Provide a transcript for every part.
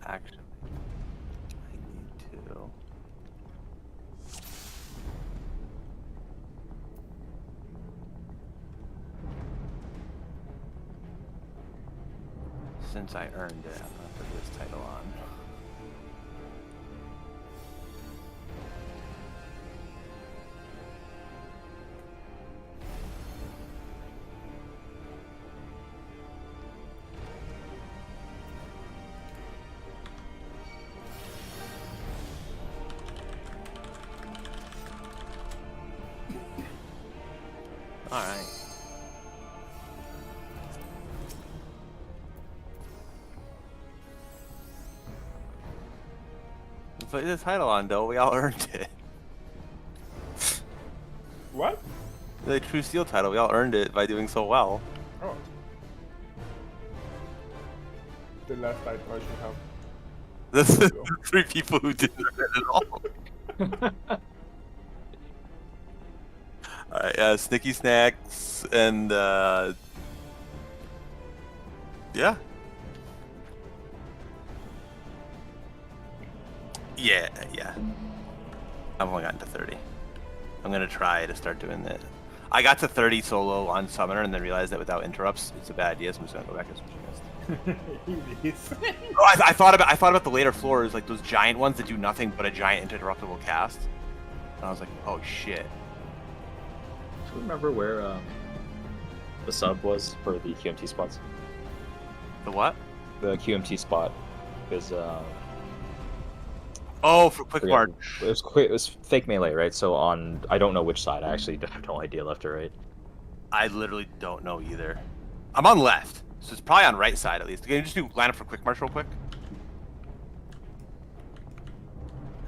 Actually, I need to. Since I earned it, I'm gonna put this title on. All right. Put the title on, though. We all earned it. What? The True Steel title. We all earned it by doing so well. Oh. The last title I should have. That's the 3 people who didn't earn it all. Alright, Snicky Snacks and yeah. Yeah. I've only gotten to 30. I'm gonna try to start doing that. I got to 30 solo on Summoner and then realized that without interrupts, it's a bad idea, so I'm just gonna go back and switch against. Oh, I thought about the later floors, like those giant ones that do nothing but a giant interruptible cast. And I was like, oh shit. Do you remember where the sub was for the QMT spots? The what? The QMT spot is oh, for quick march. It was fake melee, right? So on, I don't know which side. I actually have no idea left or right. I literally don't know either. I'm on left, so it's probably on right side at least. Can you just do line up for quick march real quick?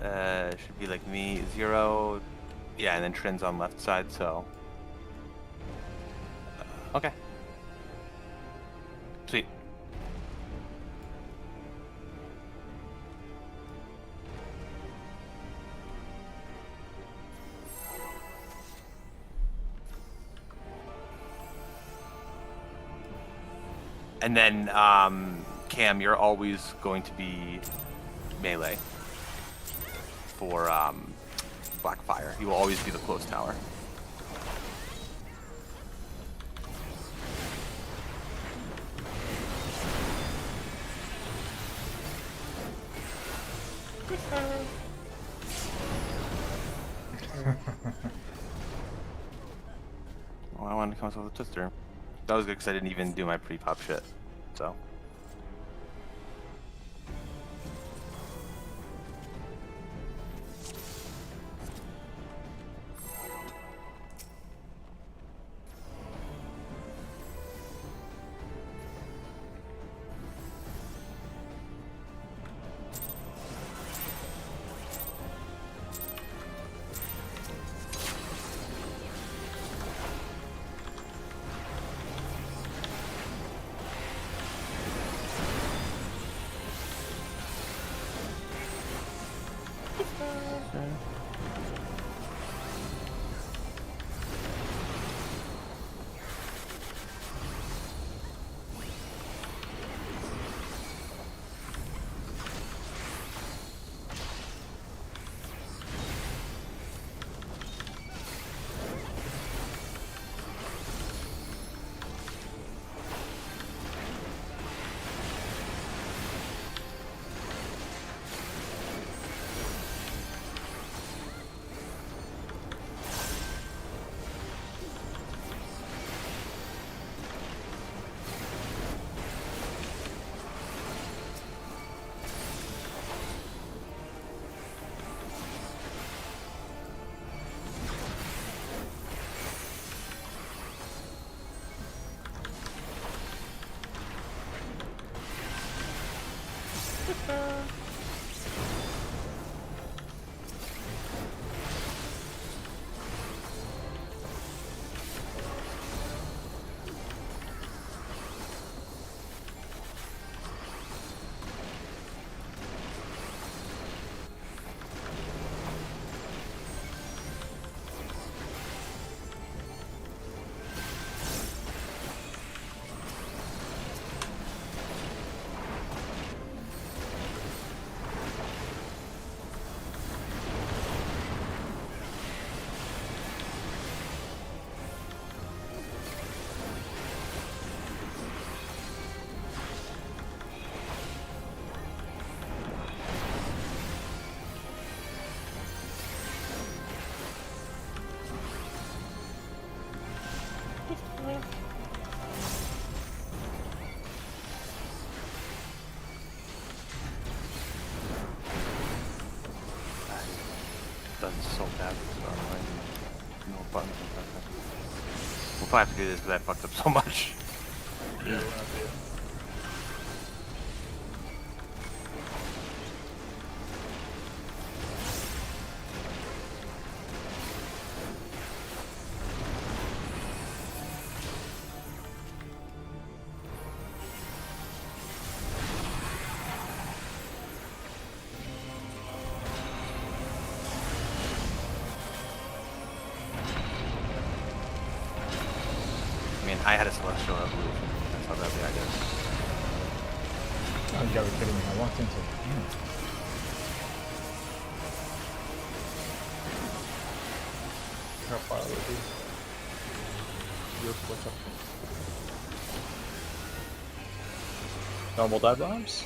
Should be like me, 0. Yeah, and then Trin's on left side, so. Okay. Sweet. And then, Cam, you're always going to be melee for Blackfire. You will always be the close tower. Well, I wanted to come up with a twister. That was good because I didn't even do my pre-pop shit, so. buttons so bad. So annoying. No buttons. We'll probably have to do this because I fucked up so much. Yeah, we're not there. I mean, I had a celestial evolution. That's how badly I did. Oh, you gotta be kidding me. I walked into it. Damn it. How far away is it? What's up? Normal dive bombs?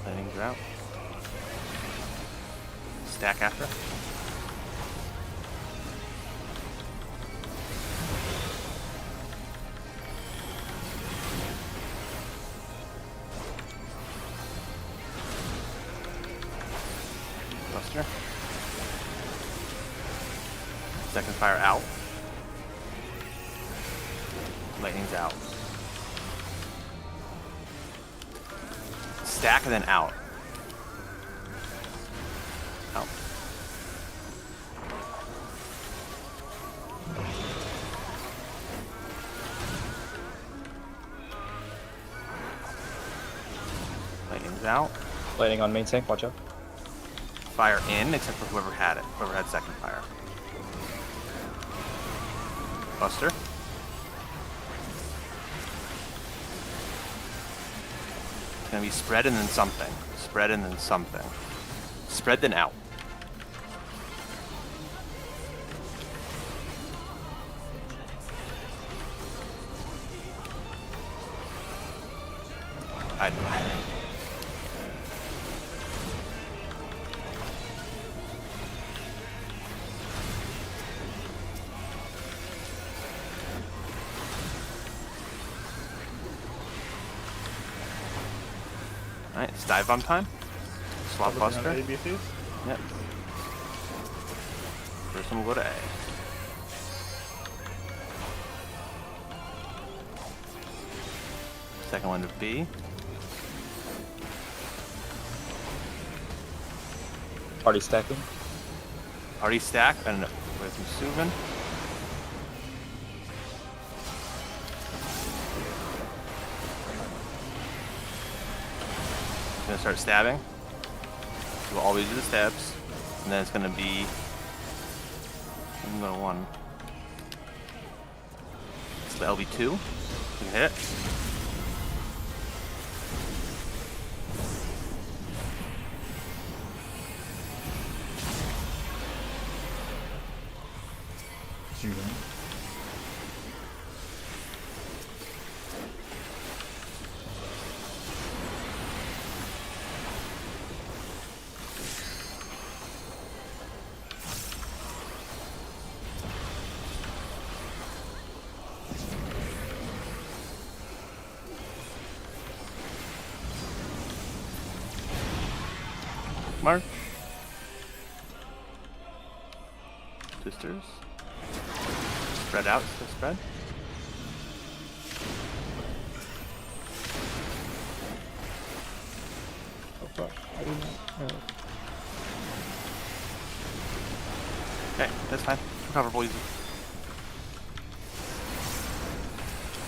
Lightning's out. Stack after. Buster. Second fire out. Lightning's out. Stack and then out. Out. Lightning's out. Lightning on main tank, watch out. Fire in, except for whoever had it. Whoever had second fire. Buster. It's gonna be spread and then something. Spread and then something. Spread then out. I don't know. Alright, it's dive bomb time. Swap Looking at Buster. ABCs? Yep. First one will go to A. Second one to B. Party stacking. Already stacked, and with Suvin. Gonna start stabbing. We'll always do the stabs, and then it's gonna be. I'm gonna one. It's the LB2. You can hit it. Shoot him. Mark. Sisters. Spread out, so spread. Oh fuck. I didn't know. Okay, that's fine. Recoverable easy.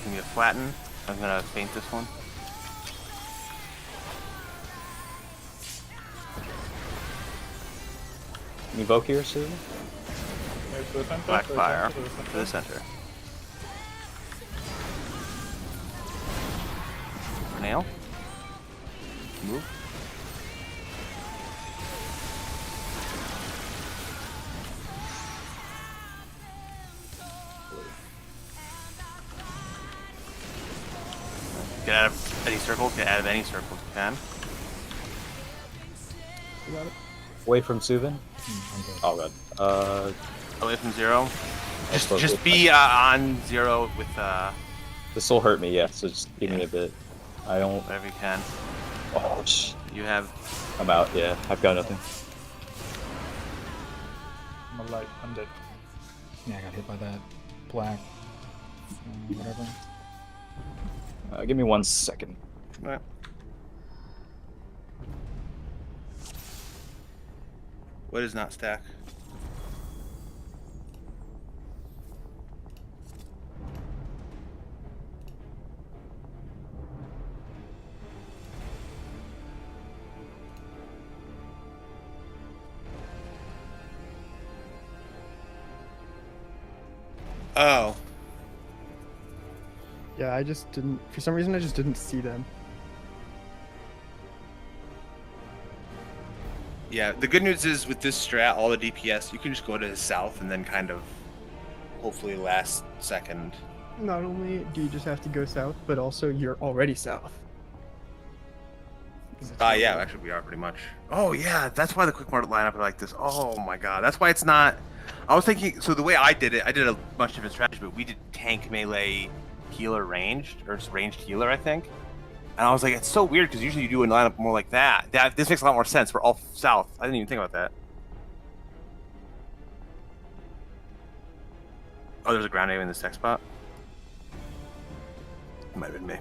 Give me a flatten. I'm gonna faint this one. Evoke here soon. Maybe to the center? Blackfire To the to the center. Nail. Move. Get out of any circles. Get out of any circles you can. You got it? Away from Suvin. I'm good. Oh god. Away from zero. Just Just be on zero with This will hurt me, yeah. So just give me a bit. I don't. whatever you can. Oh, You have. I'm out, yeah. I've got nothing. I'm alive. I'm dead. Yeah, I got hit by that black. Whatever. Give me 1 second. Alright. What is not stack? Oh. Yeah, I just didn't. For some reason, I just didn't see them. Yeah, the good news is with this strat, all the DPS, you can just go to the south and then kind of hopefully last second. Not only do you just have to go south, but also you're already south. Yeah, actually we are pretty much. Oh yeah, that's why the quick market lineup are like this. Oh my god, that's why it's not. I was thinking, so the way I did a much different strategy, but we did tank, melee, healer, ranged, or just ranged healer, I think. And I was like, it's so weird because usually you do a lineup more like that. This makes a lot more sense. We're all south. I didn't even think about that. Oh, there's a ground name in this tech spot. It might have been me.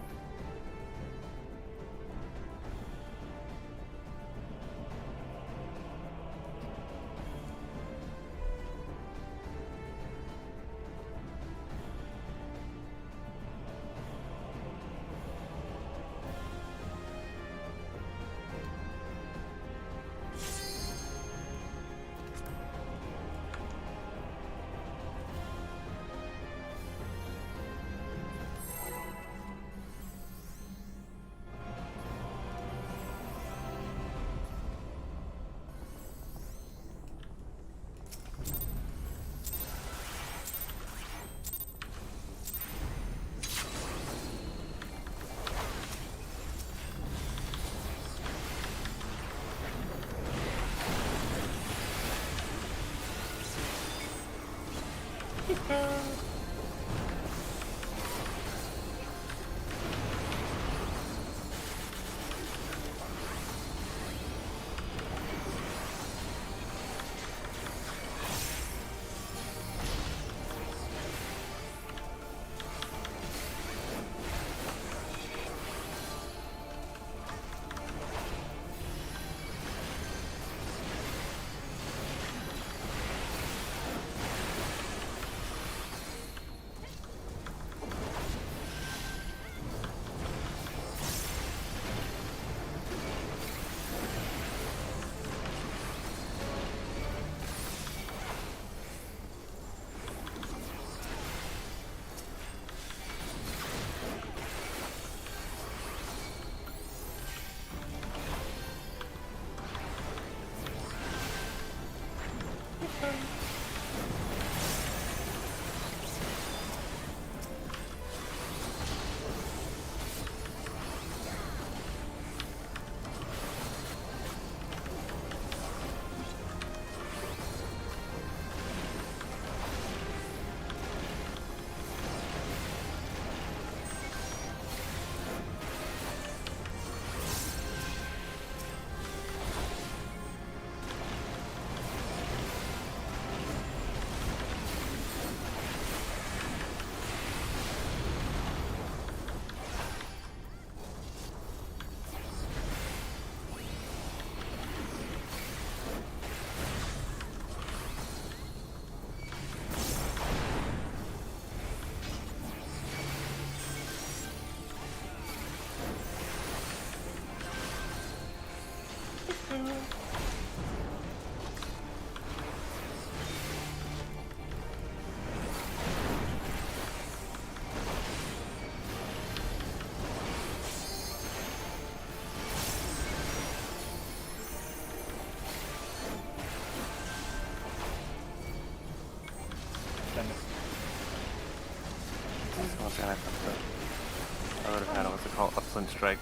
I would have had what's it called? Upland Strike.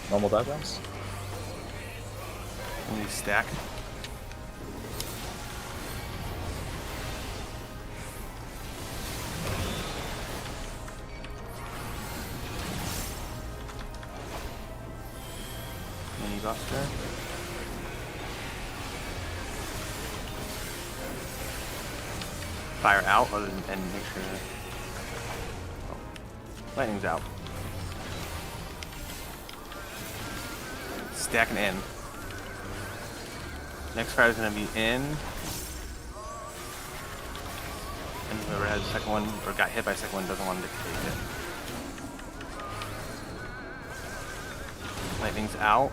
Normal diagrams. Only stack. Mini buster. Fire out other than, and make sure. Oh. Lightning's out. Stacking in. Next fire is going to be in. And whoever has the second one, or got hit by the second one, doesn't want to take it. Lightning's out.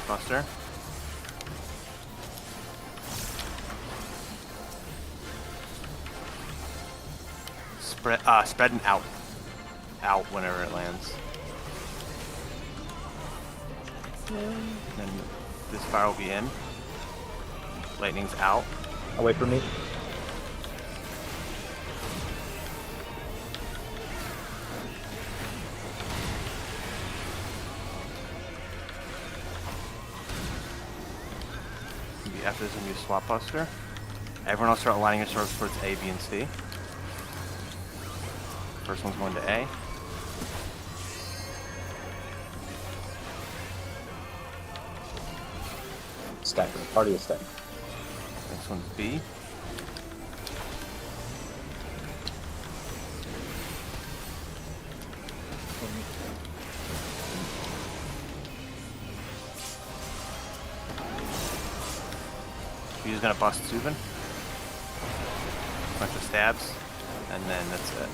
Buster. Spreading out. Out whenever it lands. Then this fire will be in. Lightning's out. Away from me. After this, is going to be a swap buster. Everyone will start aligning your swords towards A, B, and C. First one's going to A. Stacking. Party is stacking. Next one's B. B is going to bust Subin. Bunch of stabs. And then that's it.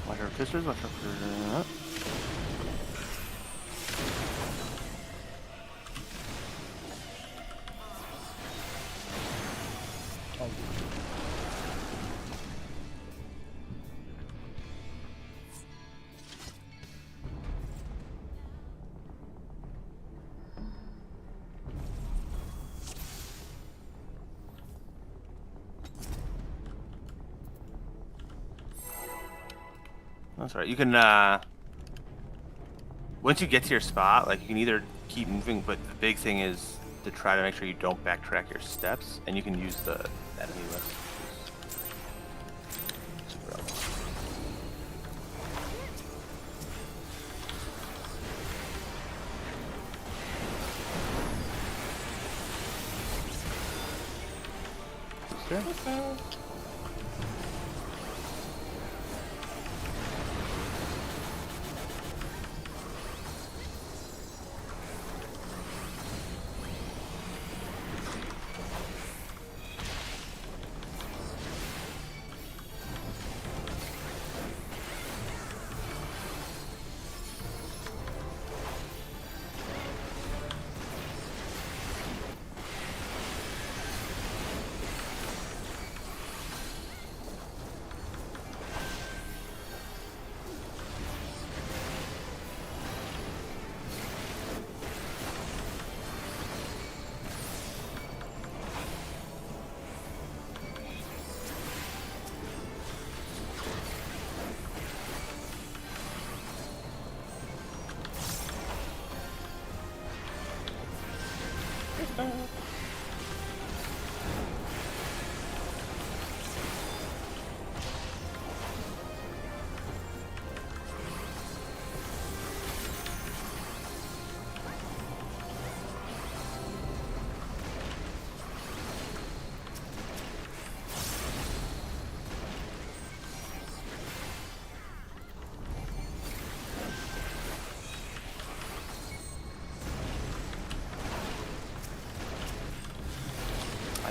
Watch our fisters, watch our fisters. That's right. You can, once you get to your spot, like, you can either keep moving, but the big thing is to try to make sure you don't backtrack your steps, and you can use the enemy list. Super helpful. Sure.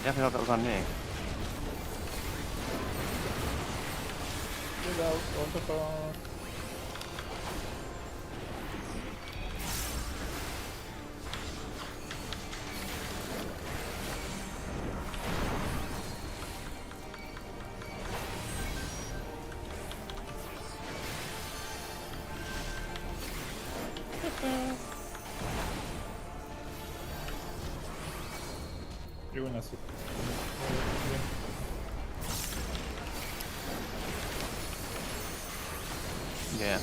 definitely thought that was on me. Get out on the car. You're gonna see. Yeah.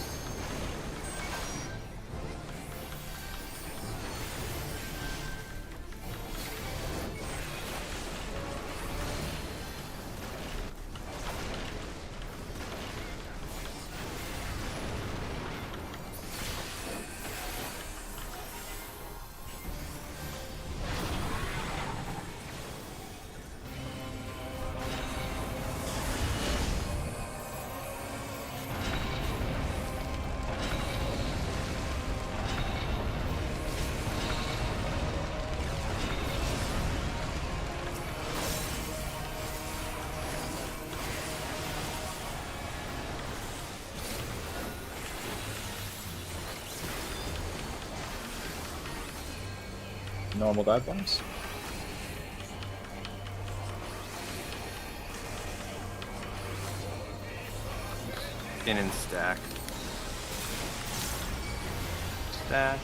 Normal dive bombs. In and stack. Stack.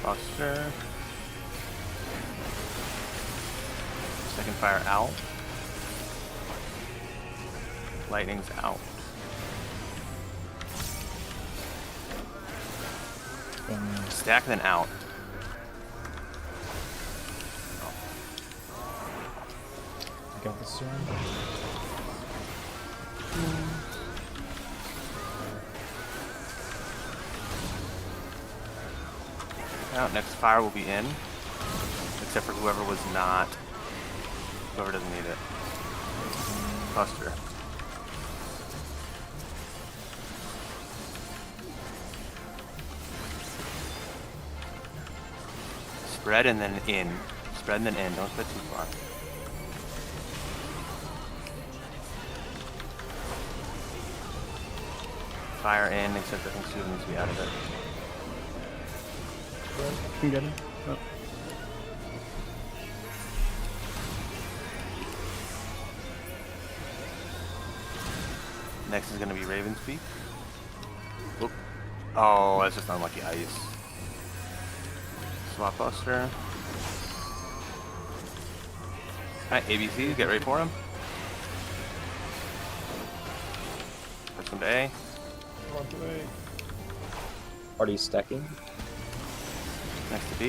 Buster. Second fire out. Lightning's out. Stack then out. I got the serum. Out. Next fire will be in. Except for whoever was not. Whoever doesn't need it. Buster. Spread and then in. Spread and then in. Don't spread too far. Fire in, except I think Sue needs to be out of it. Can get him. Oh. Next is going to be Raven's Peak. Oop. Oh, that's just unlucky ice. Swap Buster. Alright, ABC, get ready for him. First one to A. Run to A. Already stacking. Next to B.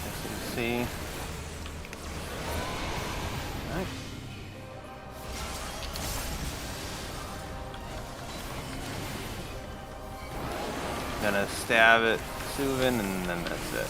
Next to C. Alright. Gonna stab at Suvin and then that's it.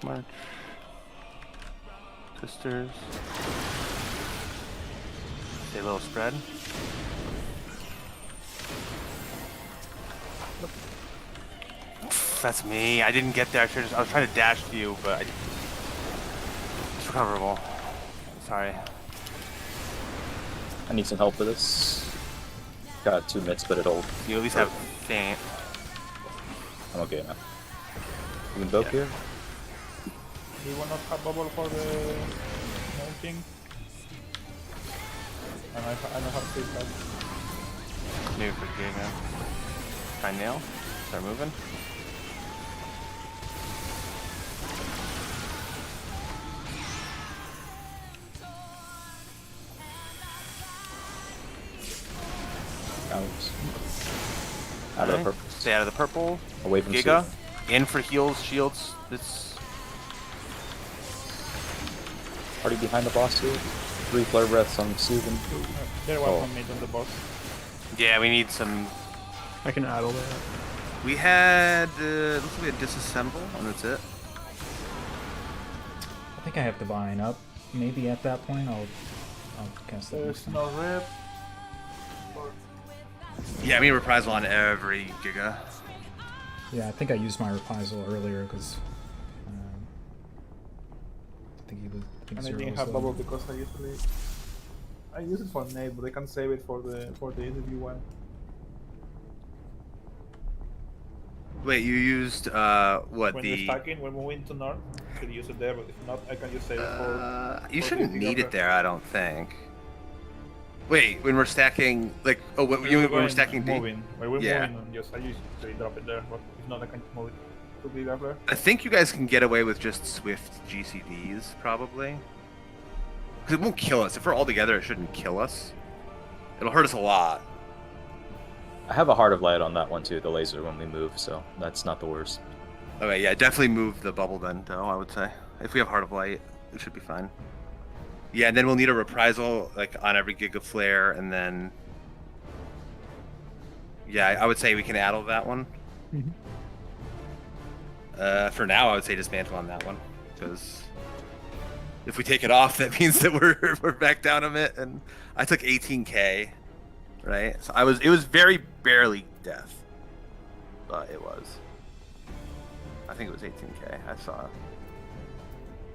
March. Twisters. Say a little spread. That's me. I didn't get there. I was trying to dash to you, but it's recoverable. Sorry. I need some help with this. Got 2 mitts, but it'll. You at least have faint. I'm okay now. You can both here? Do you want to have bubble for the smoking? And I don't have free card. New for Giga. Try nail. Start moving. Out of the purple. Stay out of the purple. Away from Giga. Sue. In for heals, shields. It's Party behind the boss too. 3 flare breaths on Soothing. There was Oh. one mid on the boss. yeah. We need some. I can addle that. We had looks like we had disassemble, and that's it. I think I have Divine up. Maybe at that point I'll cast that. There's next no time. rip. Yeah, we reprisal on every Giga. Yeah, I think I used my reprisal earlier because I think he was. I think And I Zero didn't was have low. bubble because I use it for nade, but I can save it for the interview one. Wait, you used what When we're the? stacking, when we moving to north, I could use it there, but if not, I can just save it for. You for shouldn't the need it upper. there, I don't think. Wait, when we're stacking, like, oh, when we're going stacking D? moving, when we're Yeah. moving, just I usually drop it there, but if not, I can move it to the upper. I think you guys can get away with just Swift GCDs, probably. Because it won't kill us. If we're all together, it shouldn't kill us. It'll hurt us a lot. I have a Heart of Light on that one too, the laser when we move, so that's not the worst. Okay, yeah, definitely move the bubble then, though, I would say. If we have Heart of Light, it should be fine. Yeah, and then we'll need a reprisal, like, on every Giga Flare, and then... Yeah, I would say we can addle that one. Mhm. For now, I would say dismantle on that one, because if we take it off, that means that we're back down a bit, and I took 18k, right? So it was very barely death, but it was. I think it was 18k. I saw.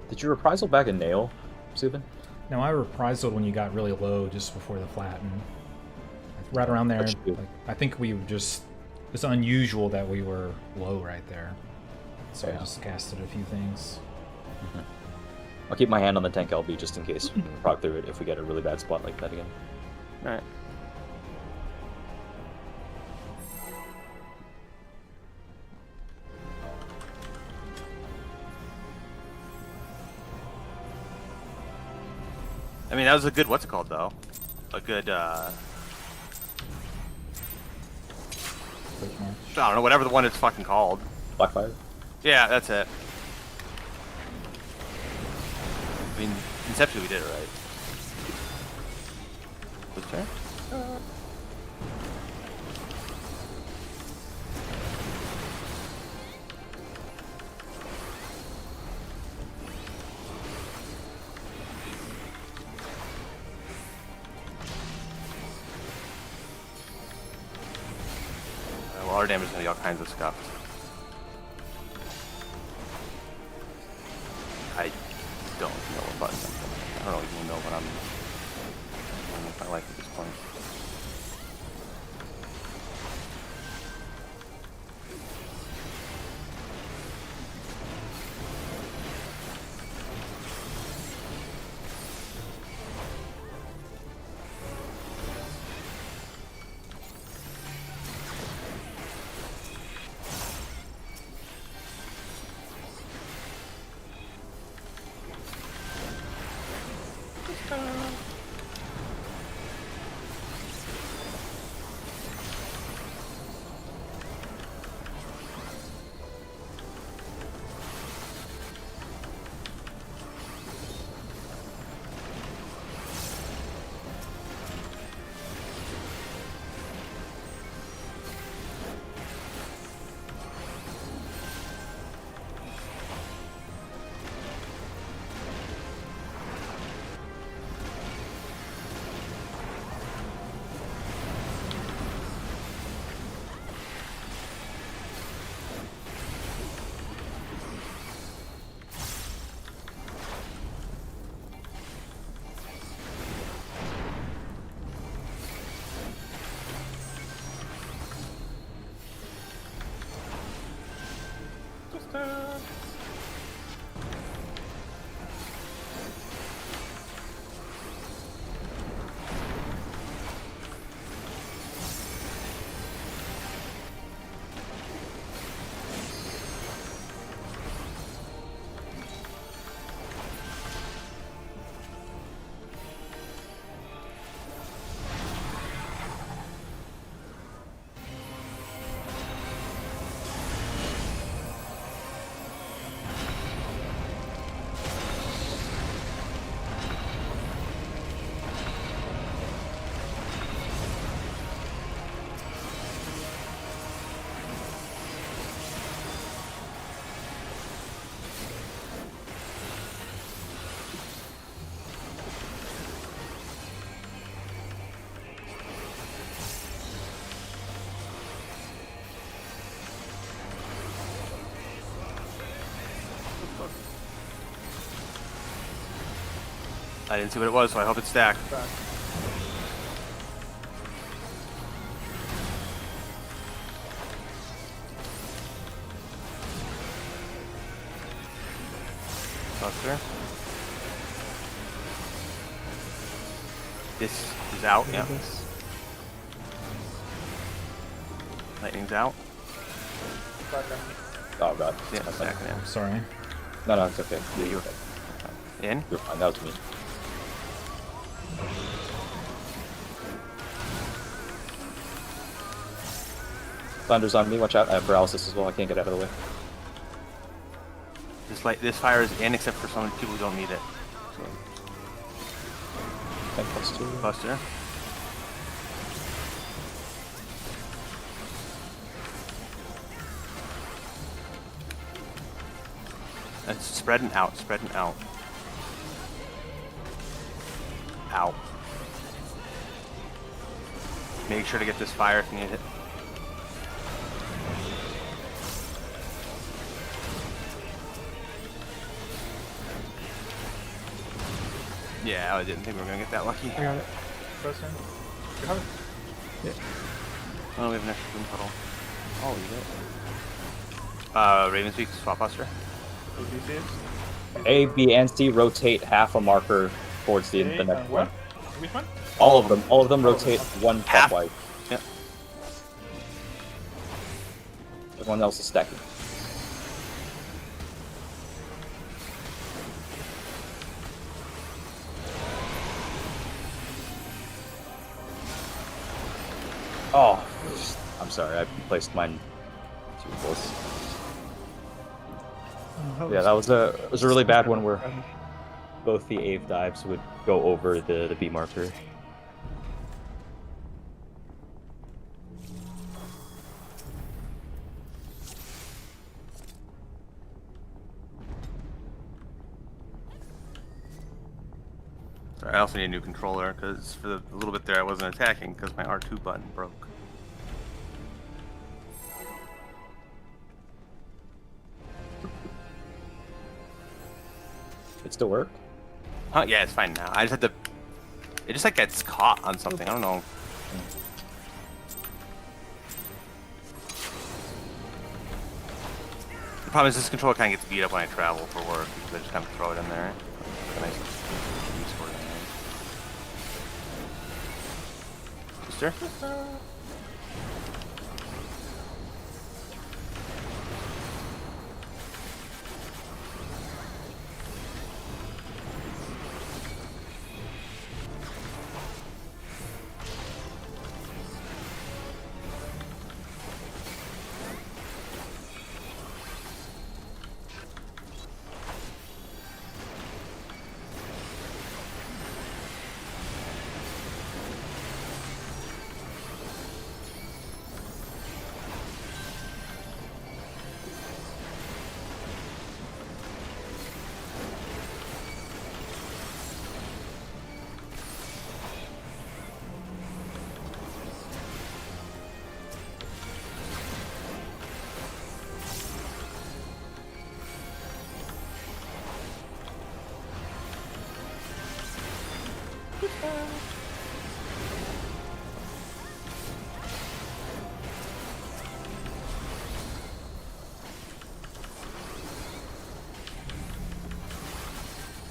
Did you reprisal back a nail, Soothing? No, I reprisal when you got really low just before the flatten. Right around there. What'd you do? Like, I think we were just. It's unusual that we were low right there. So Yeah. I just casted a few things. I'll keep my hand on the tank LB just in case we can proc through it if we get a really bad spot like that again. All right. I mean, that was a good, what's it called, though? A good, I Quick march. don't know, whatever the one it's fucking called. Blackfire? Yeah, that's it. I mean, conceptually we did it right. Was there? Well, our damage is gonna be all kinds of scuffed. I don't know what button I'm gonna. I don't even know what I'm if I like at this point. I didn't see what it was, so I hope it's stacked. Back. Buster. This is out, yeah. This. Lightning's out. Back. Oh god. Yeah, stack now. I'm sorry. No, it's okay. You're in? You're fine. That was me. Thunder's on me. Watch out. I have paralysis as well. I can't get out of the way. This fire is in, except for some people who don't need it. So, 10+2. Buster. It's spreading out, spreading out. Ow. Make sure to get this fire if you need it. Yeah, I didn't think we were gonna get that lucky. I got it. First thing. You have it. Oh, we have an extra boom puddle. Oh, you Raven's Peak swap buster. Two DCs. A, B, and C rotate half a marker towards the Okay, next what? one. Which one? All of them rotate one Half. clockwise. Yep. Everyone else is stacking. Oh, I'm sorry. I placed mine too close. Yeah, that was a really bad one where both the AVE dives would go over the B marker. Sorry, I also need a new controller because for the little bit there I wasn't attacking because my R2 button broke. It still work? Huh? Yeah, it's fine now. I just had to. It just like gets caught on something. I don't know. The problem is this controller kind of gets beat up when I travel for work because I just kind of throw it in there. It's a nice use for it. Sister?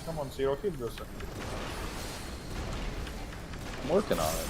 Come on, Zero, kill yourself. I'm working on it.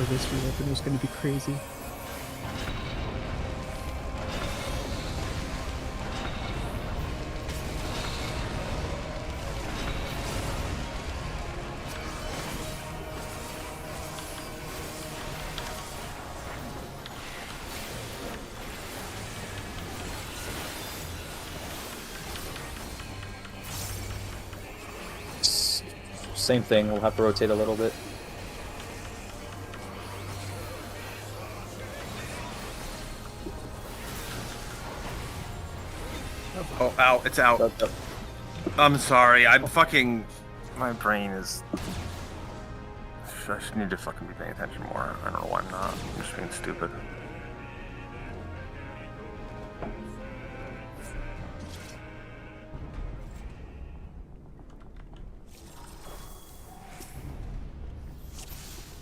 this reopen was going to be crazy. Same thing, we'll have to rotate a little bit. Oh, ow, it's out. I'm sorry. I'm fucking. My brain is. I should need to fucking be paying attention more. I don't know why I'm not. I'm just being stupid.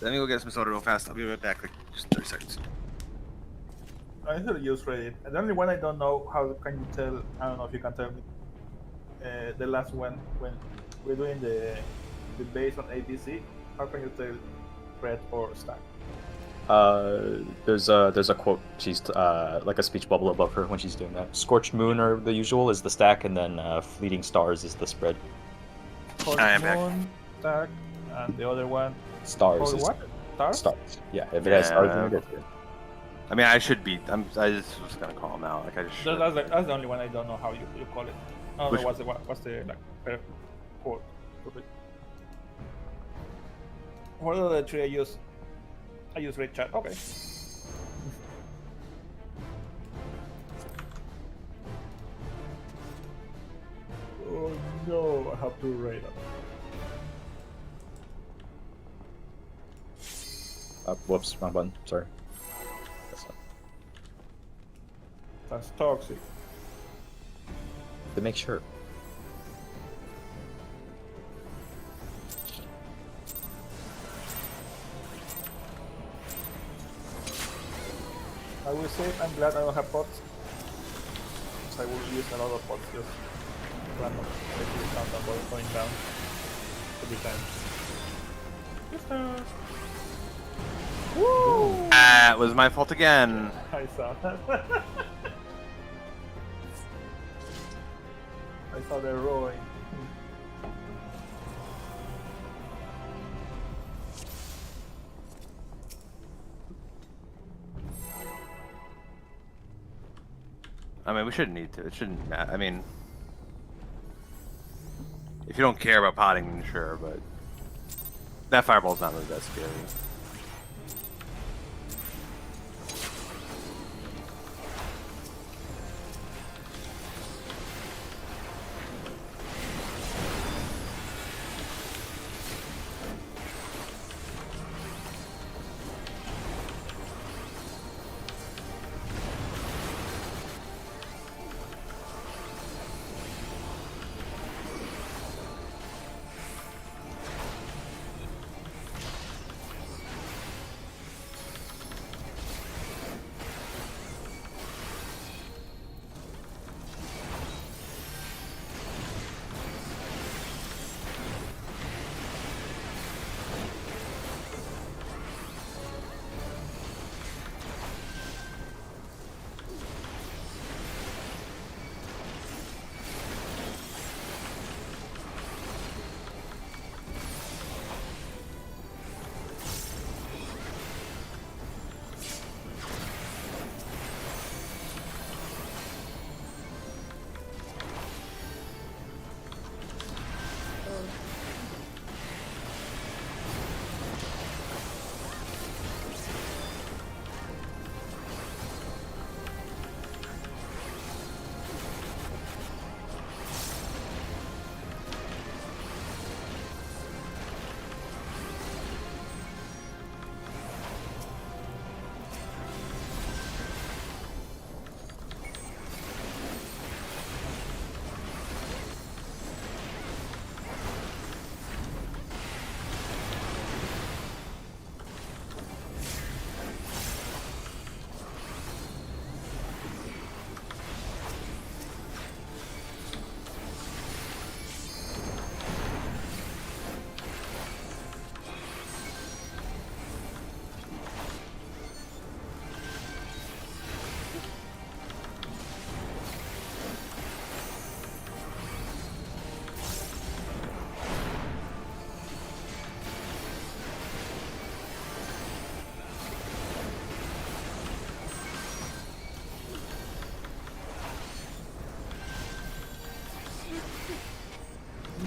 Let me go get some soda real fast. I'll be right back. Like just 30 seconds. I need to use Reddit. And the only one I don't know, how can you tell? I don't know if you can tell me. The last one, when we're doing the base on ABC, how can you tell red or stack? There's a quote. She's like a speech bubble above her when she's doing that. Scorched moon, or the usual, is the stack, and then fleeting stars is the spread. I am back. Moon, stack, and the other one. Stars Oh, is what? Stars? stars. Yeah, if it has stars, then it is good. I mean, I should be. I just was gonna call him out. Like I just. Should. That's the only one I don't know how you call it. I don't Which- know what's the like quote. What are the three I use? I use red chat. Okay. Oh no! I have to raid up. Whoops, wrong button. Sorry. That's toxic. To make sure. I will say I'm glad I don't have pots. I will use a lot of pots just random. Basically countdown going down every time. Woo! Ah, it was my fault again. I saw that. I saw the rowing. I mean, we shouldn't need to. It shouldn't matter. I mean, if you don't care about potting, then sure, but that fireball's not really that scary.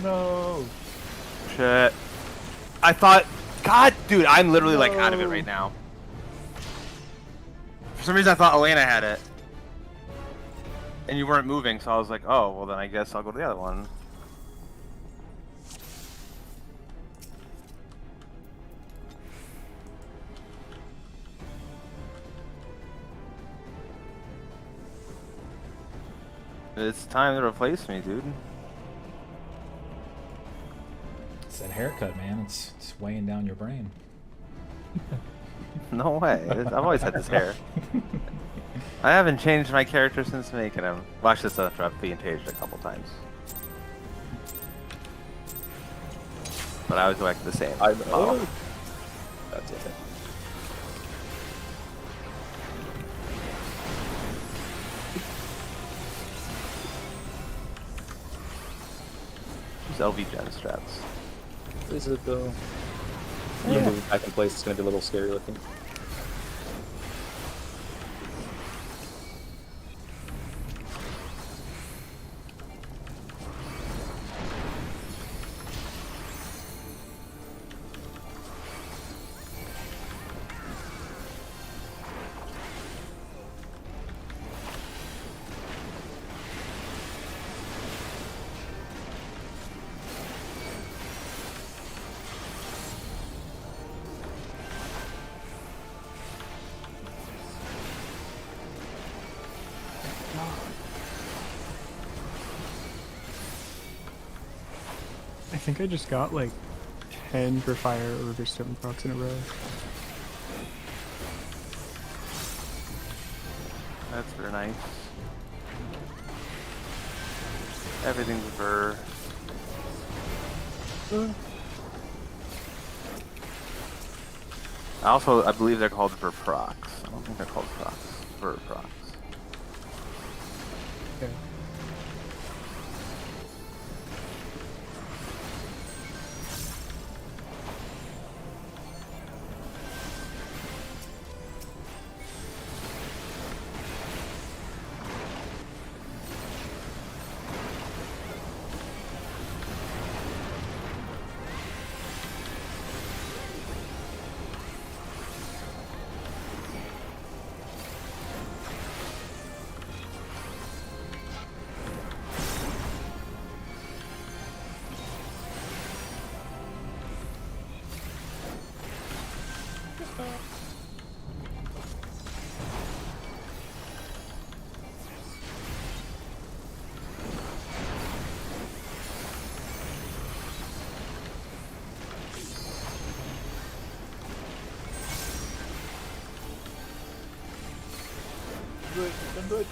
No. Shit. I thought, God, dude, I'm literally like out of it No. right now. For some reason, I thought Elena had it, and you weren't moving, so I was like, oh, well then I guess I'll go to the other one. It's time to replace me, dude. It's that haircut, man. It's weighing down your brain. No way. I've always had this hair. I haven't changed my character since making him. Watch this after I've being changed a couple times. But I always go back to the same model. That's it. Use LV gen strats. Is it though? Yeah. Back in place, it's gonna be a little scary looking. I think I just got like 10 for fire or just 7 procs in a row. That's very nice. Everything's for. I believe they're called for procs. I don't think they're called procs. For procs. Okay. Do it. Don't do it.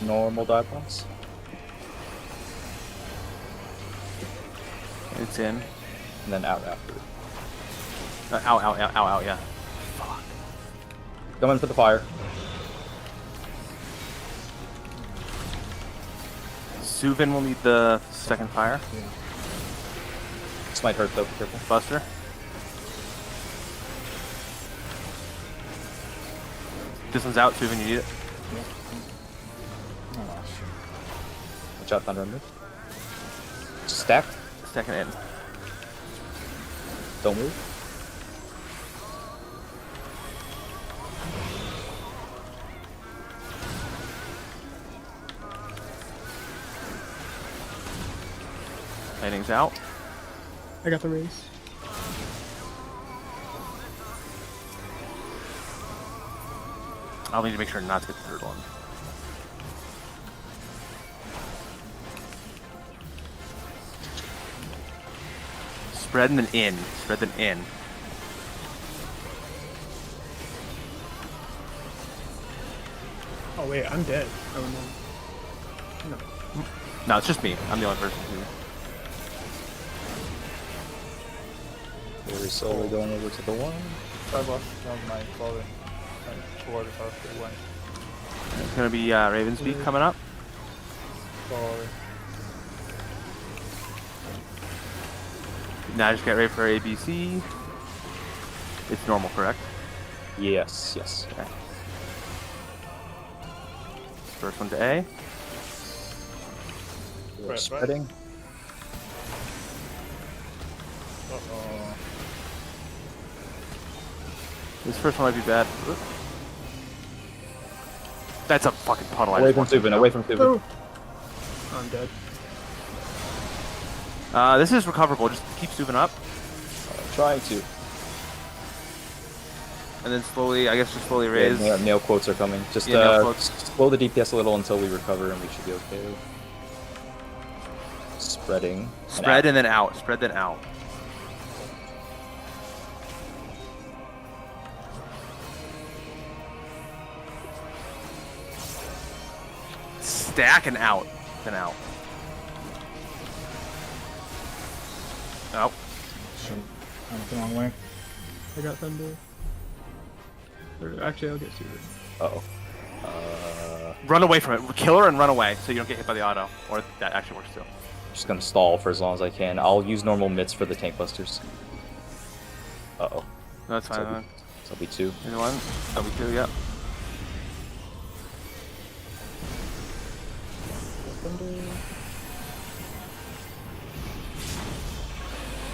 Normal dive bombs. It's in. And then out after. Out, yeah. Come in for the fire. Suvin will need the second fire. This might hurt though, be careful. Buster. This one's out, Suvin, you need it. Oh, shit. Watch out, Thunder Under. Stack. Second in. Don't move. Lightning's out. I got the race. I'll need to make sure not to get the third one. Spread and then in. Spread then in. Oh wait, I'm dead. Oh no. No. No, it's just me. I'm the only person who. Very slowly going over to the one. That was not my fault. I forgot about the one. It's gonna be Raven's Beak coming up. Sorry. Now just get ready for ABC. It's normal, correct? Yes, yes. Okay. First one to A. We're Right. spreading. Uh-oh. This first one might be bad. Oop. That's a fucking puddle. I Away just from walked into. Subin, away from Subin. Oh. I'm dead. This is recoverable. Just keep Subin up. Trying to. And then slowly, I guess just slowly Yeah, raise. nail quotes are coming. Just Yeah, nail quotes. slow the DPS a little until we recover and we should be okay. Spreading. Spread and then out. Spread then out. Stack and out. Then out. Out. Shit. I went the wrong way. I got thunder. Or actually, I'll get to it. Uh-oh. Run away from it. Kill her and run away so you don't get hit by the auto. Or that actually works too. Just gonna stall for as long as I can. I'll use normal mitts for the tank busters. Uh-oh. No, that's fine. So man. That'll be 2. Either one. That'll be 2, yep.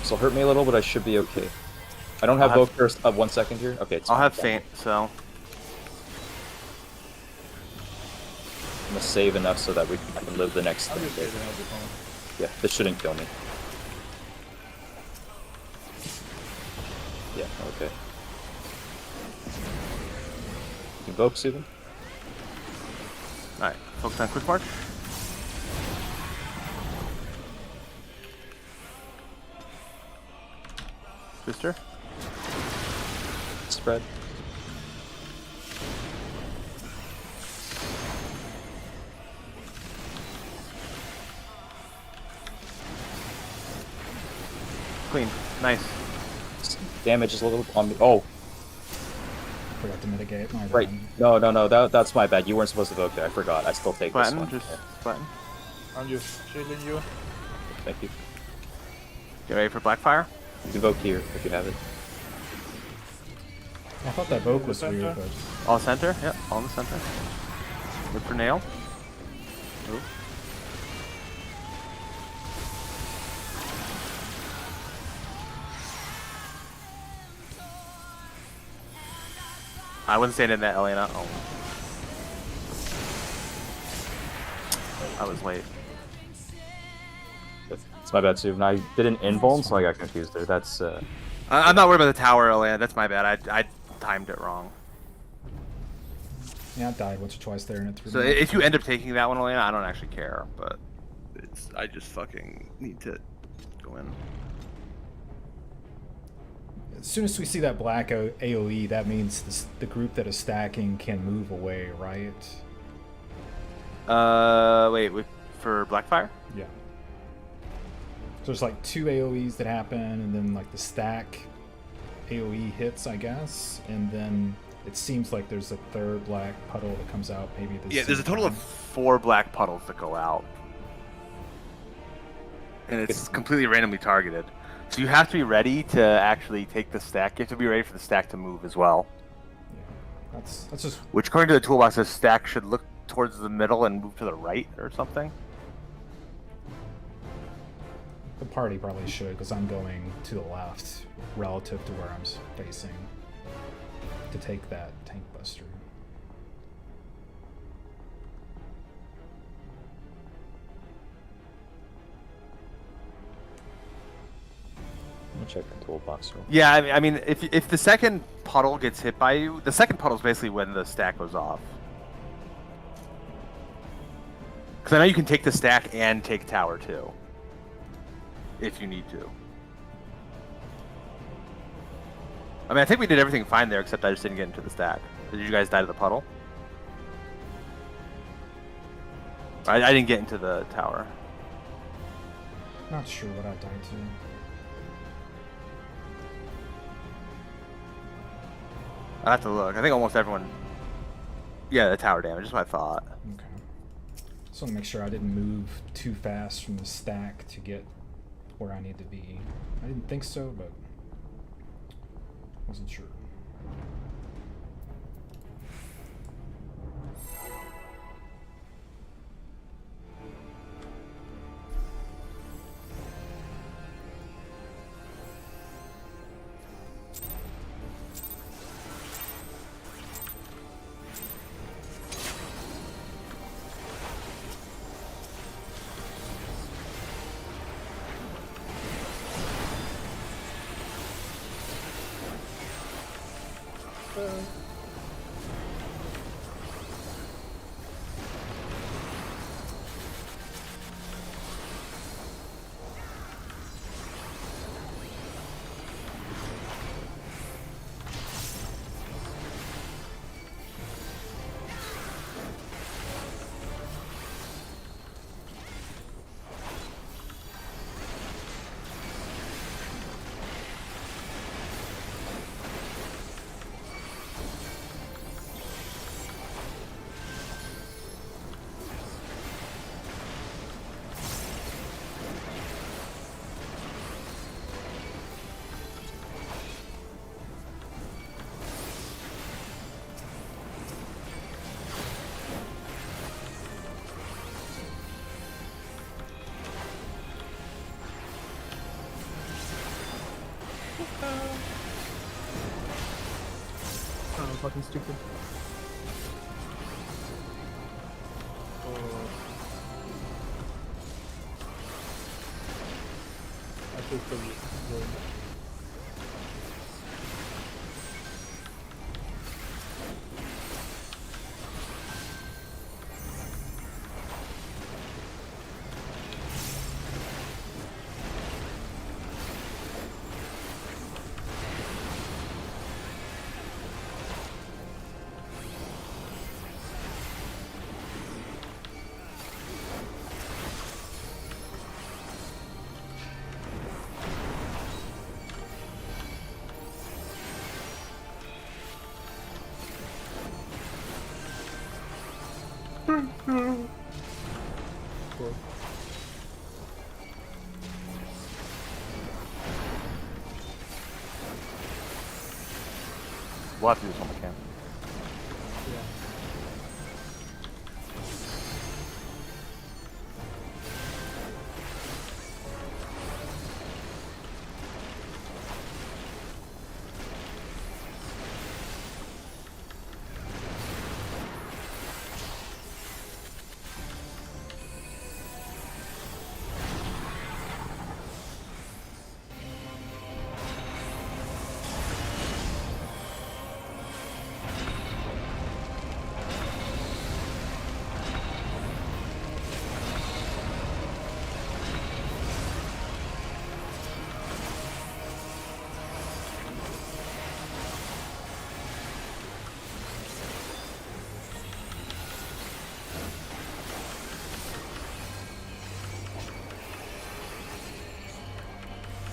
This will hurt me a little, but I should be okay. I don't have I'll Vogue first. 1 second here. Okay, it's I'll fine. have Faint, so. I'm gonna save enough so that we can live the next I'm thing. just getting out the phone. Yeah, this shouldn't kill me. Yeah, okay. Invoke Subin. Alright, focus on quick march. Twister. Spread. Clean. Nice. Damage is a little on me. Oh, Forgot to mitigate. My right. bad. No. That's my bad. You weren't supposed to evoke there. I forgot. I still take this Flatten, one. just Yeah, flatten. I'm just shielding you. thank you. Get ready for Blackfire. You can evoke here if you have it. I thought that Vogue was Center? weird, but All center. Yep, all in the center. Look for nail. Ooh. I wasn't staying in that, Elena. Oh. I was late. It's my bad, Subin. I did an invuln, so I got confused there. That's I'm not worried about the tower, Elena. That's my bad. I timed it wrong. yeah, I died once or twice there and it threw So me. if you end up taking that one, Elena, I don't actually care. But I just fucking need to go in. As soon as we see that black AoE, that means the group that is stacking can move away, right? Wait, for Blackfire? Yeah. So there's like 2 AoEs that happen, and then like the stack AoE hits, I guess, and then it seems like there's a 3rd black puddle that comes out. Maybe at the Yeah, there's a same total of time. 4 black puddles that go out. And it's completely randomly targeted. So you have to be ready to actually take the stack. You have to be ready for the stack to move as well. Yeah, that's just Which, according to the toolbox, says stack should look towards the middle and move to the right or something. the party probably should, because I'm going to the left relative to where I'm facing to take that tank buster. Let me check the toolbox. Real quick. Yeah, I mean, if the second puddle gets hit by you, the second puddle is basically when the stack goes off. Because I know you can take the stack and take tower too, if you need to. I mean, I think we did everything fine there, except I just didn't get into the stack. Did you guys die to the puddle? I didn't get into the tower. Not sure what I died to. I have to look. I think almost everyone. Yeah, the tower damage is what I thought. Okay. Just want to make sure I didn't move too fast from the stack to get where I need to be. I didn't think so, but wasn't sure. Oh, fucking stupid. I should probably go. Cool. We'll have to do this on the camera. Yeah.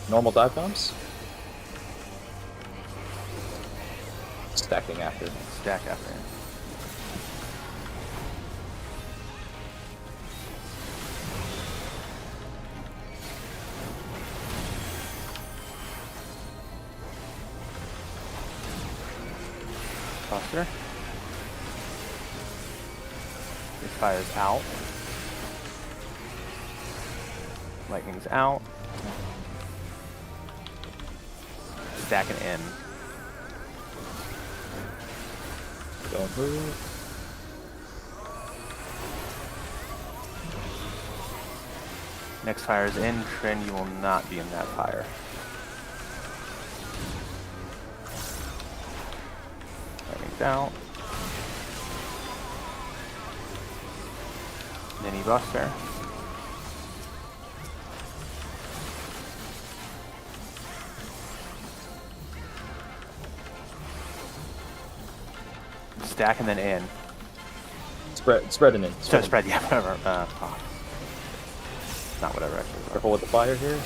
Normal dive bombs? Stacking after. Stack after. Buster. This fire's out. Lightning's out. Stacking in. Don't move. Next fire is in. Trin, you will not be in that fire. Lightning's out. Mini Buster. Stack and then in. Spreading in. Spread, yeah, whatever. Not whatever, actually. Careful with the fire here.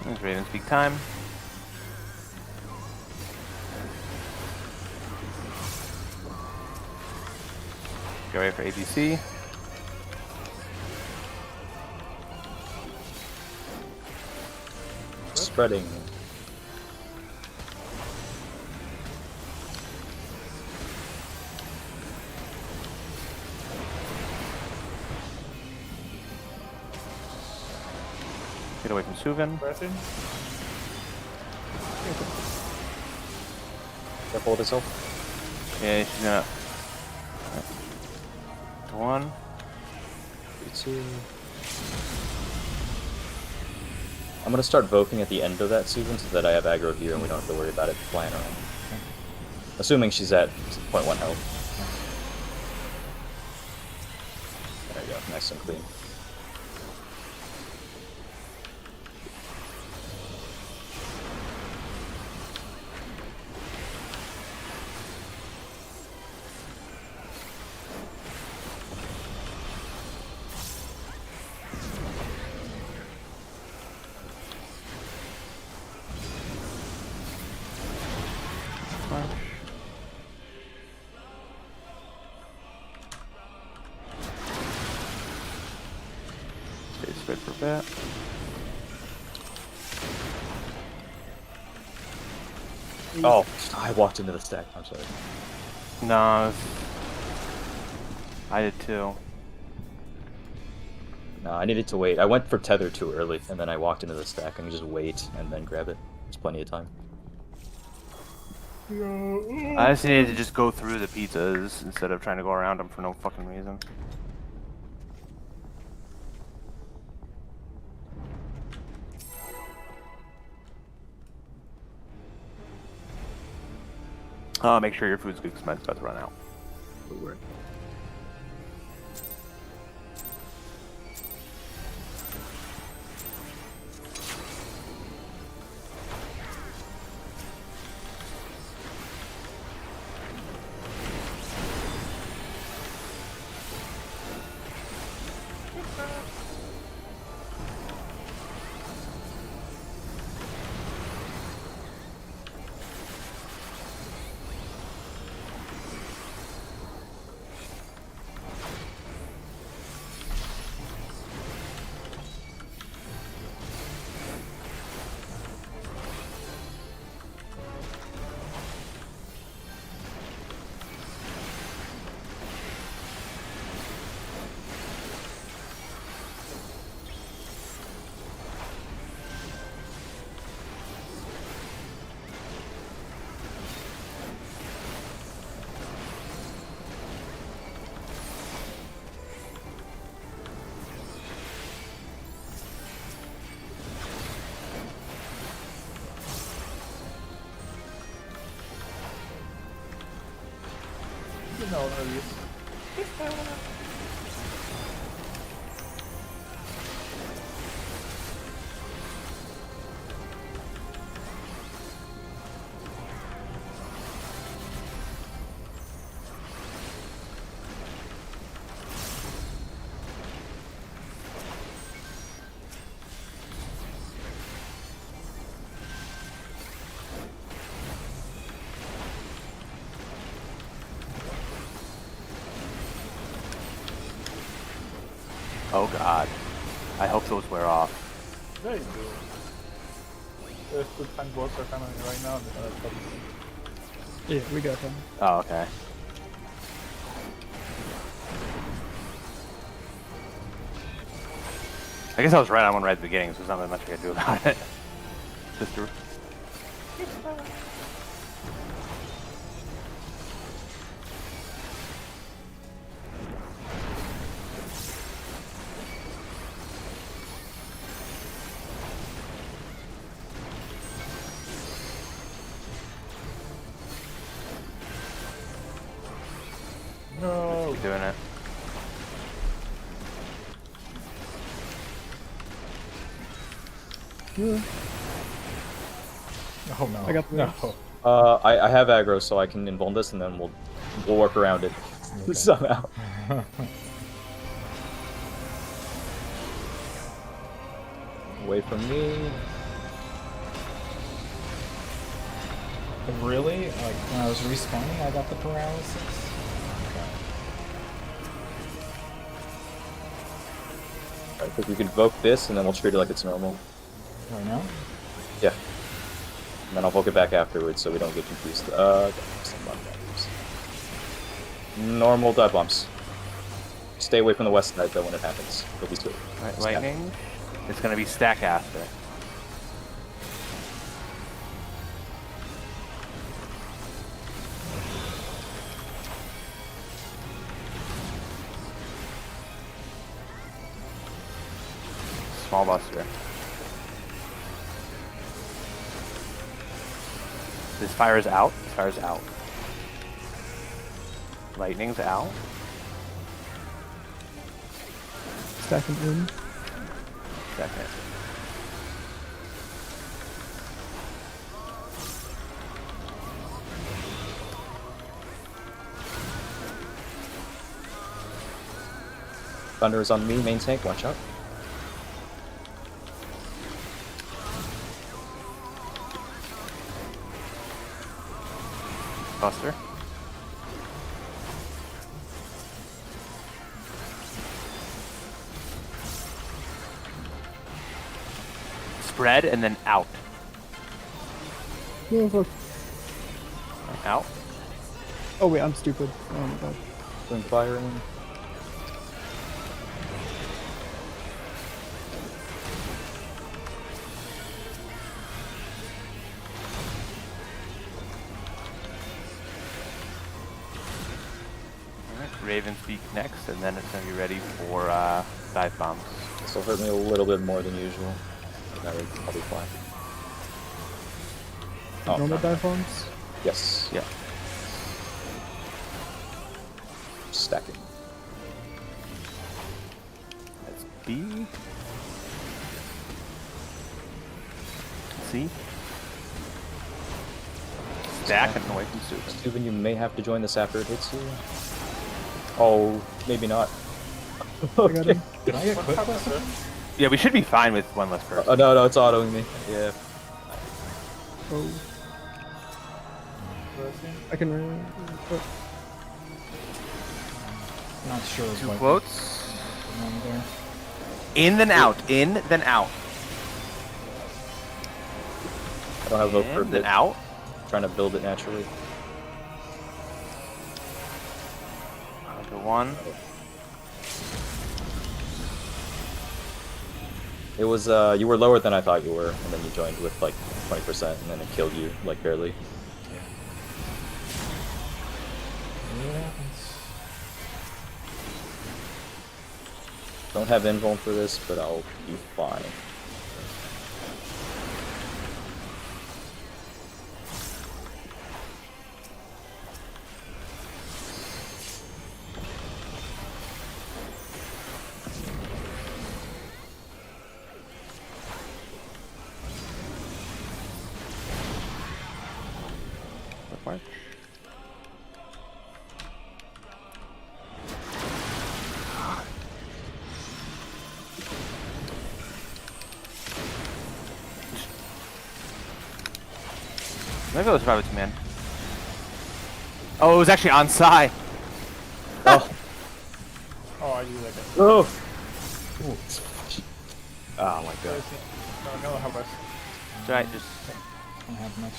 There's Raven's peak time. Get ready for ABC. Spreading. Get away from Suvin. Pressing. Careful with herself. Yeah, she's gonna. One. 2. I'm gonna start Voking at the end of that season so that I have aggro here and we don't have to worry about it flying around. Assuming she's at 0.1 health. There you go, nice and clean. Stay spread for a bit. Oh, I walked into the stack, I'm sorry. No, I did too. No, I needed to wait. I went for tether too early, and then I walked into the stack and just wait and then grab it. There's plenty of time. I just needed to just go through the pizzas instead of trying to go around them for no fucking reason. Make sure your food's good because mine's about to run out. No, no use. Oh god. I hope those wear off. Very good. There's two tank bots are coming right now. They're gonna stop. Yeah, we got them. Oh, okay. I guess I was right on one right at the beginning, so there's not really much I can do about it. Sister. No. go. Keep doing it. Oh no. I got the no. I have aggro, so I can invuln this, and then we'll work around it somehow. Away from me. Really? Like when I was respawning, I got the paralysis. Okay. I think we can invoke this, and then we'll treat it like it's normal. Right now? Yeah. And then I'll invoke it back afterwards, so we don't get confused. Normal dive bombs. Stay away from the west side though when it happens. It'll be sweet. Right, lightning. It's gonna be stack after. Small buster. This fire is out. This fire is out. Lightning's out. Stacking in. Second. Thunder is on me, main tank, watch out. Buster. Spread and then out. No, fuck. Out. Oh wait, I'm stupid. Oh my god. Bring fire in. Raven's Beak next, and then it's going to be ready for dive bombs. This will hurt me a little bit more than usual. I'll be fine. Oh, Normal dive bombs? yes. Yeah. Stacking. That's B. C. Stacking away from Stupid. Steven, you may have to join this after it hits you. Oh, maybe not. I got him. Did I get quick lesson? Yeah, we should be fine with one less person. Oh, no, it's autoing me. Yeah. Oh. I can. Not sure. Two what quotes. going on there. In, then out. In, then out. I don't have a vote for a In, then bit. out. Trying to build it naturally. The one. It was, you were lower than I thought you were, and then you joined with like 20%, and then it killed you, like barely. Yeah. Don't have invuln for this, but I'll be fine. March. Maybe I'll survive it, man. Oh, it was actually on side. Oh! Oh, I use like that. Oh! Oh my god. No, no, how much? It's alright, just Don't have much.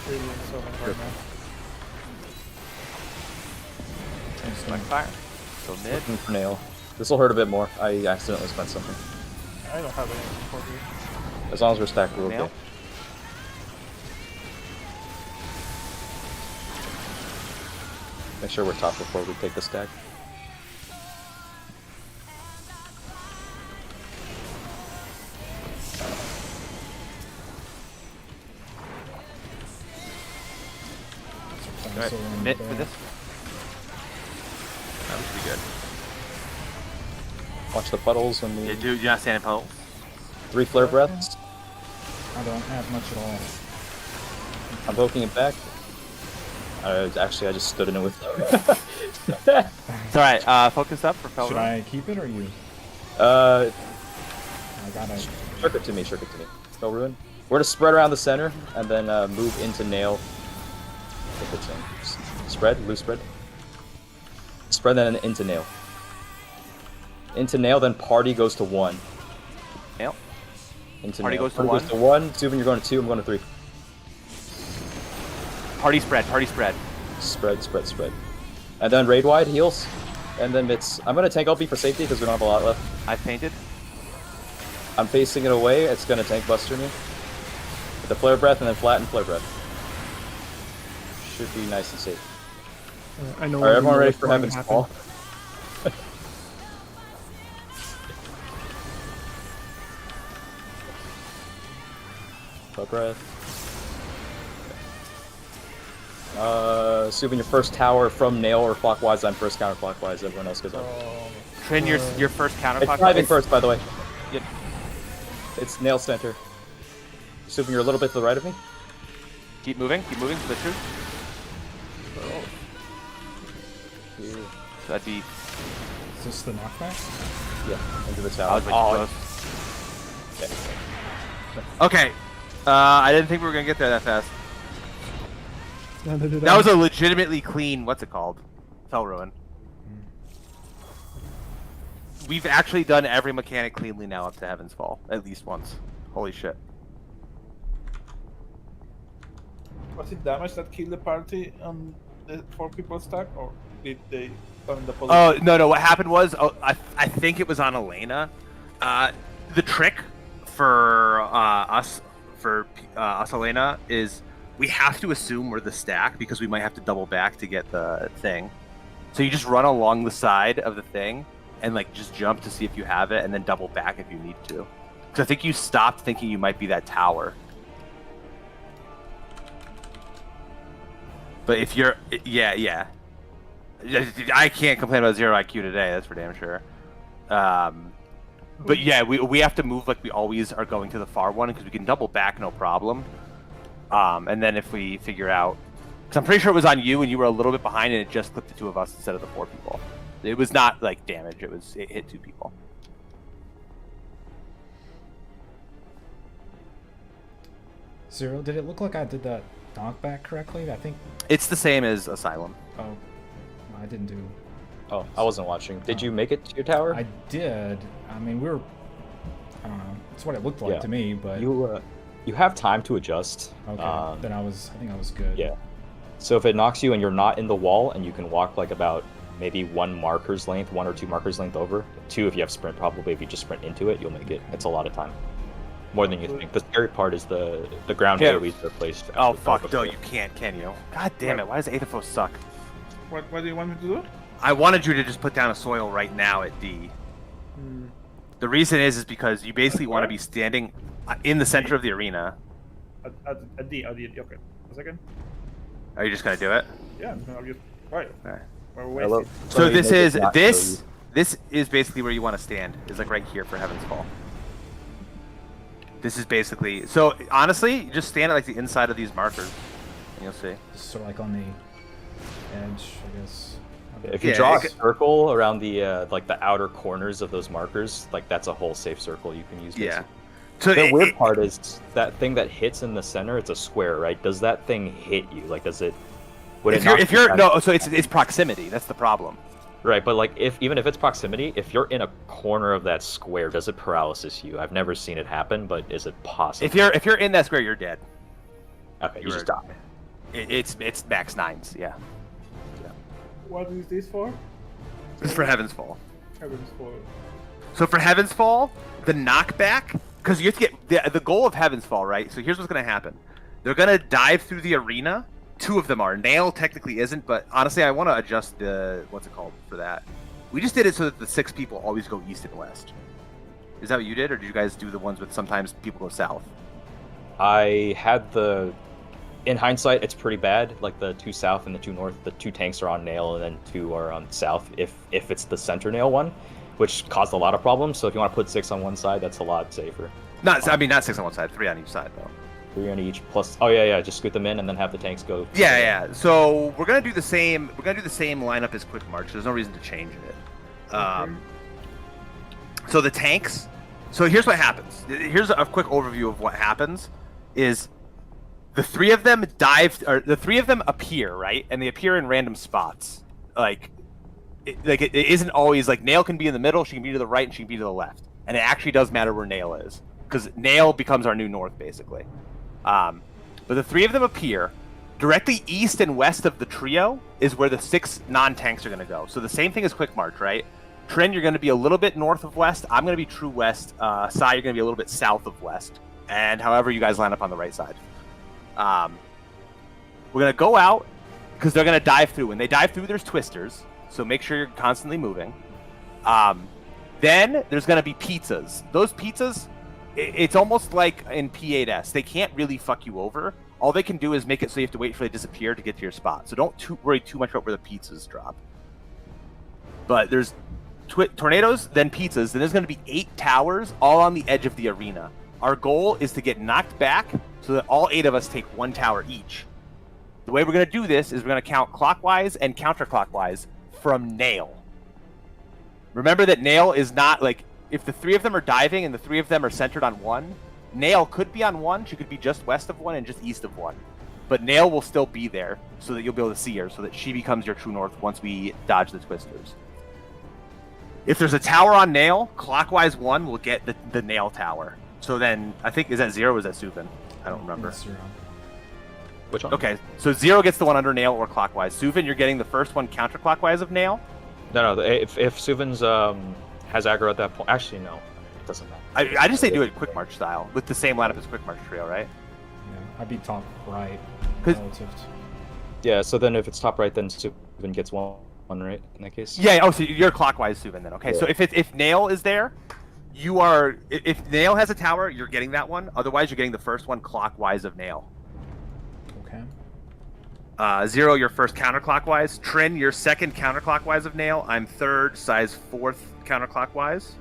Really, so right now. Blackfire. Go mid. Looking for nail. This will hurt a bit more. I accidentally spent something. I don't have anything for you. As long as we're stacked, we're Nail. okay. Make sure we're top before we take the stack. Alright, So mid for this. That would be good. Watch the puddles when we... Yeah, do you not stand in puddles? 3 flare breaths. I don't have much at all. I'm poking it back. Actually, I just stood in it with It's alright, focus up for Felder. Should I keep it or you? I got it. Shirk it to me, Spell Ruin. We're to spread around the center, and then move into Nail. If it's in. Spread, loose spread. Spread then into Nail. Into Nail, then Party goes to 1. Nail. Into Party Nail. goes to Party 1. goes to 1. Subin, you're going to 2, I'm going to 3. Party spread, party spread. Spread. And then raid wide heals. And then it's... I'm going to tank LP for safety because we don't have a lot left. I fainted. I'm facing it away. It's going to tank Buster me. The flare breath and then flatten flare breath. Should be nice and safe. I know. Alright, everyone know ready what's for going to Heaven's happen. Fall? Flare breath. Subin, your first tower from Nail or clockwise. I'm first counterclockwise. Everyone else goes up. Trin, your first It's counterclockwise. driving first, by the way. Yep. It's Nail center. Subin, you're a little bit to the right of me. Keep moving to the truth. Yeah. So that'd be... Is this the knockback? Yeah, into the I tower. was way too close. Okay. I didn't think we were gonna get there that fast. Neither did That I. was a legitimately clean, what's it called? Fell Ruin. We've actually done every mechanic cleanly now up to Heavensfall, at least once. Holy shit. Was it damage that killed the party on the 4 people stack, or did they turn the position? Oh, no, what happened was, I think it was on Elena. The trick for us, Elena, is we have to assume we're the stack because we might have to double back to get the thing. So you just run along the side of the thing and like just jump to see if you have it and then double back if you need to. So I think you stopped thinking you might be that tower. But if you're, yeah. I can't complain about 0 IQ today, that's for damn sure. But yeah, we have to move like we always are going to the far one because we can double back no problem. And then if we figure out, because I'm pretty sure it was on you and you were a little bit behind and it just clipped the 2 of us instead of the 4 people. It was not like damage, it hit 2 people. Zero, did it look like I did that knockback correctly? I think... It's the same as Asylum. Oh, I didn't do... Oh, I wasn't watching. Did you make it to your tower? I did. I mean, we were... I don't know. It's what it looked like to me, but... You have time to adjust. Okay, then I think I was good. Yeah. So if it knocks you and you're not in the wall and you can walk like about maybe 1 marker's length, 1 or 2 markers length over. 2 if you have sprint, probably. If you just sprint into it, you'll make it. It's a lot of time. More than you think. The scary part is the ground AoEs are placed. Oh fuck, no, you can't, can you? God damn it, why does Aethafos suck? What do you want me to do? I wanted you to just put down a soil right now at D. The reason is because you basically want to be standing in the center of the arena. At D, okay. A second. Are you just gonna do it? Yeah, I'll just... Right. Okay. We're wasting. So this is basically where you want to stand. Is like right here for Heavensfall. This is basically, so honestly, you just stand at like the inside of these markers, and you'll see. Sort of like on the edge, I guess. If you draw a circle around the like the outer corners of those markers, like that's a whole safe circle you can use. Yeah. So the weird part is that thing that hits in the center. It's a square, right? Does that thing hit you? Like, does it? If you're no, so it's proximity. That's the problem. Right, but like even if it's proximity, if you're in a corner of that square, does it paralysis you? I've never seen it happen, but is it possible? If you're in that square, you're dead. Okay, you just die. It's max 9s, yeah. What is this for? It's for Heavensfall. Heavensfall. So for Heavensfall, the knockback, because you have to get the goal of Heavensfall, right? So here's what's gonna happen: they're gonna dive through the arena. 2 of them are. Nail technically isn't, but honestly, I want to adjust the what's it called for that. We just did it so that the 6 people always go east and west. Is that what you did, or did you guys do the ones with sometimes people go south? I had the in hindsight, it's pretty bad. Like the 2 south and the 2 north, the 2 tanks are on nail, and then 2 are on south. If it's the center nail one, which caused a lot of problems. So if you want to put 6 on one side, that's a lot safer. Not 6 on one side, 3 on each side though. 3 on each plus. Oh yeah, just scoot them in and then have the tanks go. Yeah. So we're gonna do the same. We're gonna do the same lineup as Quick March. There's no reason to change it. So the tanks. So here's what happens. Here's a quick overview of what happens. Is the 3 of them the 3 of them appear, right? And they appear in random spots. It isn't always like Nail can be in the middle, she can be to the right, and she can be to the left. And it actually does matter where Nail is, because Nail becomes our new north, basically. But the 3 of them appear directly east and west of the trio is where the 6 non-tanks are going to go. So the same thing as Quick March, right? Trin, you're going to be a little bit north of west. I'm going to be true west. Sai, you're going to be a little bit south of west. And however you guys line up on the right side. We're going to go out because they're going to dive through. When they dive through, there's twisters. So make sure you're constantly moving. Then there's going to be pizzas. Those pizzas, it's almost like in P8S. They can't really fuck you over. All they can do is make it so you have to wait for they disappear to get to your spot. So don't worry too much about where the pizzas drop. But there's tornadoes, then pizzas. Then there's going to be 8 towers all on the edge of the arena. Our goal is to get knocked back so that all 8 of us take 1 tower each. The way we're going to do this is we're going to count clockwise and counterclockwise from Nail. Remember that Nail is not like, if the 3 of them are diving and the 3 of them are centered on 1, Nail could be on 1, she could be just west of 1 and just east of 1. But Nail will still be there so that you'll be able to see her, so that she becomes your true north once we dodge the twisters. If there's a tower on Nail, clockwise 1 will get the Nail tower. So then, I think, is that 0 or is that Sufin? I don't remember. It's 0. Which one? Okay, so 0 gets the one under Nail or clockwise. Sufin, you're getting the first one counterclockwise of Nail. No. If Suvin's has aggro at that point, actually no, it doesn't matter. I just say do it Quick March style with the same lineup as Quick March trio, right? Yeah, I'd be top right. 'Cause- Relative to... Yeah. So then if it's top right, then Suvin gets one right in that case. Yeah. Oh, so you're clockwise Sufin then. Okay. Yeah. So if Nail is there, you are. If Nail has a tower, you're getting that one. Otherwise, you're getting the first one clockwise of Nail. Okay. 0, your first counterclockwise. Trin, your second counterclockwise of Nail. I'm third, size 4th counterclockwise.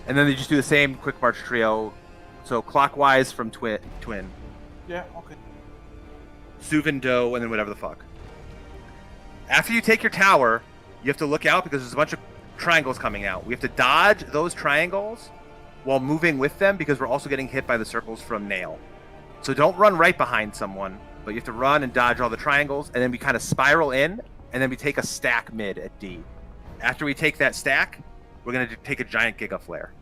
And then they just do the same Quick March trio. So clockwise from Twin. Yeah, okay. Suvin, Do, and then whatever the fuck. After you take your tower, you have to look out because there's a bunch of triangles coming out. We have to dodge those triangles while moving with them because we're also getting hit by the circles from Nail. So don't run right behind someone, but you have to run and dodge all the triangles, and then we kind of spiral in, and then we take a stack mid at D. After we take that stack, we're going to take a giant Giga Flare.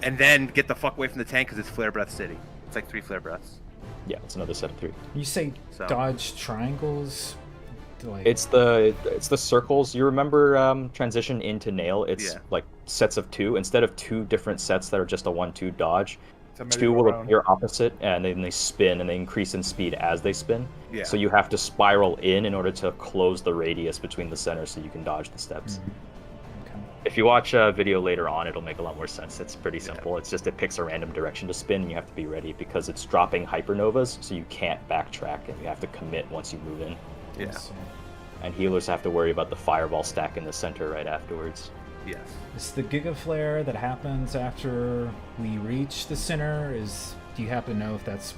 And then get the fuck away from the tank because it's Flare Breath City. It's like 3 Flare Breaths. Yeah, it's another set of 3. You say So- dodge triangles? Like... It's the circles. You remember transition into Nail? It's Yeah. like sets of 2 instead of 2 different sets that are just a 1-2 dodge. It's a 2 will merry-go-round. appear opposite, and then they spin, and they increase in speed as they spin. Yeah. So you have to spiral in order to close the radius between the centers so you can dodge the steps. Okay. If you watch a video later on, it'll make a lot more sense. It's pretty simple. It's just it picks a random direction to spin, and you have to be ready because it's dropping hypernovas, so you can't backtrack, and you have to commit once you move in. Yeah. So, And healers have to worry about the fireball stack in the center right afterwards. Yes. is the Giga Flare that happens after we reach the center, do you happen to know if that's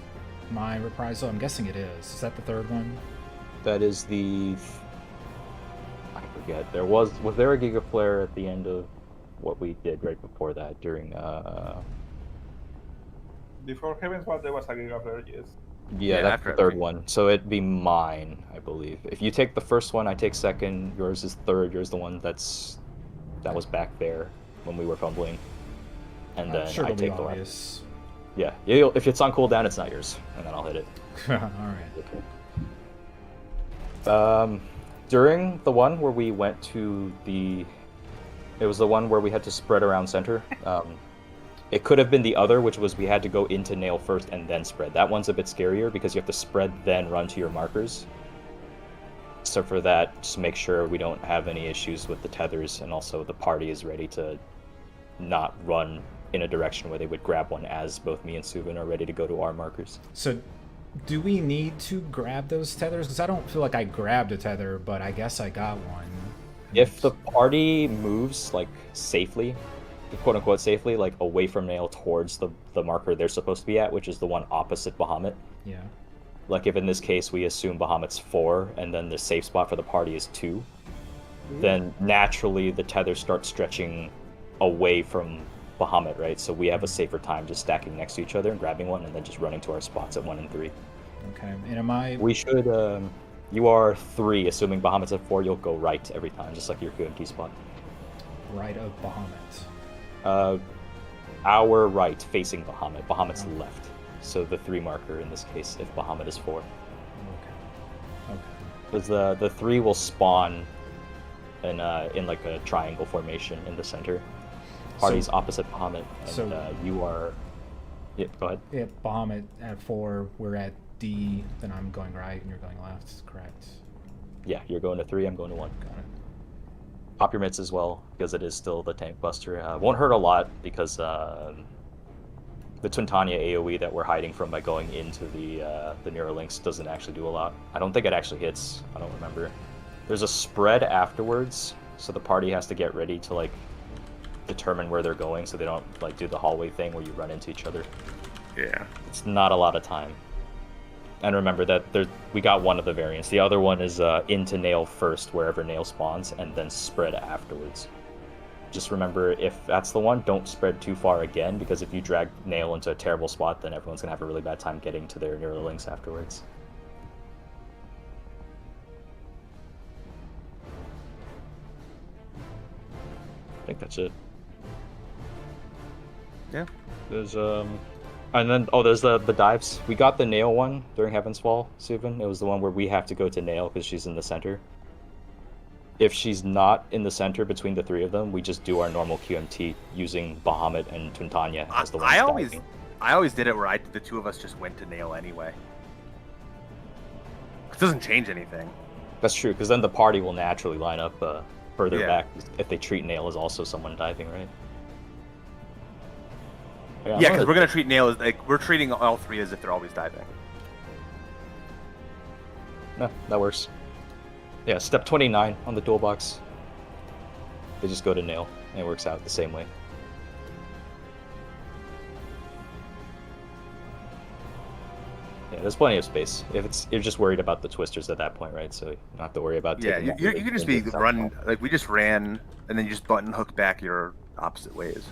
my reprisal? I'm guessing it is. Is that the 3rd one? That is the... I forget. Was there a Giga Flare at the end of what we did right before that during... Before Heavensfall, there was a Giga Flare, yes. Yeah, Yeah, that's after the 3rd everything. one. So it'd be mine, I believe. If you take the first one, I take 2nd. Yours is 3rd. Yours the one that was back there when we were fumbling. And then sure I it'll be take the last. obvious. Yeah, if it's on cooldown, it's not yours, and then I'll hit it. Alright. Okay. During the one where we went to it was the one where we had to spread around center. It could have been the other, which was we had to go into Nail first and then spread. That one's a bit scarier because you have to spread then run to your markers. So for that, just make sure we don't have any issues with the tethers, and also the party is ready to not run in a direction where they would grab one as both me and Suvin are ready to go to our markers. So Do we need to grab those tethers? Because I don't feel like I grabbed a tether, but I guess I got one. If the party moves like safely, quote unquote safely, like away from Nail towards the marker they're supposed to be at, which is the one opposite Bahamut. Yeah. Like if in this case we assume Bahamut's 4 and then the safe spot for the party is 2, then naturally the tethers start stretching away from Bahamut, right? So we have a safer time just stacking next to each other and grabbing one and then just running to our spots at 1 and 3. Okay. And am I? We should. You are 3, assuming Bahamut's at 4. You'll go right every time, just like your QMT spot. Right of Bahamut. Our right, facing Bahamut. Bahamut's left. So the 3 marker in this case, if Bahamut is 4. Okay. Because the 3 will spawn in like a triangle formation in the center. Party's opposite Bahamut, and you are. Yeah, go ahead. If Bahamut at 4, we're at D, then I'm going right and you're going left, correct? Yeah, you're going to 3, I'm going to 1. Got it. Pop your mitts as well, because it is still the tank buster. Won't hurt a lot, because the Twintania AoE that we're hiding from by going into the Neuralinks doesn't actually do a lot. I don't think it actually hits, I don't remember. There's a spread afterwards, so the party has to get ready to like determine where they're going, so they don't like do the hallway thing where you run into each other. Yeah. It's not a lot of time. And remember that we got one of the variants. The other one is into Nail first, wherever Nail spawns, and then spread afterwards. Just remember, if that's the one, don't spread too far again, because if you drag Nail into a terrible spot, then everyone's going to have a really bad time getting to their Neuralinks afterwards. I think that's it. Yeah. There's and then there's the dives. We got the Nail one during Heavensfall, Suvin. It was the one where we have to go to Nail because she's in the center. If she's not in the center between the 3 of them, we just do our normal QMT using Bahamut and Twintania as the ones diving. I always did it where the 2 of us just went to Nail anyway. It doesn't change anything. That's true, because then the party will naturally line up further Yeah. back if they treat Nail as also someone diving, right? Yeah, because we're gonna treat Nail as we're treating all 3 as if they're always diving. No, that works. Yeah, step 29 on the toolbox. They just go to Nail, and it works out the same way. Yeah, there's plenty of space. You're just worried about the twisters at that point, right? So you don't have to worry about. Yeah, taking you can just be running like we just ran, and then you just button hook back your opposite ways.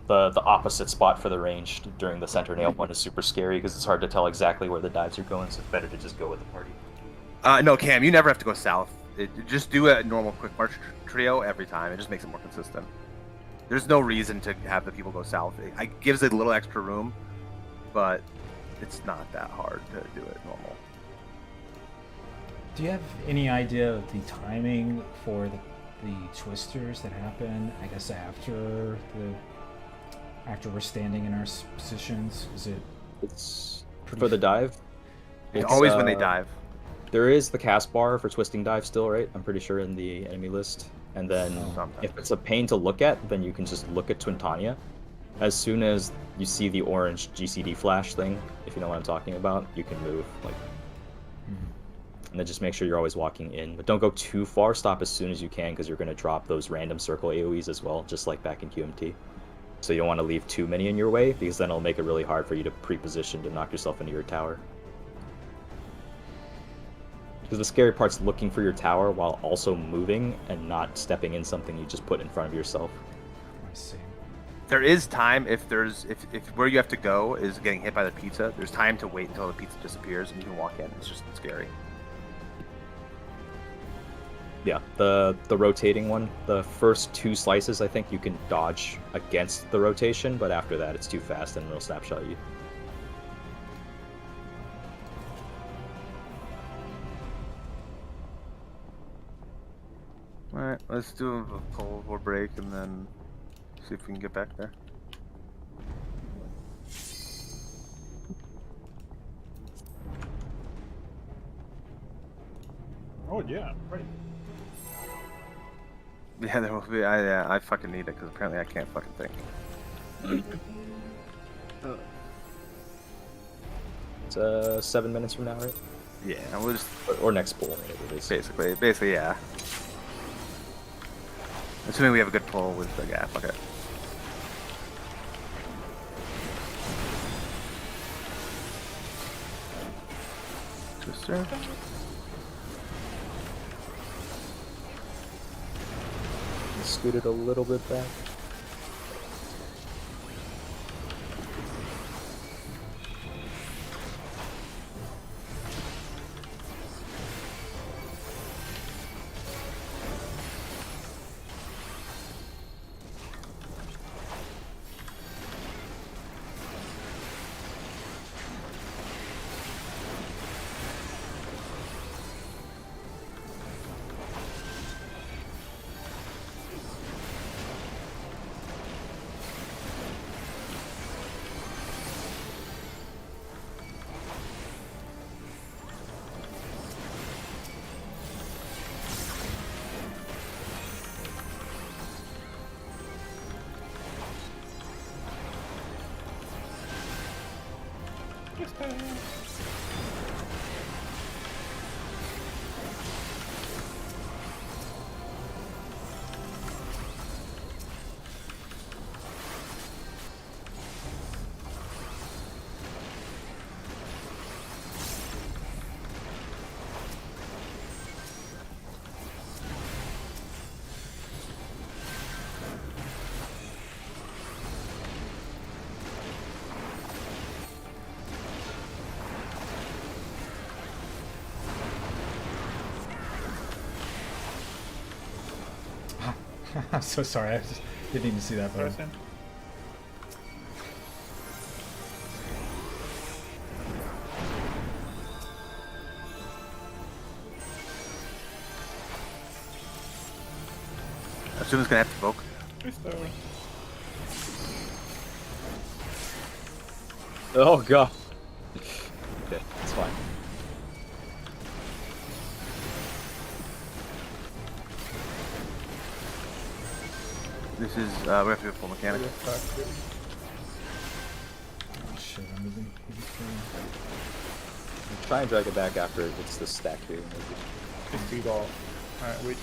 The opposite spot for the range during the center Nail one is super scary because it's hard to tell exactly where the dives are going, so it's better to just go with the party. No, Cam, you never have to go south. Just do a normal quick march trio every time. It just makes it more consistent. There's no reason to have the people go south. It gives it a little extra room, but it's not that hard to do it normal. Do you have any idea of the timing for the twisters that happen, I guess, after we're standing in our positions? Is it? It's for the dive. It's always when they dive. There is the cast bar for twisting dive still, right? I'm pretty sure in the enemy list. And then if it's a pain to look at, then you can just look at Twintania. As soon as you see the orange GCD flash thing, if you know what I'm talking about, you can move. And then just make sure you're always walking in. But don't go too far. Stop as soon as you can, because you're going to drop those random circle AoEs as well, just like back in QMT. So you don't want to leave too many in your way, because then it'll make it really hard for you to pre-position to knock yourself into your tower. Because the scary part's looking for your tower while also moving and not stepping in something you just put in front of yourself. I see. There is time if where you have to go is getting hit by the pizza. There's time to wait until the pizza disappears and you can walk in. It's just scary. Yeah, the rotating one, the first 2 slices I think you can dodge against the rotation, but after that it's too fast and it'll snapshot you. Alright, let's do a Cold War break and then see if we can get back there. Oh yeah, right. Yeah, there will be. I fucking need it because apparently I can't fucking think. It's 7 minutes from now, right? Yeah, we'll just Or next pull, whatever it is. basically, yeah. Assuming we have a good pull with the gap. Okay. Twister. Scoot it a little bit back. I'm so sorry. I just didn't even see that button. Person. I assume it's gonna have to poke. Twister. Oh god. Okay, it's fine. This is we have to do a full mechanic. Oh shit, I'm moving. Try and drag it back after it hits the stack here. Maybe. 50 ball. Alright, wait.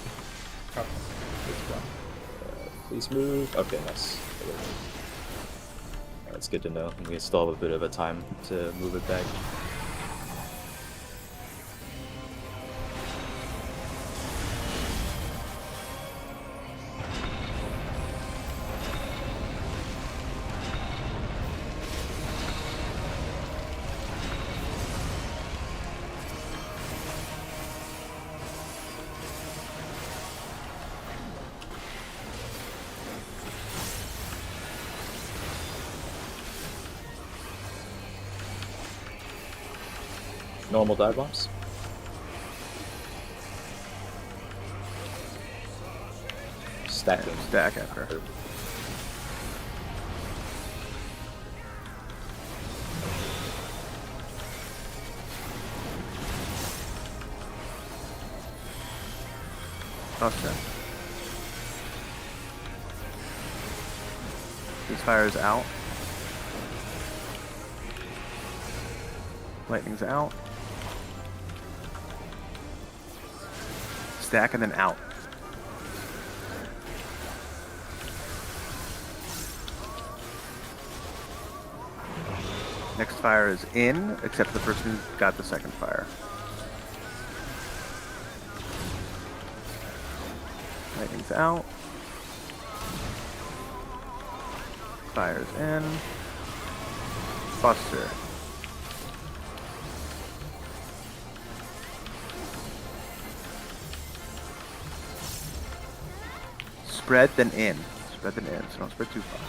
Cut. This one. Please move. Okay, nice. That's good to know. We still have a bit of a time to move it back. Normal dive bombs. Stack them. Stack after. Gotcha. This fire is out. Lightning's out. Stack and then out. Next fire is in, except the person who got the second fire. Lightning's out. Fire's in. Buster. Spread then in. Spread then in, so don't spread too far.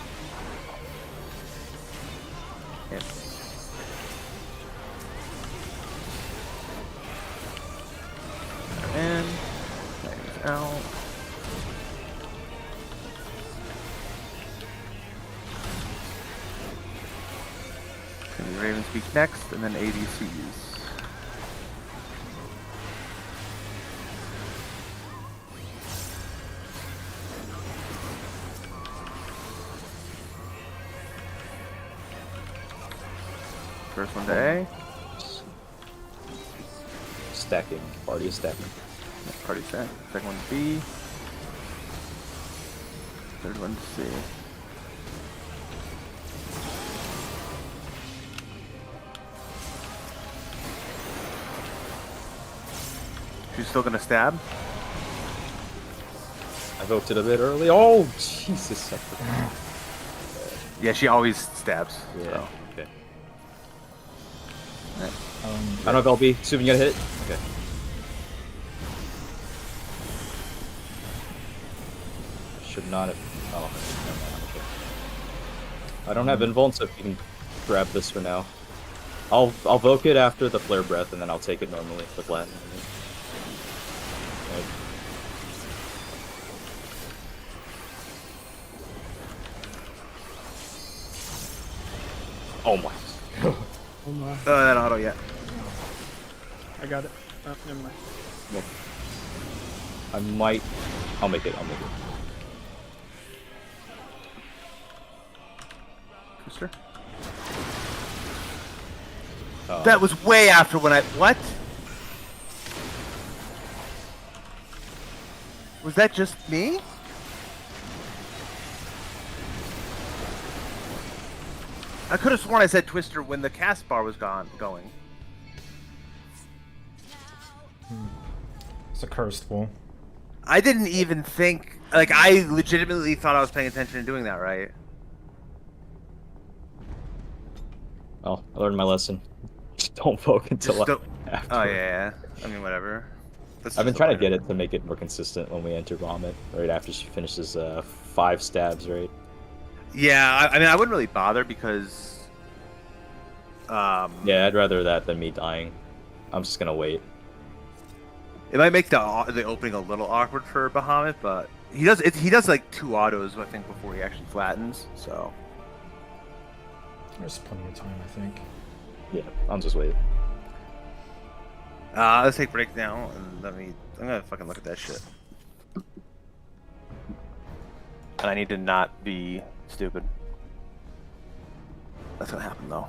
In. In. Lightning's out. Gonna be Raven's Peak next, and then ADCs. First one to A. Stacking. Party is stacking. Next party set. Second one to B. Third one to C. She's still gonna stab. I voted a bit early. Oh, Jesus. I forgot. Yeah, she always stabs. Yeah. So. Okay. Um, I don't know if LB. Assuming you got a hit. Okay. Should not have. Oh, never mind. Okay. I don't have invuln, so if you can grab this for now. I'll Voke it after the Flare Breath, and then I'll take it normally with Latin. Right. Oh my. Oh my. That auto, yeah. I got it. Oh, never mind. Well, I might. I'll make it. I'll make it. Twister. Uh, That was way after when I. What? Was that just me? I could have sworn I said Twister when the cast bar was going. it's a cursed bull. I didn't even think. Like, I legitimately thought I was paying attention and doing that right. Oh, I learned my lesson. Just don't Voke until Just don't- after. Oh, yeah. I mean, whatever. That's I've been just trying to a get minor- it to make it more consistent when we enter Bahamut, right after she finishes 5 stabs, right? Yeah, I mean, I wouldn't really bother because. Yeah, I'd rather that than me dying. I'm just gonna wait. It might make the opening a little awkward for Bahamut, but he does like 2 autos, I think, before he actually flattens. So There's plenty of time, I think. Yeah, I'll just wait. let's take a break now, and I'm gonna fucking look at that shit. And I need to not be stupid. That's gonna happen though.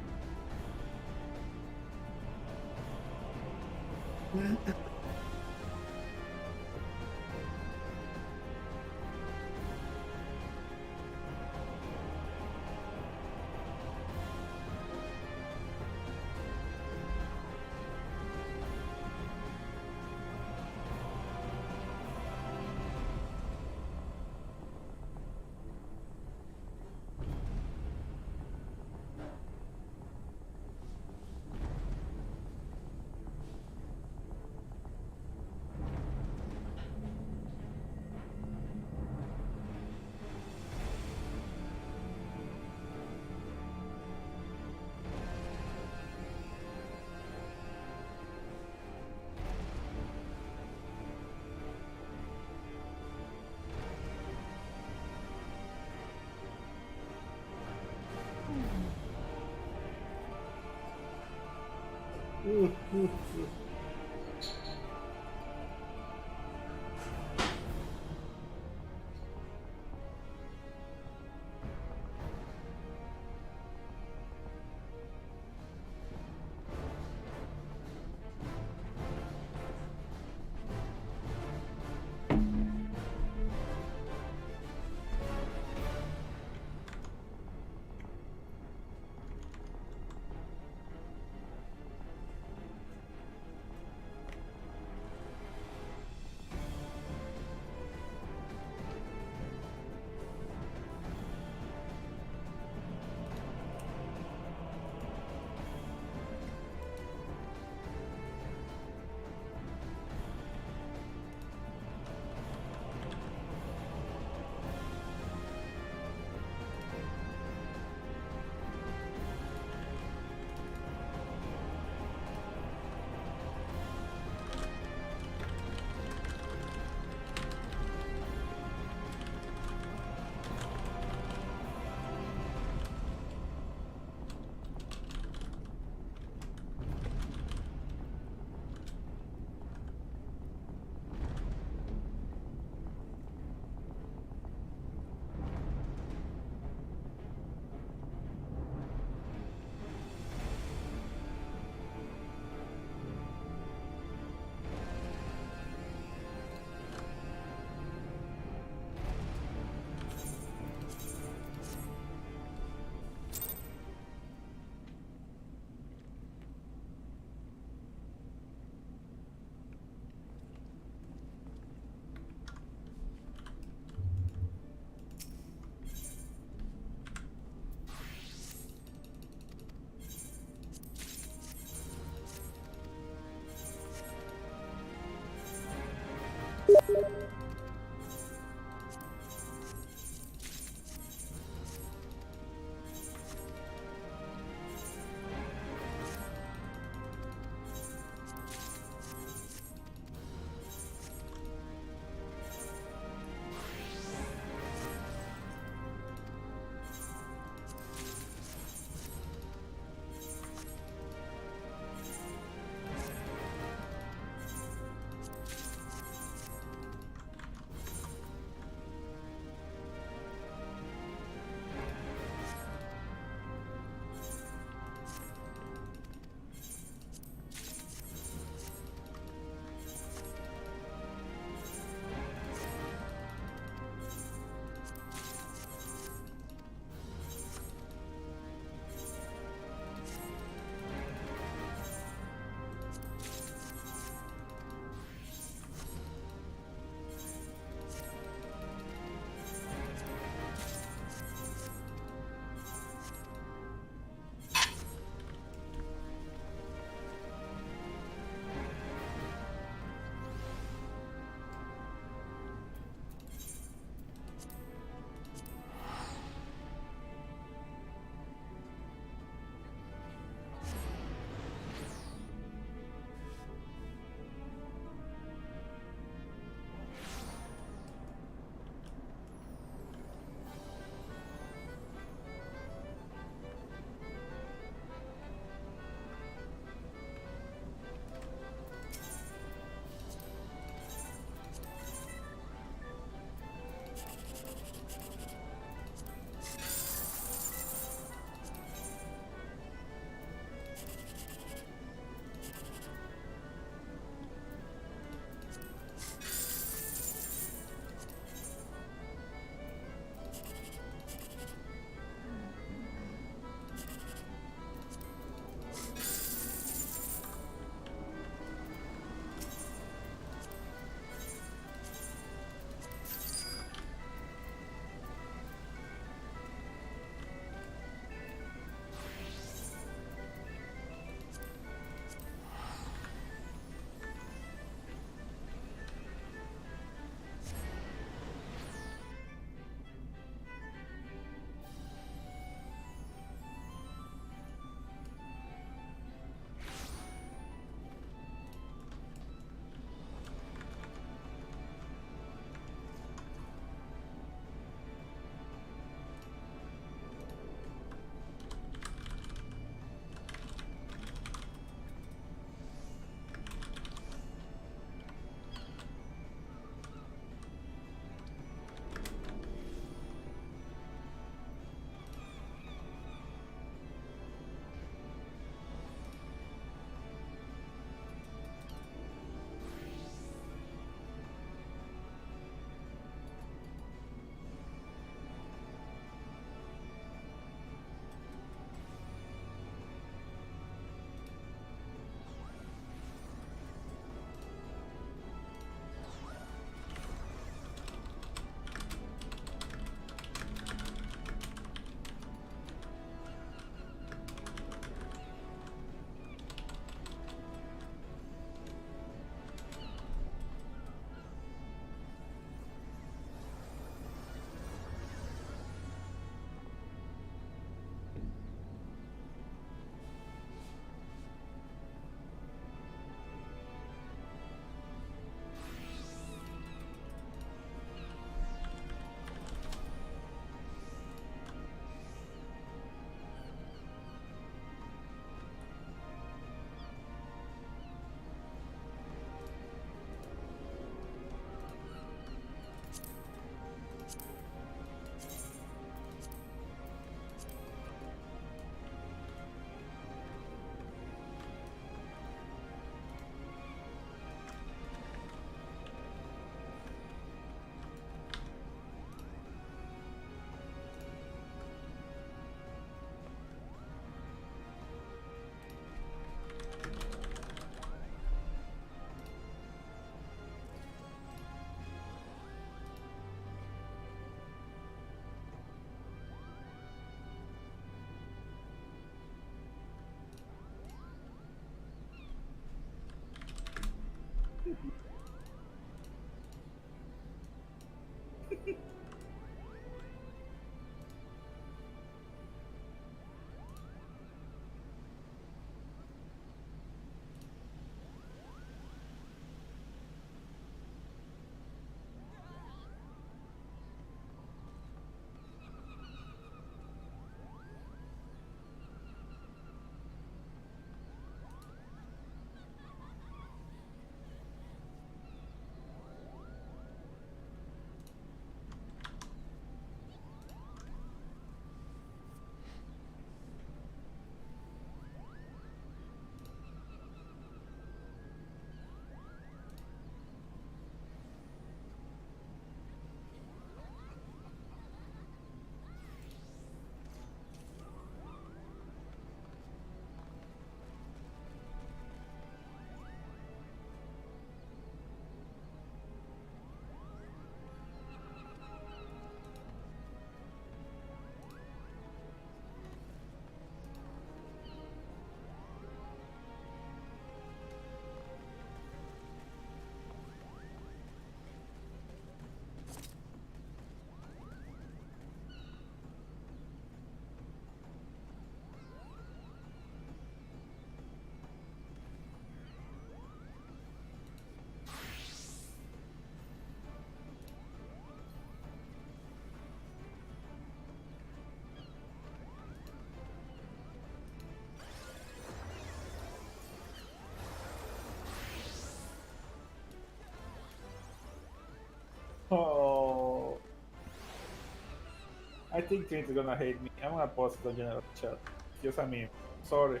think Trinity's gonna hate me. I'm gonna post it on general chat. Just a meme. Sorry,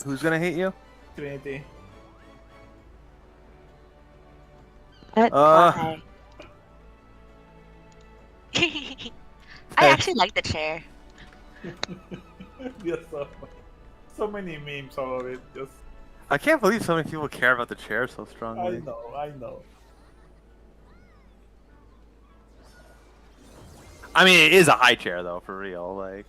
Who's gonna hate you? Trinity. But why? I actually like the chair. Just so many memes all of it. Just I can't believe so many people care about the chair so strongly. I know. I mean, it is a high chair though, for real. Like,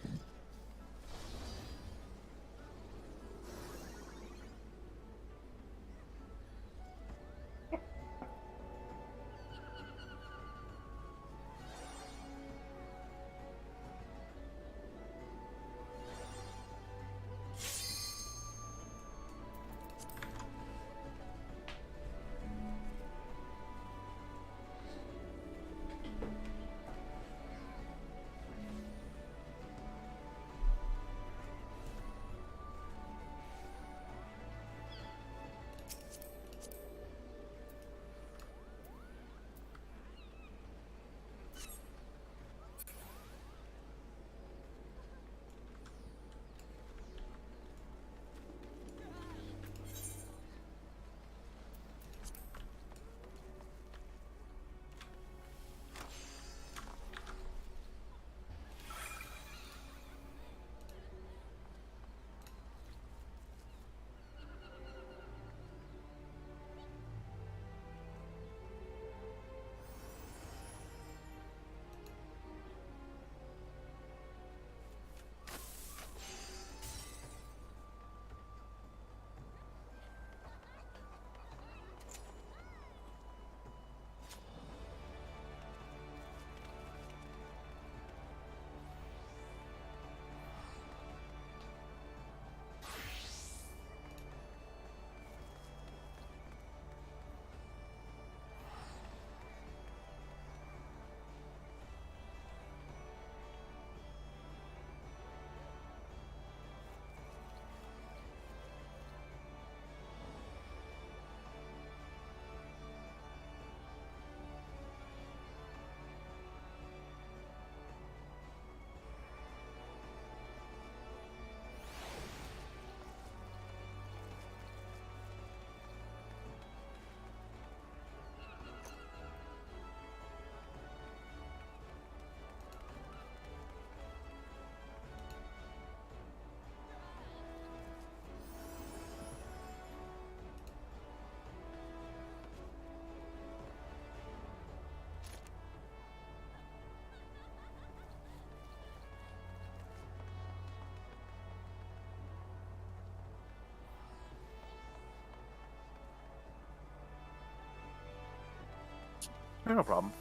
no problem.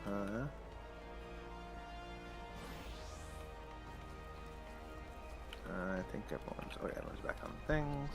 I think everyone's. Oh yeah, everyone's back on things.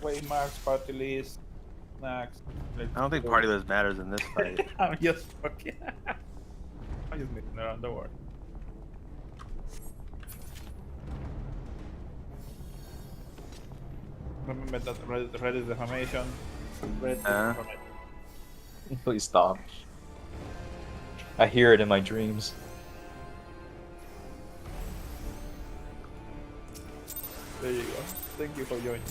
Wait, Max, party list, Max. I don't think party list matters in this fight. I'm just fucking. I'm just messing around. Don't worry. Remember that red is defamation. Red is defamation. Please stop. I hear it in my dreams. There you go. Thank you for joining.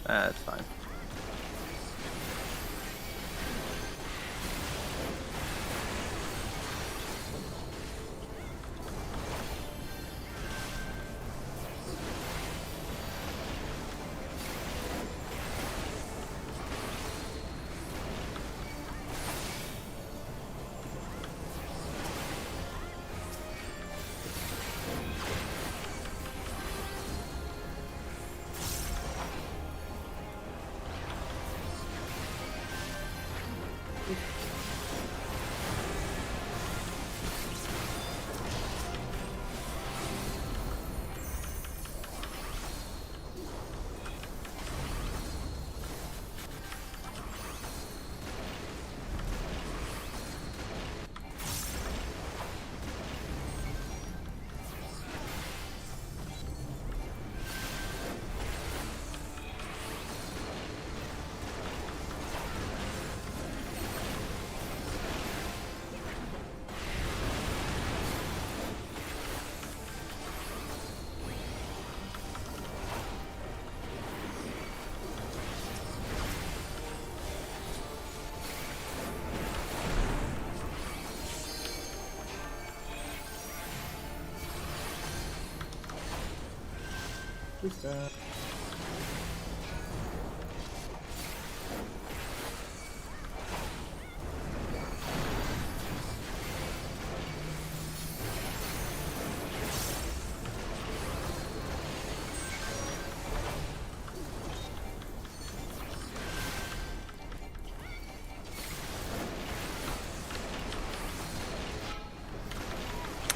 That's fine.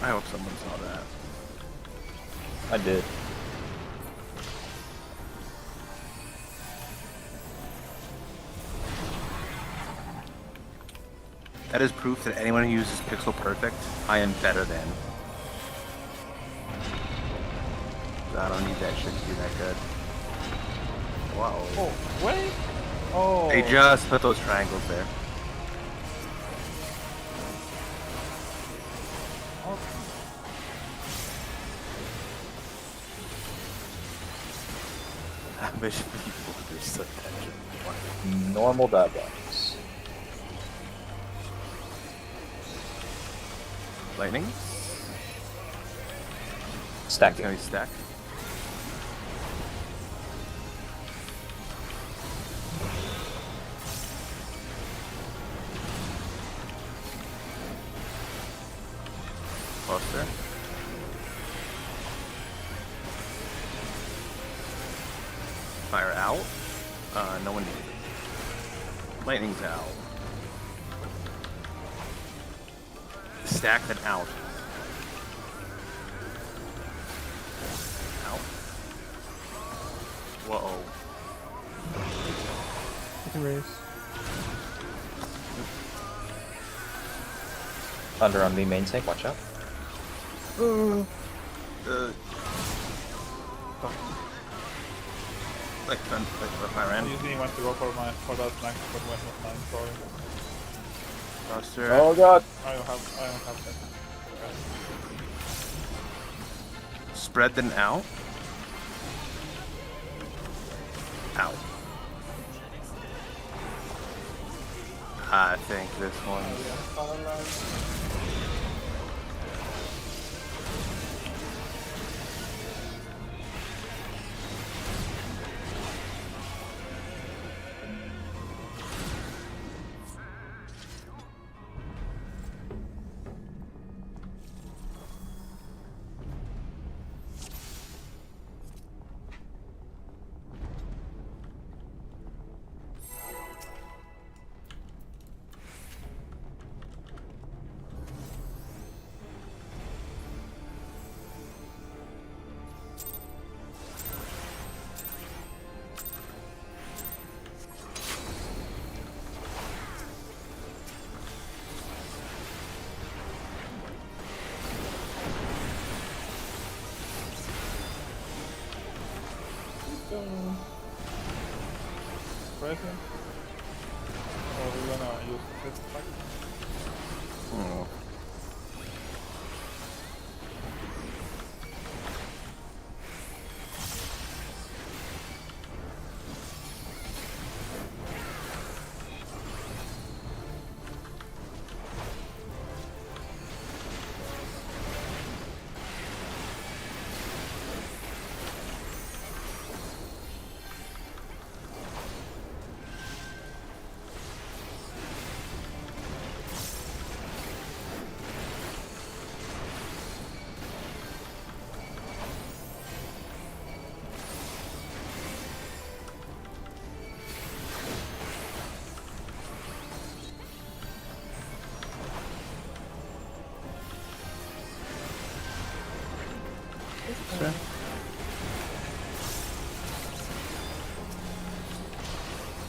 I hope someone saw that. I did. That is proof that anyone who uses Pixel Perfect, I am better than. I don't need that shit to be that good. Wow. Oh, wait! Oh! They just put those triangles there. I wish people would just like that shit. Normal dive bombs. Lightning? Stacking. Can we stack? Cluster. Fire out. No one needs it. Lightning's out. Stack then out. Out. Whoa. You can raise. Thunder on me main tank, watch out. Like fire I end. usually want to go for that flank, but when not mine, sorry. Cluster. Oh god. I don't have that. Spread then out. Out. I think this one's present. Or we're gonna use this pack. Oh.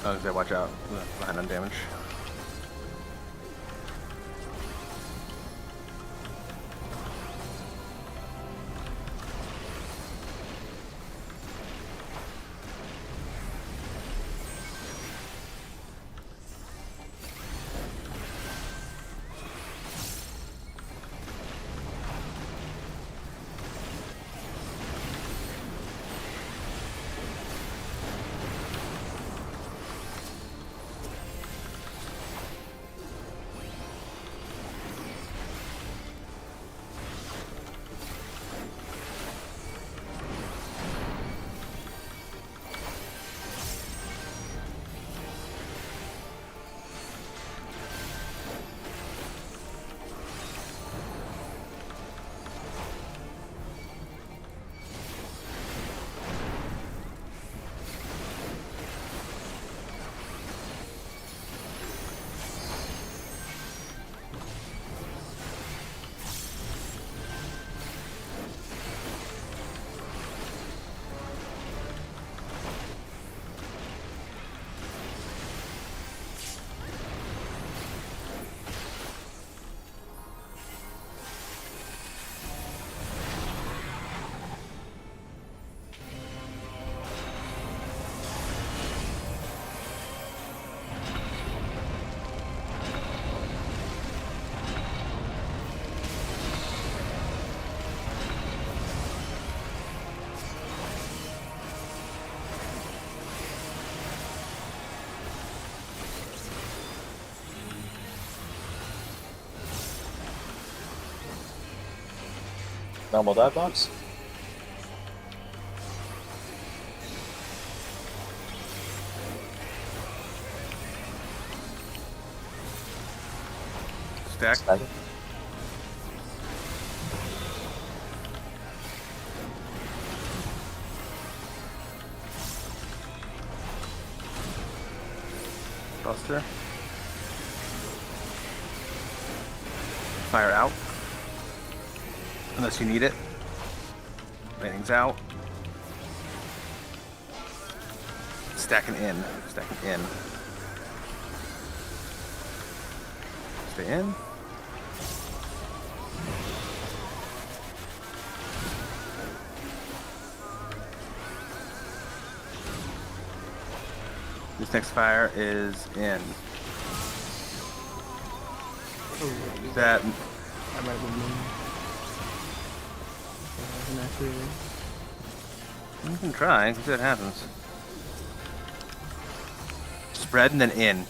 Oh, okay, watch out. Behind on damage. Normal dive box. Stack. Stack it. Buster. Fire out. Unless you need it. Lightning's out. Stacking in. Stacking in. Stay in. This next fire is in. Oh, That that might have been me. Wasn't actually. you can try, see what happens. Spread and then in.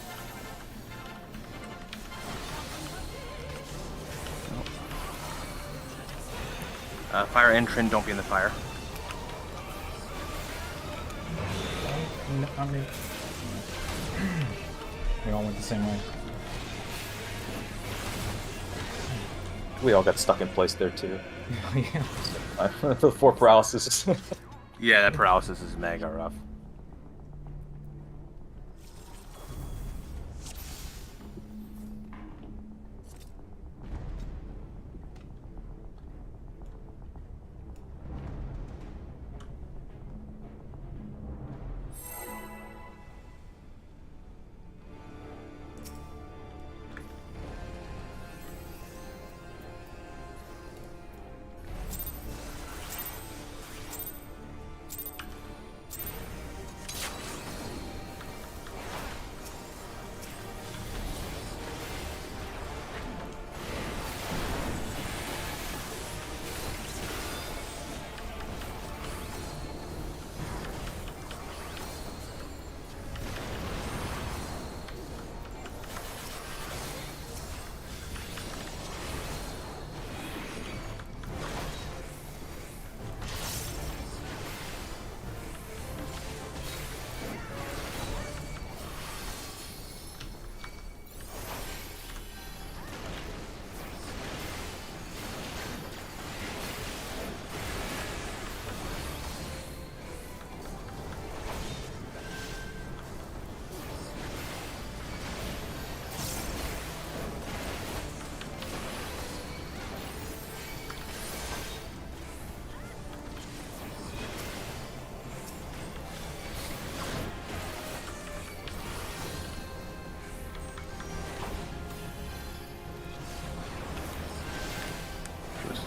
Fire in, Trin, don't be in the fire. No, I mean, we all went the same way. We all got stuck in place there too. Yeah. The 4 paralysis. Yeah, that paralysis is mega rough.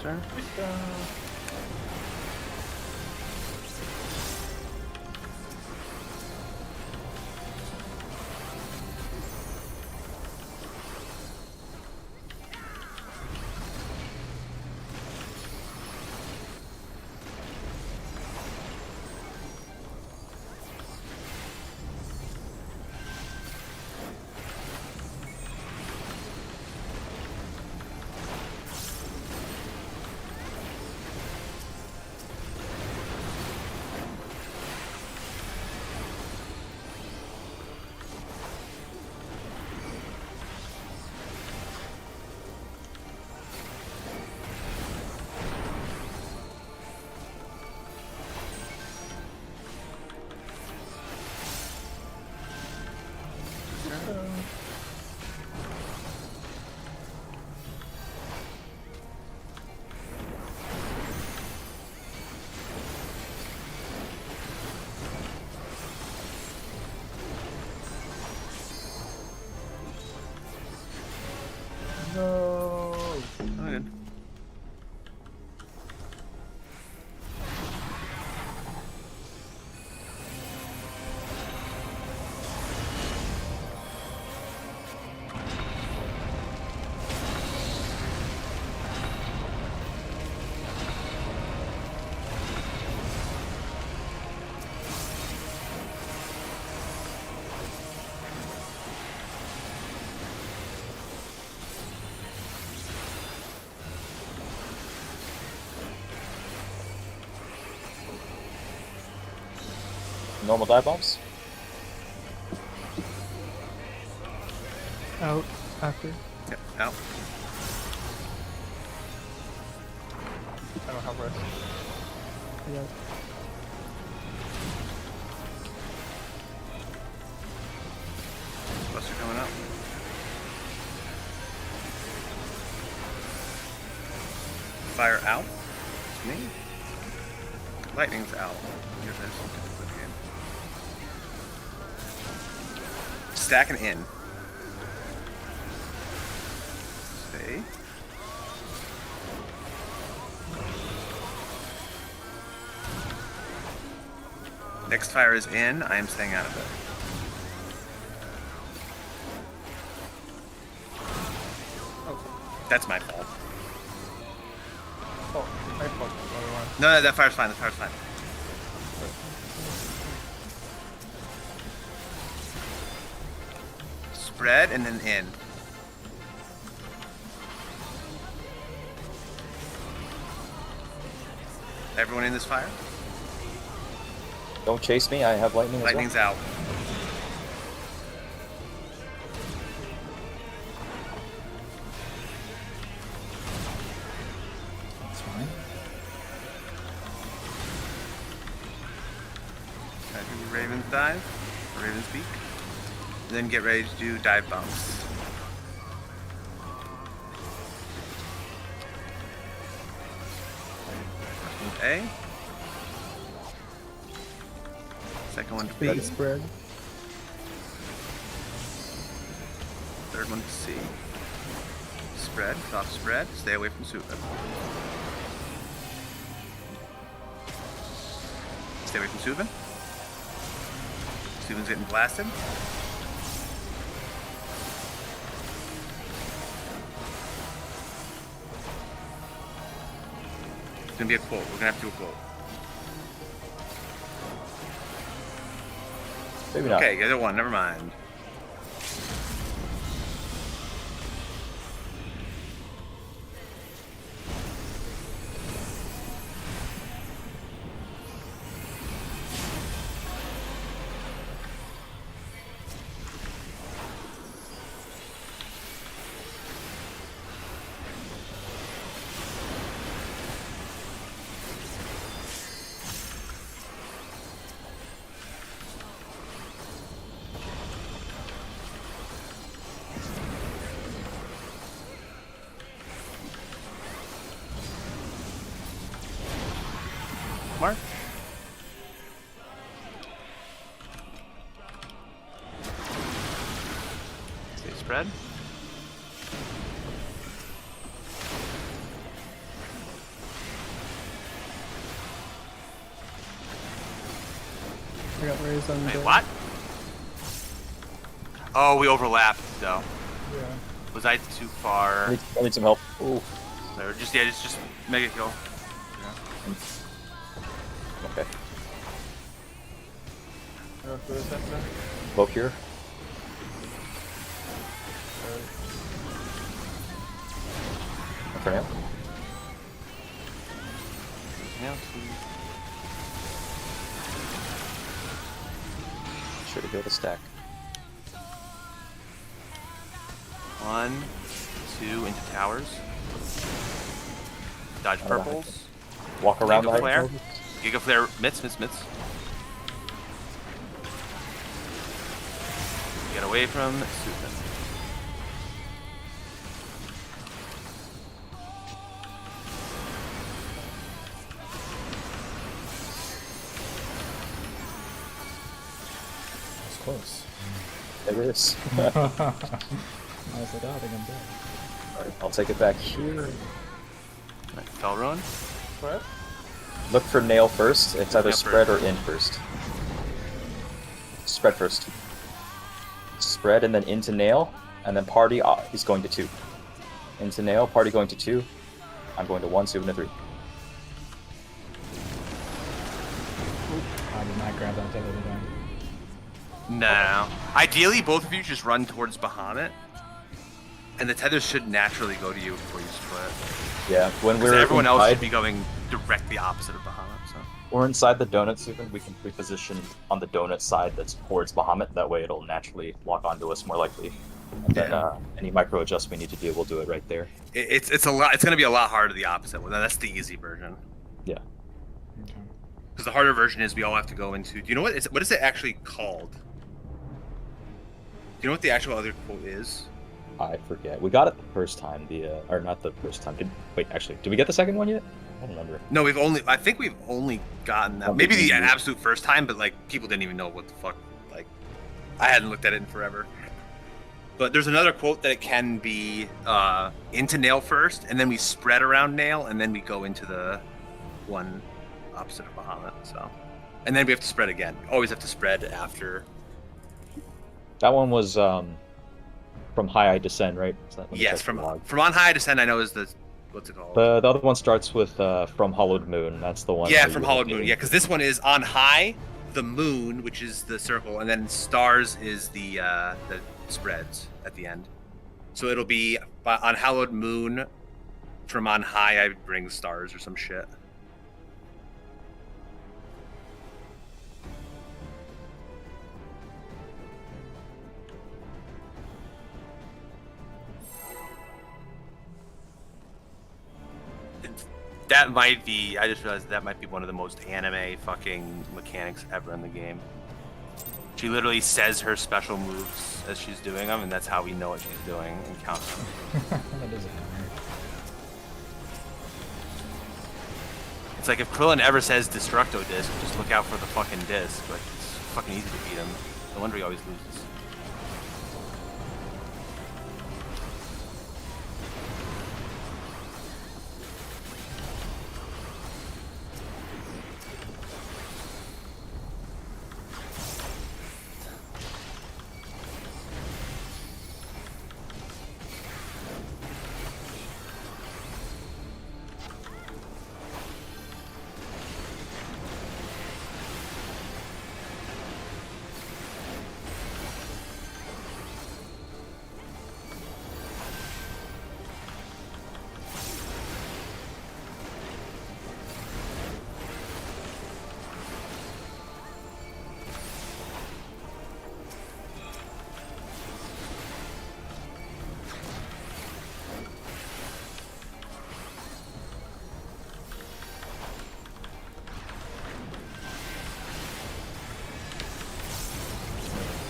sir. No. Oh, good. Normal dive bombs? Out after. Yep, out. I don't have rest. Yeah. Buster coming up. Fire out. It's me. Lightning's out. Here's this. Put it in. Stacking in. Stay. Next fire is in. I am staying out of it. That's my fault. Oh, I fucked the other one. No, that fire's fine. That fire's fine. Spread and then in. Everyone in this fire? Don't chase me, I have lightning as Lightning's out. That's fine. I do Raven's dive, Raven's beak. Then get ready to do dive bombs. First one to A. Second one to B. Spread. Third one to C. Spread, soft spread. Stay away from Subin. Stay away from Subin. Subin's getting blasted. It's gonna be a quote. We're gonna have to do a quote. Maybe not. Okay, the other one. Never mind. Mark? Stay spread. forgot where he's on Wait, the... what? Oh, we overlapped though. Yeah. Was I too far? I need some help. Ooh. Or just mega kill. Okay. Go to the center. Low cure. For now. Yeah. Sure to go to stack. 1, 2 into towers. Dodge purples. Walk around the Giga flare. height. Giga flare. Mitts. Get away from Suthan. That's close. There it is. I was like, oh, I think I'm dead. Alright, I'll take it back here. Fell rune. Spread. Look for nail first. It's either Nail spread first. or in first. Spread first. Spread and then into nail, and then party. He's going to 2. Into nail, party going to 2. I'm going to 1, 2, and a 3. I did not grab that tether again. No. Ideally, both of you just run towards Bahamut, and the tether should naturally go to you before you split. Yeah, when Because we're everyone else inside, should be going directly opposite of Bahamut. So. we're inside the donuts even, we can reposition on the donut side that's towards Bahamut. That way it'll naturally lock onto us more likely. And then any micro adjust we need to do, we'll do it right there. It's a lot. It's gonna be a lot harder the opposite one. That's the easy version. Yeah. Okay. Because the harder version is we all have to go into. Do you know what is it actually called? Do you know what the actual other quote is? I forget. We got it the first time. Or not the first time. Did we get the second one yet? I don't remember. No, I think we've only gotten that. Oh, Maybe the maybe. absolute first time, but like people didn't even know what the fuck. Like, I hadn't looked at it in forever. But there's another quote that it can be into nail first, and then we spread around nail, and then we go into the one opposite of Bahamut. So, and then we have to spread again. Always have to spread after. That one was from High I Descend, right? Is that when you Yes, check the from log? on high descend. I know is the what's it called? The other one starts with From Hollowed Moon. That's the one. Yeah, where from you Hollowed do- Moon. Yeah, because this one is on high, the moon, which is the circle, and then stars is the spreads at the end. So it'll be on Hallowed Moon. From on high, I bring stars or some shit. That might be. I just realized that might be one of the most anime fucking mechanics ever in the game. She literally says her special moves as she's doing them, and that's how we know what she's doing and counts them. That doesn't matter. It's like if Krillin ever says Destructo Disc, just look out for the fucking disc. Like, it's fucking easy to beat him. No wonder he always loses.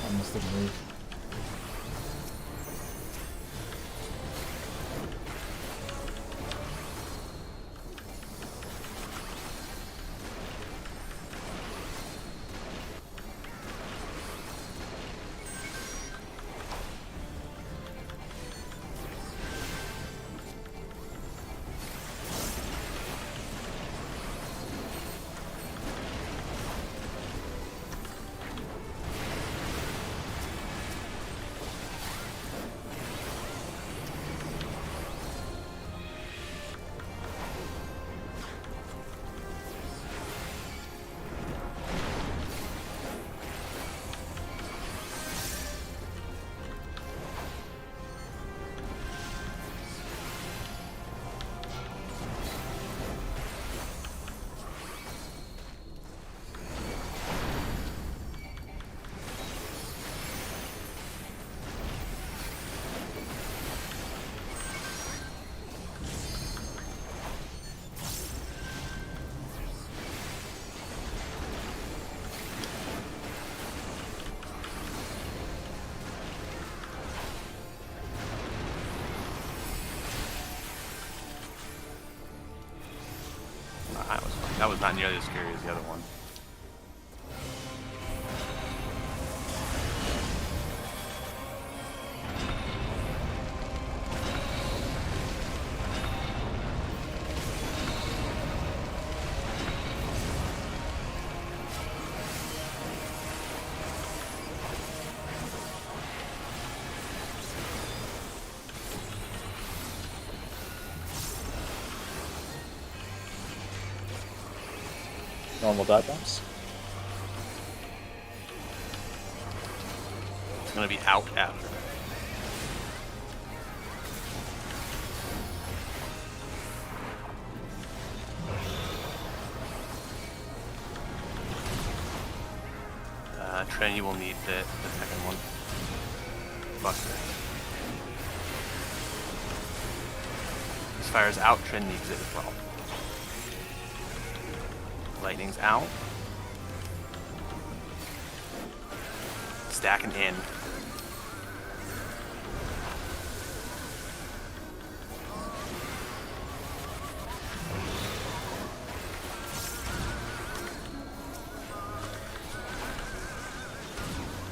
Almost didn't move. That was not nearly as scary as the other one. Normal dot bombs. It's gonna be out after. Trini will need the second one. Buster. This fire's out, Trin needs it as well. Lightning's out. Stacking in.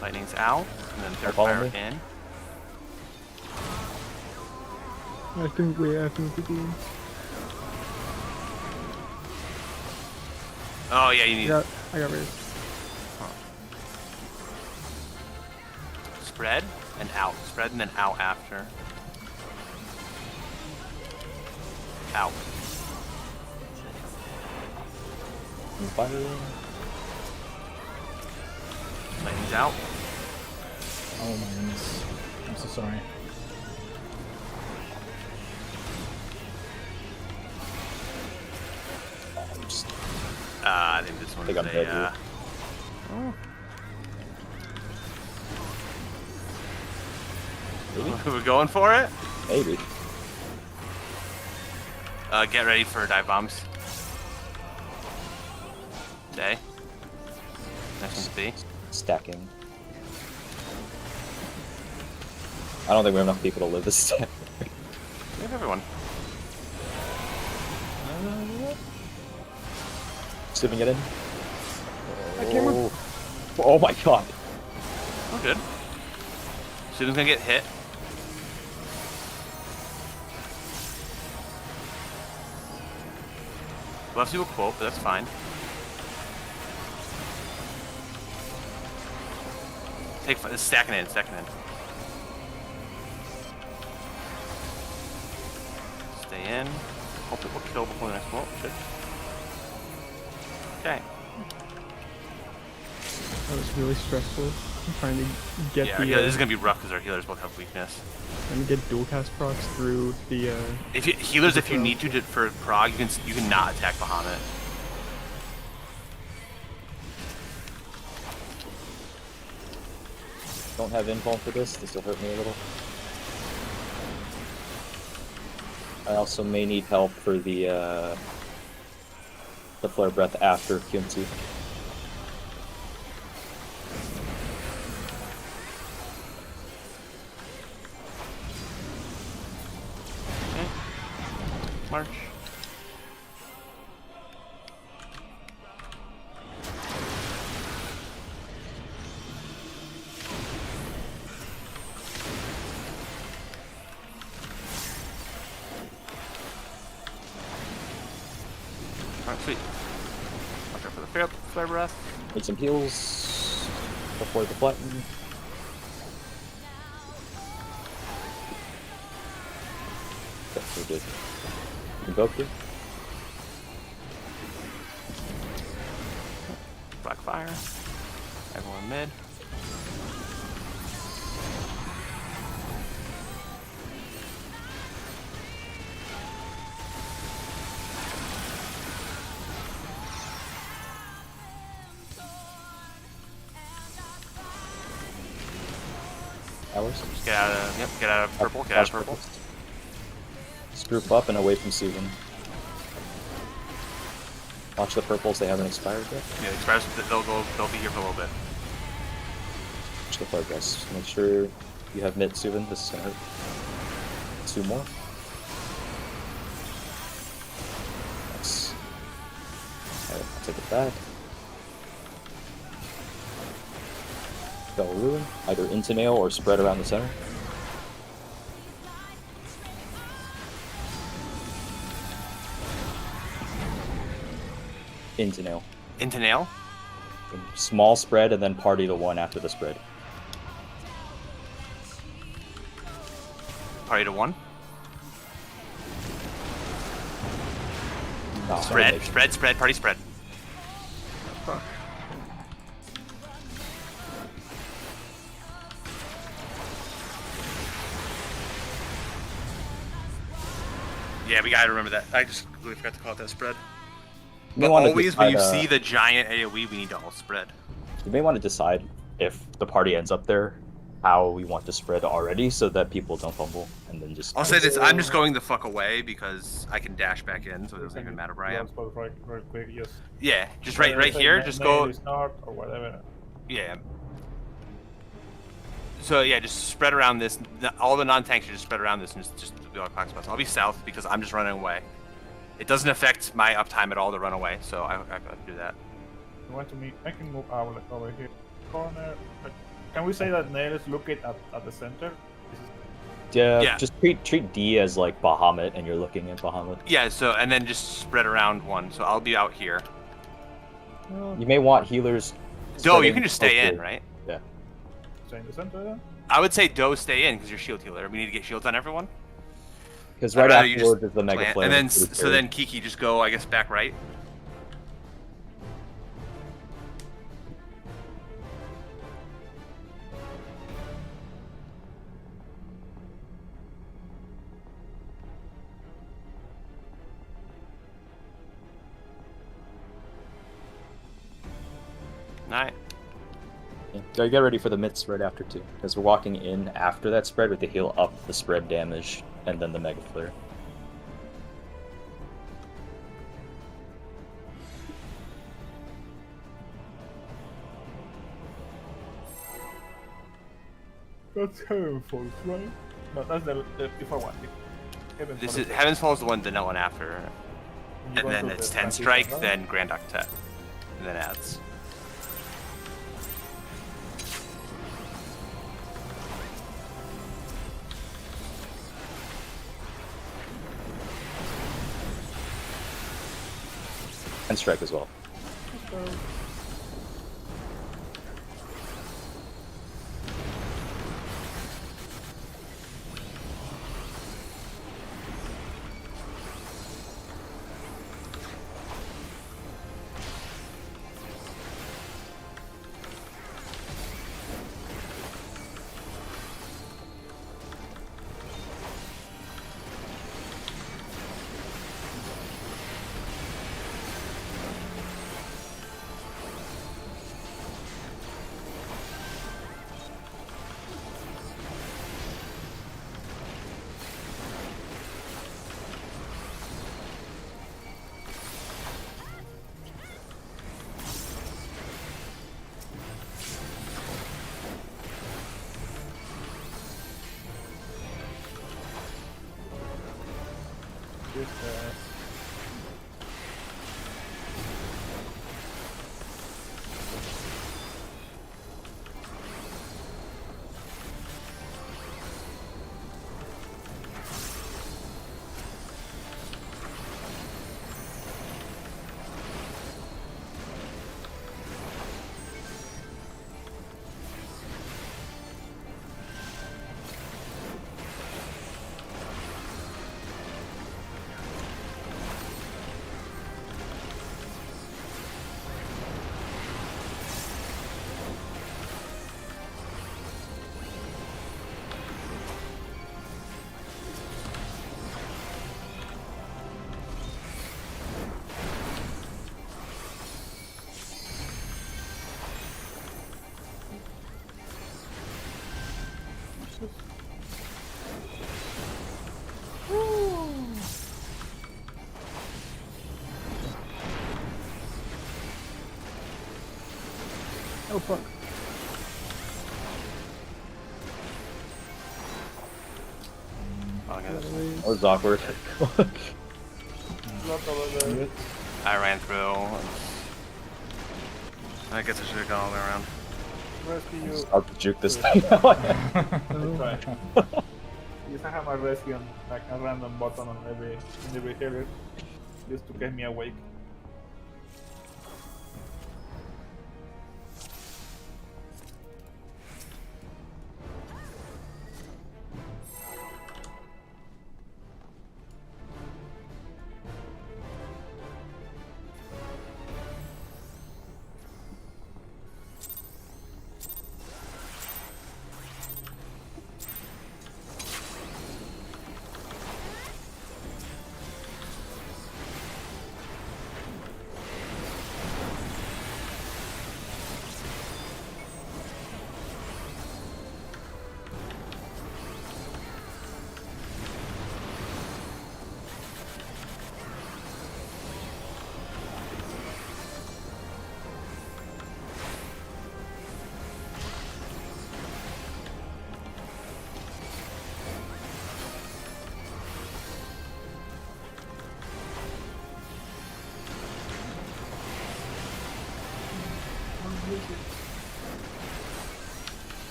Lightning's out, and then third Follow fire me. in. I think we're doing. Oh yeah, you need I got raised. spread and out. Spread and then out after. Out. And fire. Lightning's out. Oh my goodness. I'm so sorry. I'm just I think this one Think is I'm dead a. maybe. We're going for it. Maybe. Get ready for dive bombs. Day. Next one's B. Stacking. I don't think we have enough people to live this step. We have everyone. Sipping it in. I can't Oh. Oh my god. We're good. Susan's gonna get hit. We'll have to do a quote, but that's fine. Stacking in, stacking in. Stay in. Hope it will kill before the next quote. Should. Okay. That was really stressful. I'm trying to get Yeah, the this is gonna be rough because our healers both have weakness. trying to get dual cast procs through the If you, healers, if you need to for Prog, you can not attack Bahamut. Don't have invuln for this. This will hurt me a little. I also may need help for the flare breath after QMT. Okay. March. Alright, sweet. Watch out for the flare breath. Need some heals before the flatten. Okay, we're good. Invoke it. Blackfire. Everyone mid. Hours. Just get out of get out of purple. Get out of purple. Just group up and away from Susan. Watch the purples, they haven't expired yet. Yeah, the express. They'll be here for a little bit. Watch the flare guys. Make sure you have mid Susan. This is gonna hurt. 2 more. Nice. Take it back. Spell Ruin, either into nail or spread around the center. Into nail. Into nail. Small spread and then party to 1 after the spread. Party to 1. Oh, Spread, party spread. Fuck. Yeah, we gotta remember that. I just completely forgot to call it that spread. You may But wanna always when you decide, see the giant AoE, we need to all spread. You may want to decide if the party ends up there, how we want to spread already, so that people don't fumble, and then just. I'll say this: I'm just going the fuck away because I can dash back in, so it doesn't even matter where I am. Right quick, just Yeah, just right here. Just go. Start or whatever. Yeah. So yeah, just spread around this. All the non-tanks should just spread around this and just do all clock spots. I'll be south because I'm just running away. It doesn't affect my uptime at all to run away, so I gotta do that. You want to meet? I can move out over here. Corner. Can we say that Nail is looking at the center? This is... Yeah, just treat D as like Bahamut, and you're looking at Bahamut. Yeah. So and then just spread around 1. So I'll be out here. You may want healers. Doe, you can just stay in, right? Yeah. Stay in the center then? I would say Doe stay in because you're shield healer. We need to get shields on everyone. Because right rather you afterwards is the Mega Plant. Flare. And then so then Kiki just go, I guess, back right. Nice. Yeah. Gotta get ready for the mid spread after too, because we're walking in after that spread with the heal up the spread damage and then the Mega Flare. That's Heavensfall, right? No, that's the before one. This is Heavensfall is the one, the one after, and then it's 10 strike, then Grand Octet, and then adds. And strike as well. Oh fuck. That was awkward. Not over there. I ran through. I guess I should have gone all the way around. Rescue you. Start to juke this thing. I tried. Just I have my rescue on like a random button on every header, just to get me awake.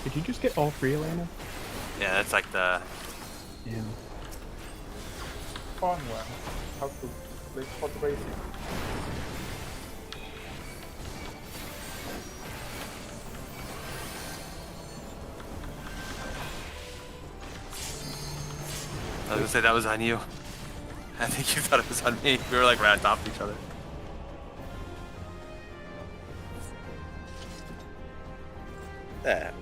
Did you just get all 3, Elena? Yeah, that's like the. Yeah. Fun one. How to play spot racing. I was gonna say that was on you. I think you thought it was on me. We were like right on top of each other. That.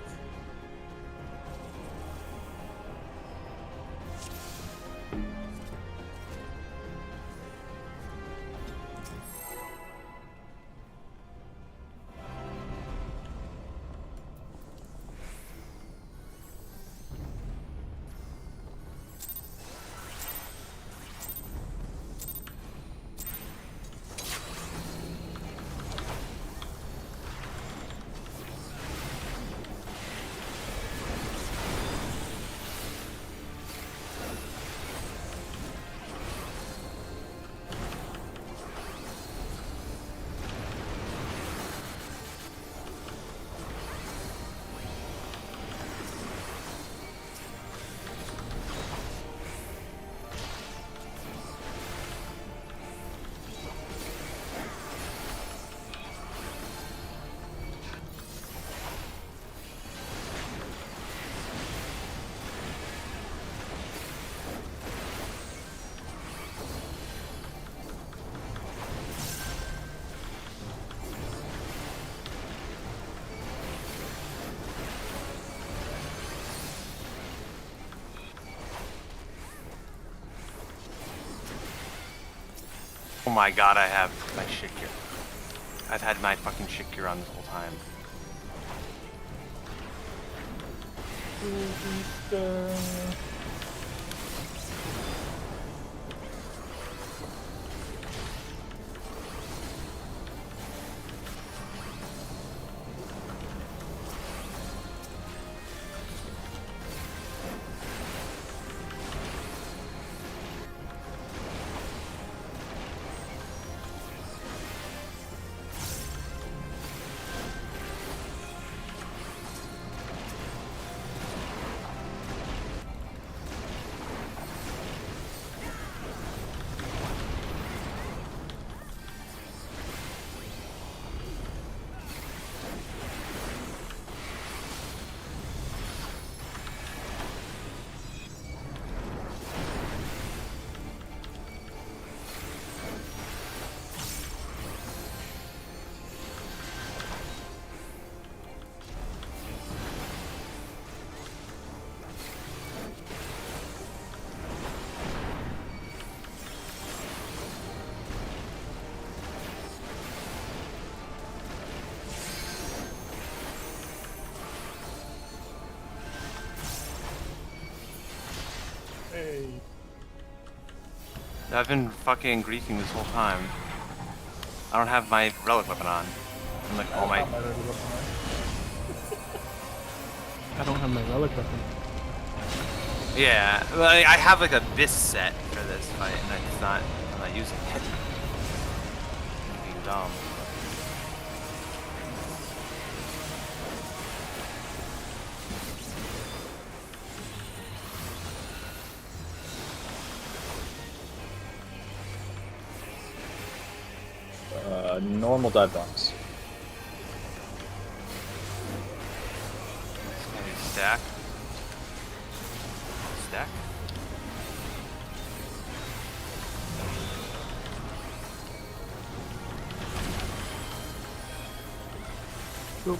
Oh my god, I have my shit gear. I've had my fucking shit gear on this whole time. I've been fucking griefing this whole time. I don't have my relic weapon on. I'm like, oh my. I don't have my relic weapon. Yeah, well, I have like a this set for this fight, and it's not. I'm not using it. I'm being dumb. Normal dive bombs. Maybe stack. Stack. Oh,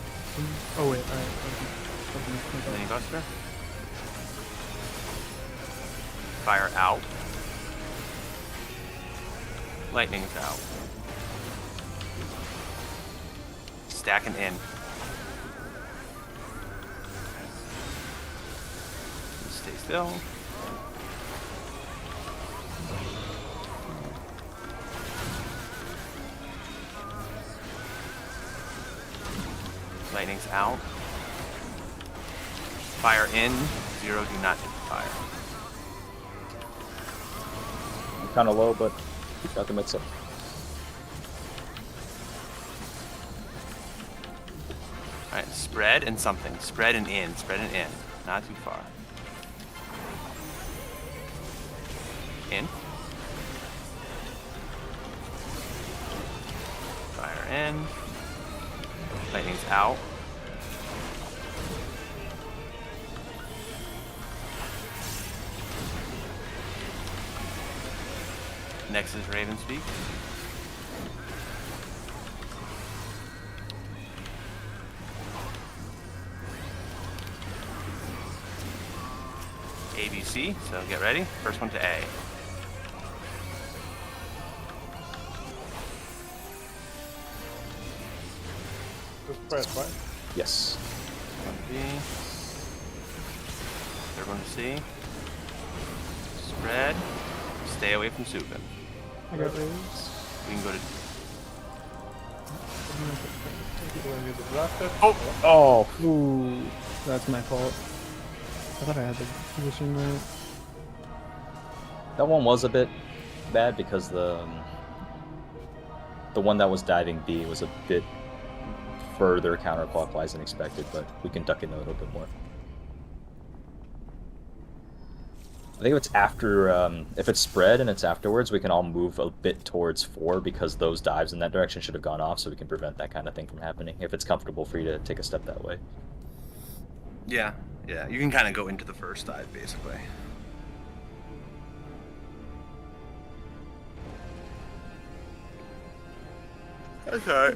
oh wait, alright. Mini buster. Fire out. Lightning's out. Stacking in. Stay still. Lightning's out. Fire in. 0, do not hit the fire. I'm kind of low, but got the mix up. Alright, spread and something. Spread and in. Spread and in. Not too far. In. Fire in. Lightning's out. Next is Raven Speak. ABC, so get ready. First one to A. Just press, right? Yes. One to B. Third one to C. Spread. Stay away from Subin. I got raised. We can go to. When you get blasted. Oh! Ooh, that's my fault. I thought I had the position right. That one was a bit bad because the one that was diving B was a bit further counterclockwise than expected, but we can duck in a little bit more. I think if it's after, if it's spread and it's afterwards, we can all move a bit towards 4 because those dives in that direction should have gone off, so we can prevent that kind of thing from happening, if it's comfortable for you to take a step that way. Yeah, yeah. You can kind of go into the first dive, basically. Okay.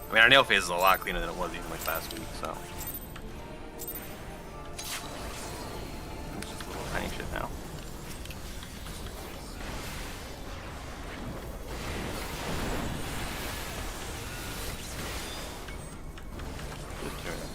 I mean, our nail phase is a lot cleaner than it was even like last week, so. It's just a little tiny shit now. Just turn it.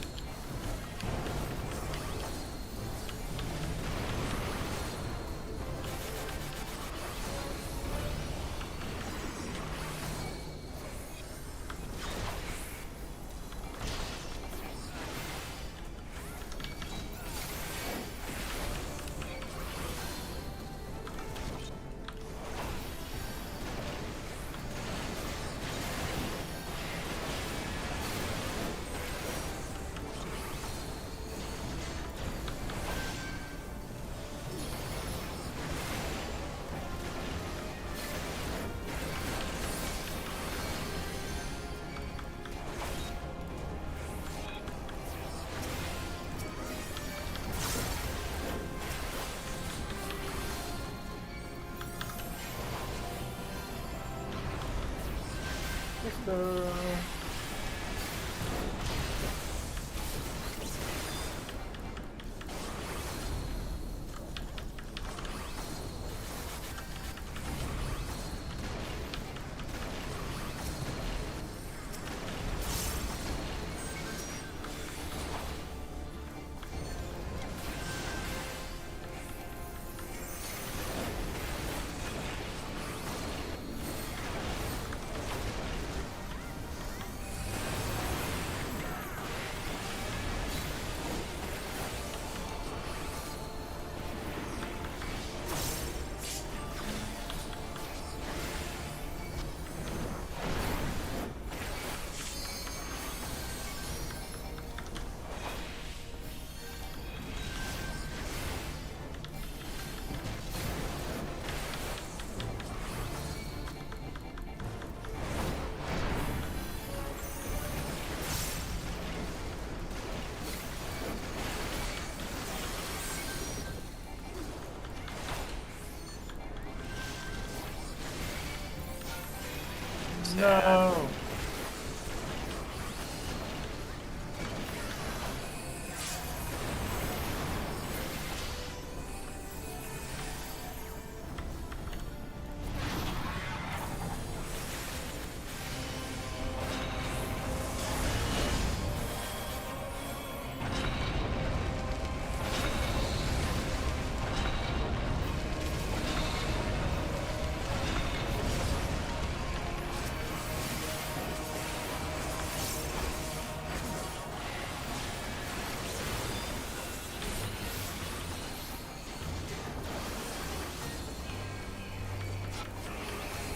sad. No.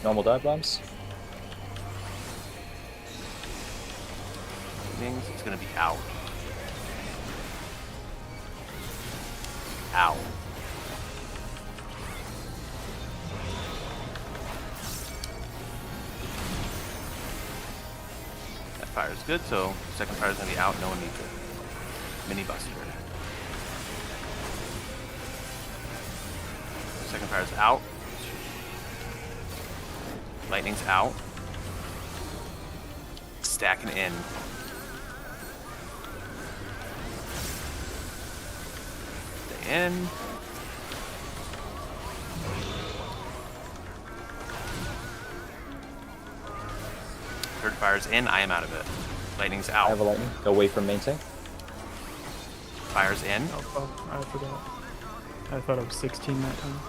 Normal dive bombs. Things, it's gonna be out. Ow. That fire's good, so second fire's gonna be out, no one needs it. Mini buster. Second fire's out. Lightning's out. Stacking in. Stay in. Third fire's in, I am out of it. Lightning's I out. have a lightning. Away from main tank. Fire's in. Oh, fuck. I forgot. I thought it was 16 that time.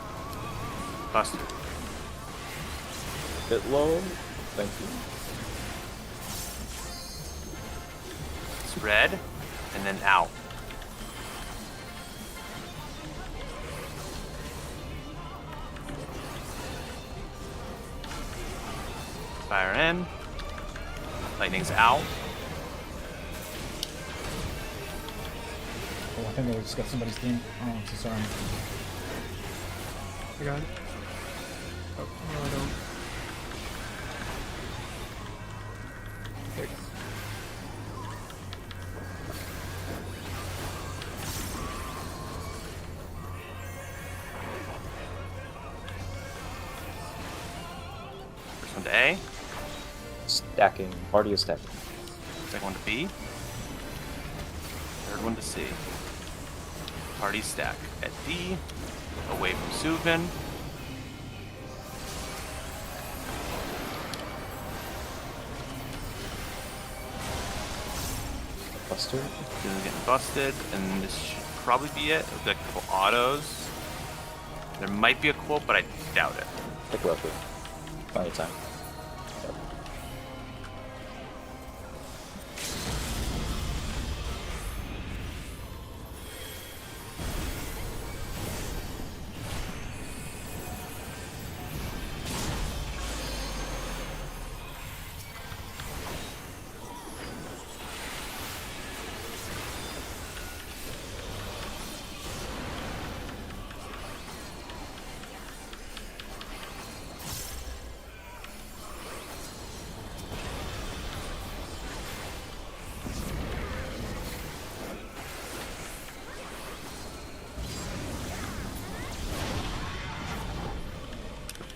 Busted. Bit low. Thank you. Spread. And then out. Fire in. Lightning's out. Oh, I think I just got somebody's team. Oh, I'm so sorry. I got it. Oh, no, I don't. There you go. First one to A. Stacking. Party is stacking. Second one to B. Third one to C. Party stack at D. Away from Suvin. Buster. Suvin's getting busted, and this should probably be it. With a couple autos. There might be a quote, but I doubt it. Pick up with. Plenty of time. Yep.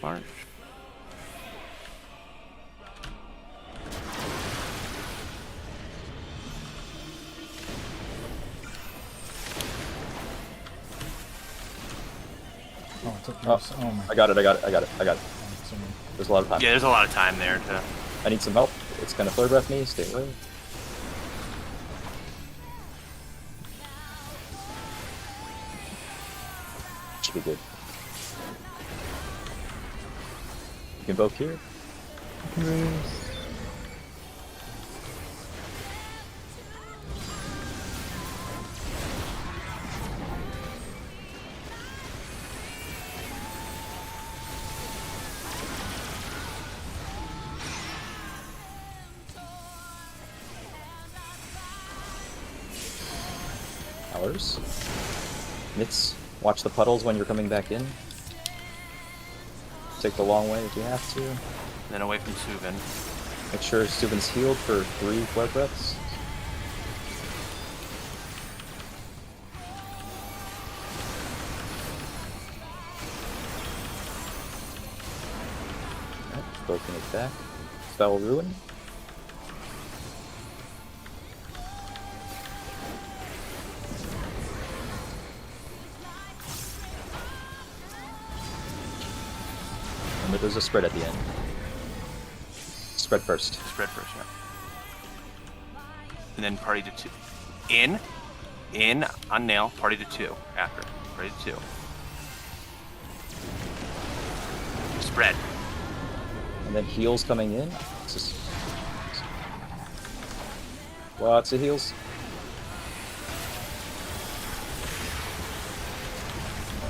March. Oh, it took Oh, yours. Oh my I got it. I got it. I got it. I got it. God. Sorry. There's a lot of time. Yeah, there's a lot of time there to. I need some help. It's gonna flare breath me. Stay away. Should be good. You can invoke here. Nice. Hours. Mitts. Watch the puddles when you're coming back in. Take the long way if you have to. Then away from Suvin. Make sure Suvin's healed for 3 flare breaths. Broken it back. Spell Ruin. And there's a spread at the end. Spread first. Spread first, yeah. And then party to 2. In on nail, party to 2 after. Party to 2. Spread. And then heals coming in. It's just... Lots of heals.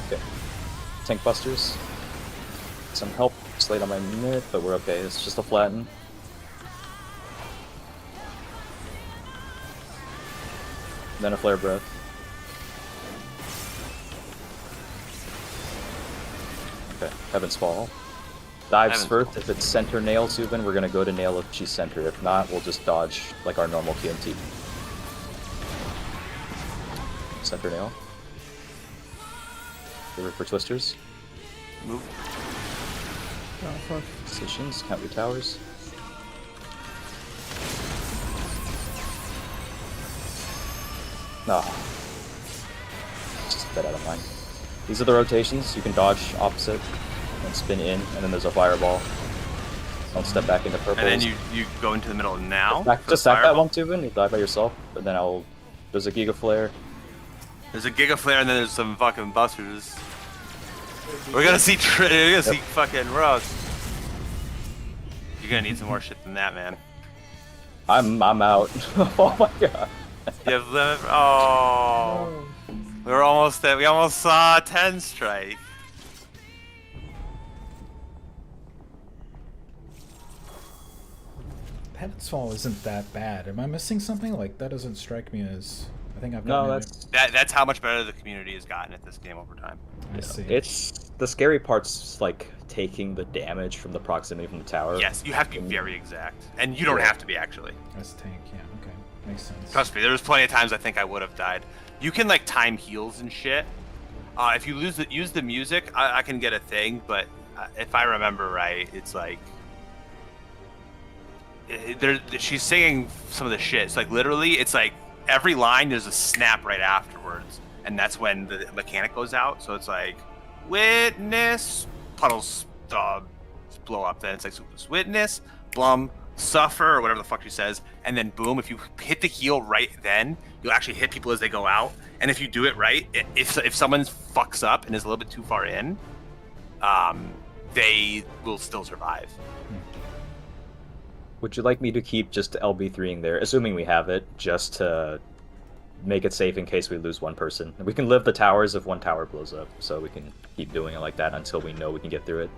Okay. Tank busters. Some help. Slate on my mid, but we're okay. It's just a flatten. Then a flare breath. Okay, Heavensfall. Dives first. If it's center nail Subin, we're gonna go to nail if she's center. If not, we'll just dodge like our normal QMT. Center nail. River for twisters. Move. Oh, fuck. Positions, count your towers. No. Just dead out of mind. These are the rotations. You can dodge opposite and spin in, and then there's a fireball. Don't step back into purple. And then you go into the middle now. Just sack that one, Tubin. You die by yourself, but then there's a Giga Flare. There's a Giga Flare, and then there's some fucking busters. We're gonna see fucking Rose. You're gonna need some more shit than that, man. I'm out. Oh my god. You have limit. Oh, we're almost there. We almost saw a 10 strike. Heavensfall isn't that bad. Am I missing something? Like, that doesn't strike me as... I think I've No, gotten That's how much better the community has gotten at this game over time. I see. It's the scary part's like taking the damage from the proximity from the tower. Yes, you have to be very exact, and you don't have to be actually. As tank, yeah, okay. Makes sense. Trust me, there was plenty of times I think I would have died. You can like time heals and shit. If you use the music, I can get a thing, but if I remember right, it's like she's singing some of the shit. It's like literally, it's like every line there's a snap right afterwards, and that's when the mechanic goes out. So it's like witness puddles blow up. Then it's like witness blum suffer or whatever the fuck she says, and then boom, if you hit the heal right then, you'll actually hit people as they go out. And if you do it right, if someone fucks up and is a little bit too far in, they will still survive. Would you like me to keep just LB3ing there, assuming we have it, just to make it safe in case we lose one person? We can live the towers if one tower blows up, so we can keep doing it like that until we know we can get through it.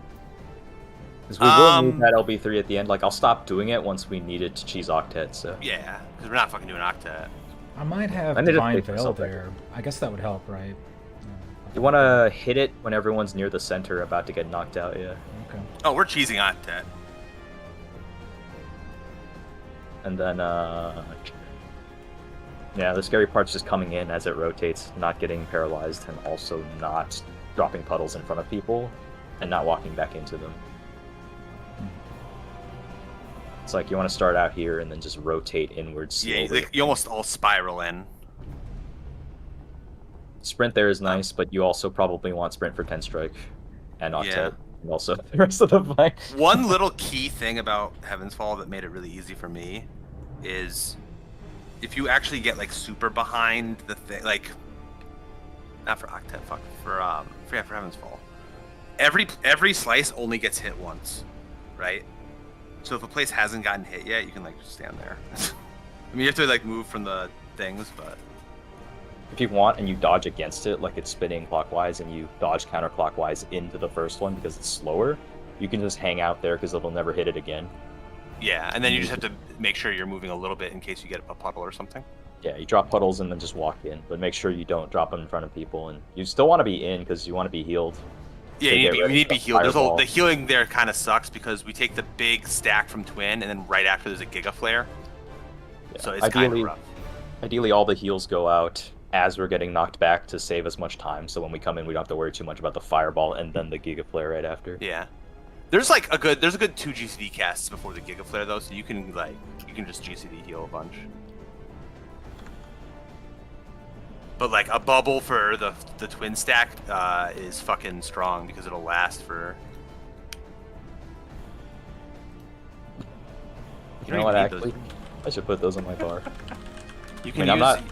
Because we will need that LB3 at the end. Like, I'll stop doing it once we need it to cheese Octet, so... Yeah, because we're not fucking doing Octet. I might have I need to Divine wait for Veil something. there. I guess that would help, right? You want to hit it when everyone's near the center about to get knocked out, yeah. Okay. Oh, we're cheesing Octet. And then, yeah, the scary part's just coming in as it rotates, not getting paralyzed, and also not dropping puddles in front of people, and not walking back into them. It's like you want to start out here and then just rotate inwards slowly. Yeah, you almost all spiral in. Sprint there is nice, but you also probably want sprint for 10 strike, and Octet, Yeah. and also the rest of the fight. One little key thing about Heavensfall that made it really easy for me is if you actually get like super behind the thing, like not for Octet, fuck, for Heavensfall. Every slice only gets hit once, right? So if a place hasn't gotten hit yet, you can like just stand there. I mean, you have to like move from the things, but If you want and you dodge against it, like it's spinning clockwise, and you dodge counterclockwise into the first one because it's slower, you can just hang out there because it'll never hit it again. yeah, and then you just have to make sure you're moving a little bit in case you get a puddle or something. Yeah, you drop puddles and then just walk in, but make sure you don't drop them in front of people, and you still want to be in because you want to be healed. Yeah, to you get need rid to be of the healed. fireball. The healing there kind of sucks because we take the big stack from Twin, and then right after there's a Giga Flare. Yeah. So it's kind of rough. Ideally, all the heals go out as we're getting knocked back to save as much time, so when we come in, we don't have to worry too much about the fireball and then the Giga Flare right after. Yeah. There's like a good 2 GCD casts before the Giga Flare though, so you can just GCD heal a bunch. But like a bubble for the twin stack is fucking strong because it'll last for. You know what? Actually, I should put those on my bar. You I can mean, use. I'm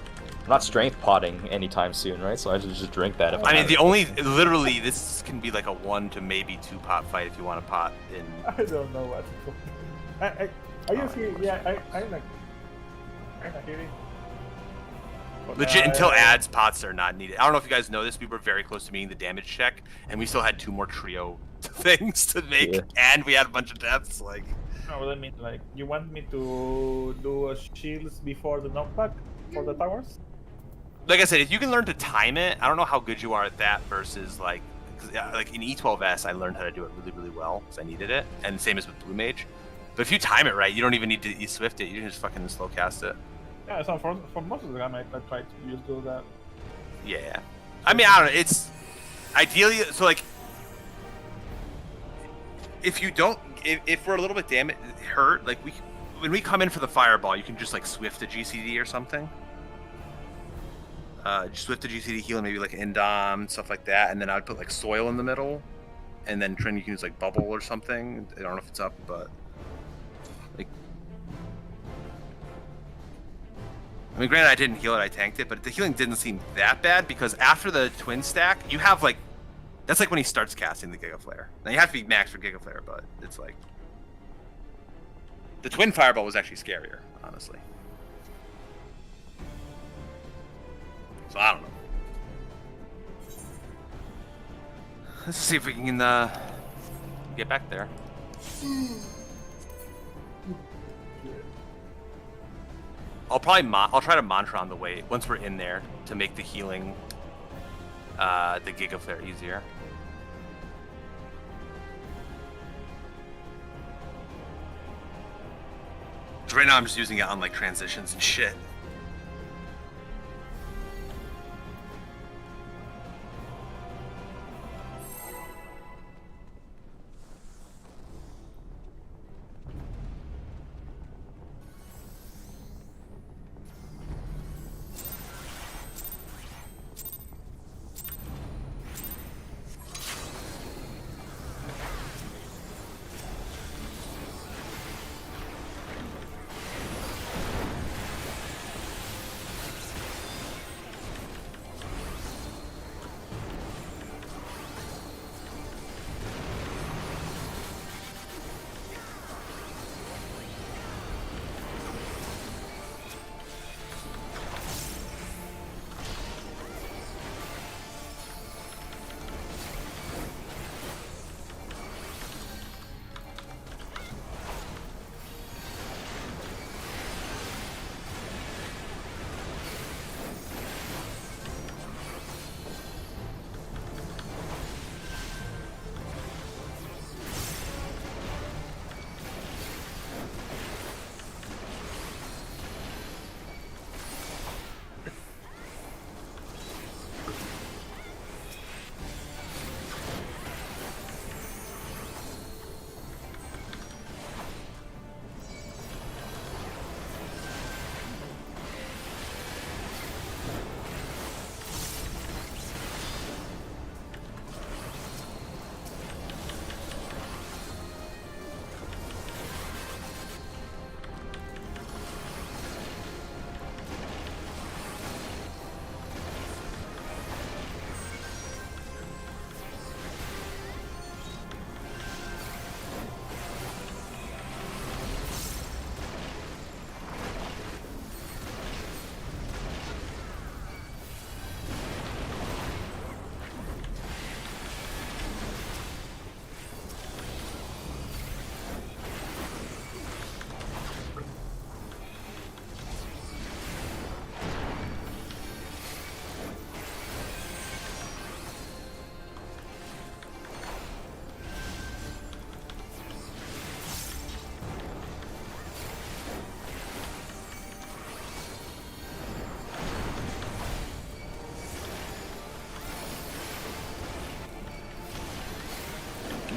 not strength potting anytime soon, right? So I should just drink that. If I mean, have the it. only literally this can be like a 1 to maybe 2 pot fight if you want to pot in. I don't know what to do. I just hear, yeah, I'm like, kind of hearing. But, Legit until ads pots are not needed. I don't know if you guys know this. We were very close to meeting the damage check, and we still had 2 more trio things to make, Yeah. and we had a bunch of deaths. Like, No, what I mean, like, you want me to do a shields before the knockback for the towers? like I said, if you can learn to time it, I don't know how good you are at that versus like, like in E12S, I learned how to do it really, really well because I needed it, and same as with Blue Mage. But if you time it right, you don't even need to swift it. You can just fucking slow cast it. Yeah, so for most of the game, I try to just do that. Yeah. I mean, I don't know. It's ideally so like if you don't, if we're a little bit hurt, like when we come in for the fireball, you can just like swift the GCD or something. Just swift the GCD heal and maybe like Indom, stuff like that, and then I'd put like soil in the middle, and then Trin you can use like bubble or something. I don't know if it's up, but like. I mean, granted, I didn't heal it, I tanked it, but the healing didn't seem that bad because after the twin stack, you have like, that's like when he starts casting the Giga Flare. Now you have to be max for Giga Flare, but it's like, the twin fireball was actually scarier, honestly. So I don't know. Let's see if we can get back there. I'll try to mantra on the way once we're in there to make the healing, the Giga Flare easier. Right now I'm just using it on like transitions and shit.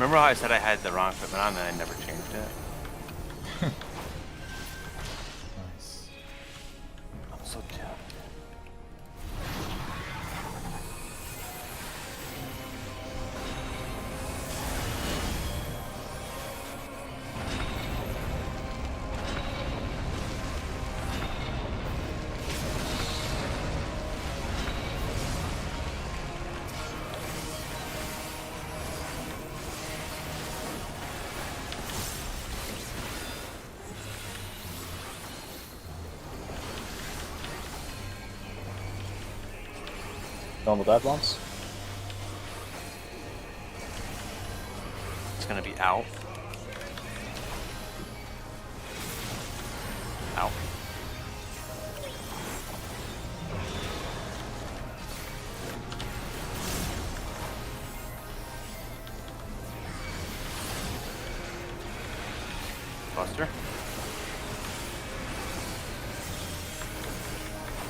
Remember how I said I had the wrong equipment on and I never changed it? Nice. I'm so dumb. Normal dive bombs. It's gonna be out. Out. Buster.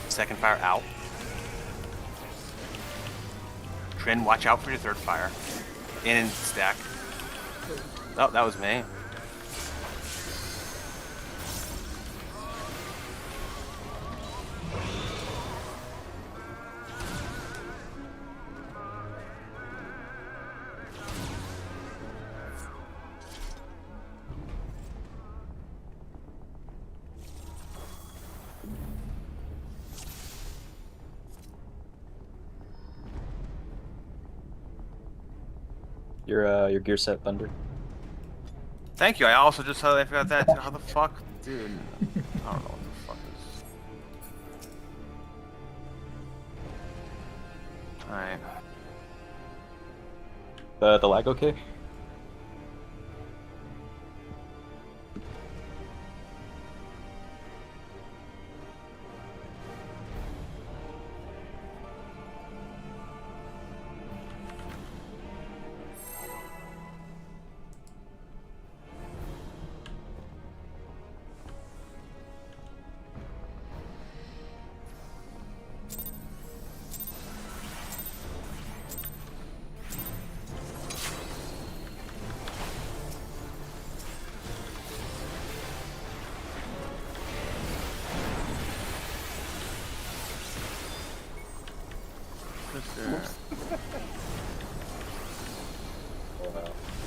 Second fire out. Trin, watch out for your third fire. In and stack. Oh, that was me. Your gear set, Thunder. Thank you. I also just I forgot that. How the fuck, dude? I don't know what the fuck is. All right. The lag okay?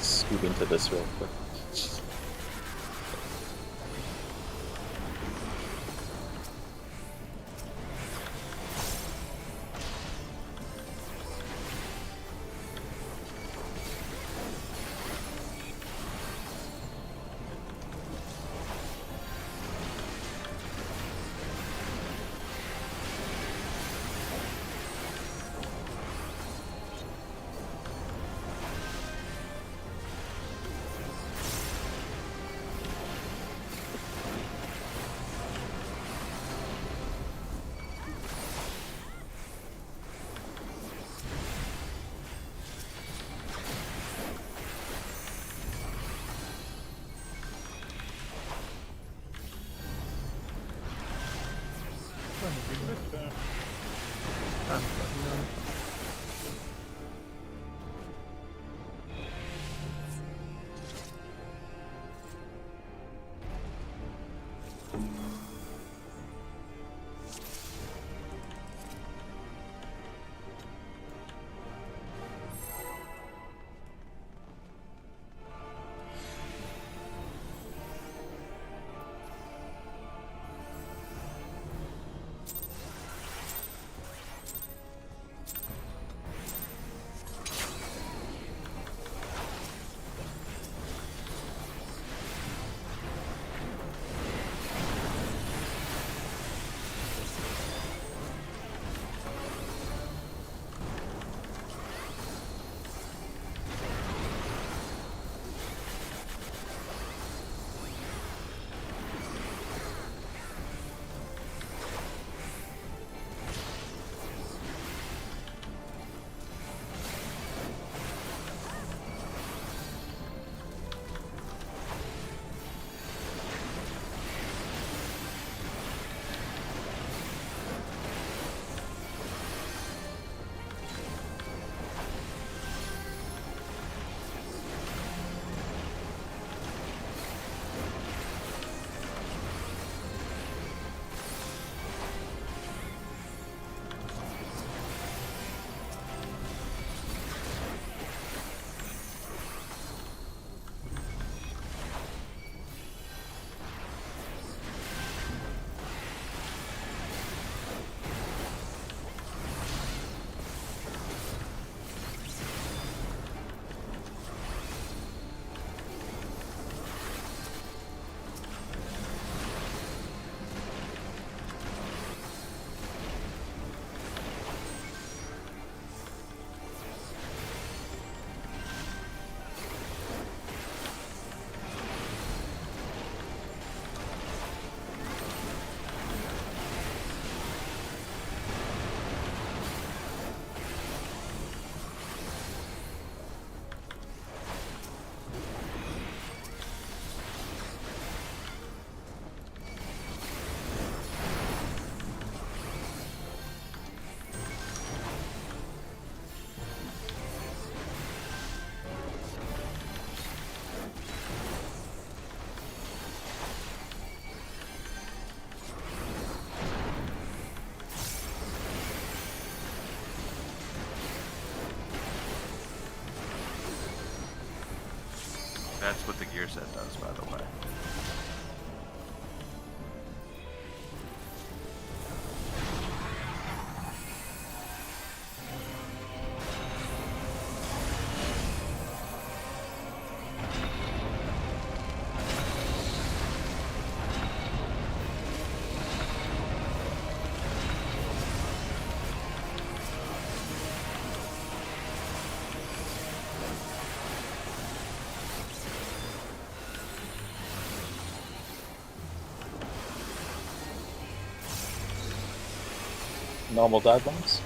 Scoop into this real quick. That's what the gear set does, by the way. Normal dive bombs.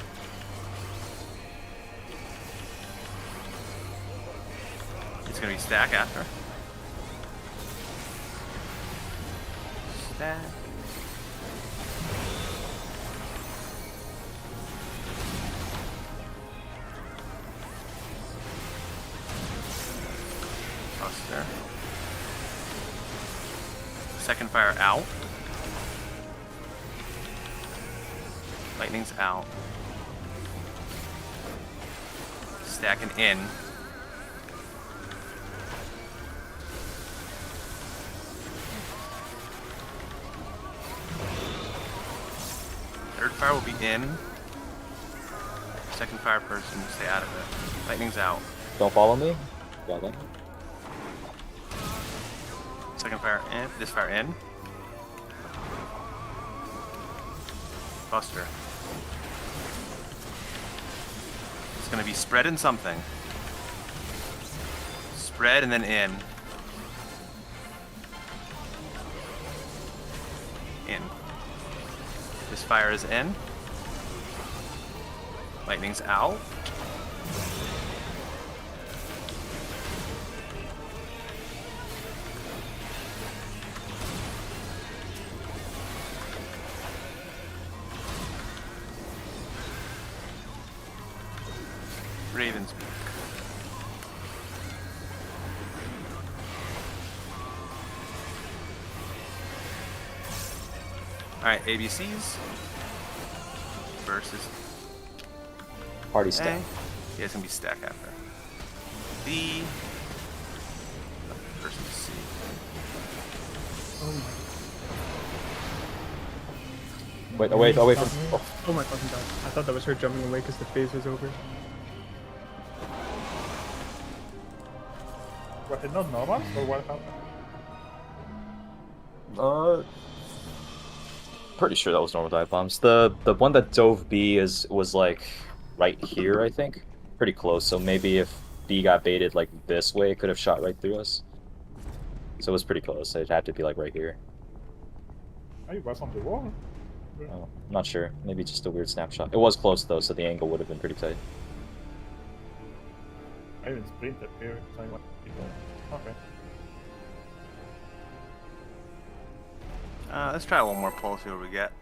It's gonna be stack after. Stack. Buster. Second fire out. Lightning's out. Stacking in. Third fire will be in. Second fire person, stay out of it. Lightning's out. Don't follow me. Got it. Second fire in. This fire in. Buster. It's gonna be spread in something. Spread and then in. In. This fire is in. Lightning's out. Raven's Beak. Alright, ABCs versus Party A. stack. Yeah, it's gonna be stack after. B versus C. Oh my. Wait, away from. Oh, Oh my fucking god. I thought that was her jumping away because the phase was over. Was it not normal or what happened? pretty sure that was normal dive bombs. The one that dove B was like right here, I think. Pretty close. So maybe if B got baited like this way, it could have shot right through us. So it was pretty close. It had to be like right here. Oh, it was on the wall. Oh, I'm not sure. Maybe just a weird snapshot. It was close though, so the angle would have been pretty tight. I even sprinted here. So I want to keep going. Okay. Let's try one more pull, see what we get.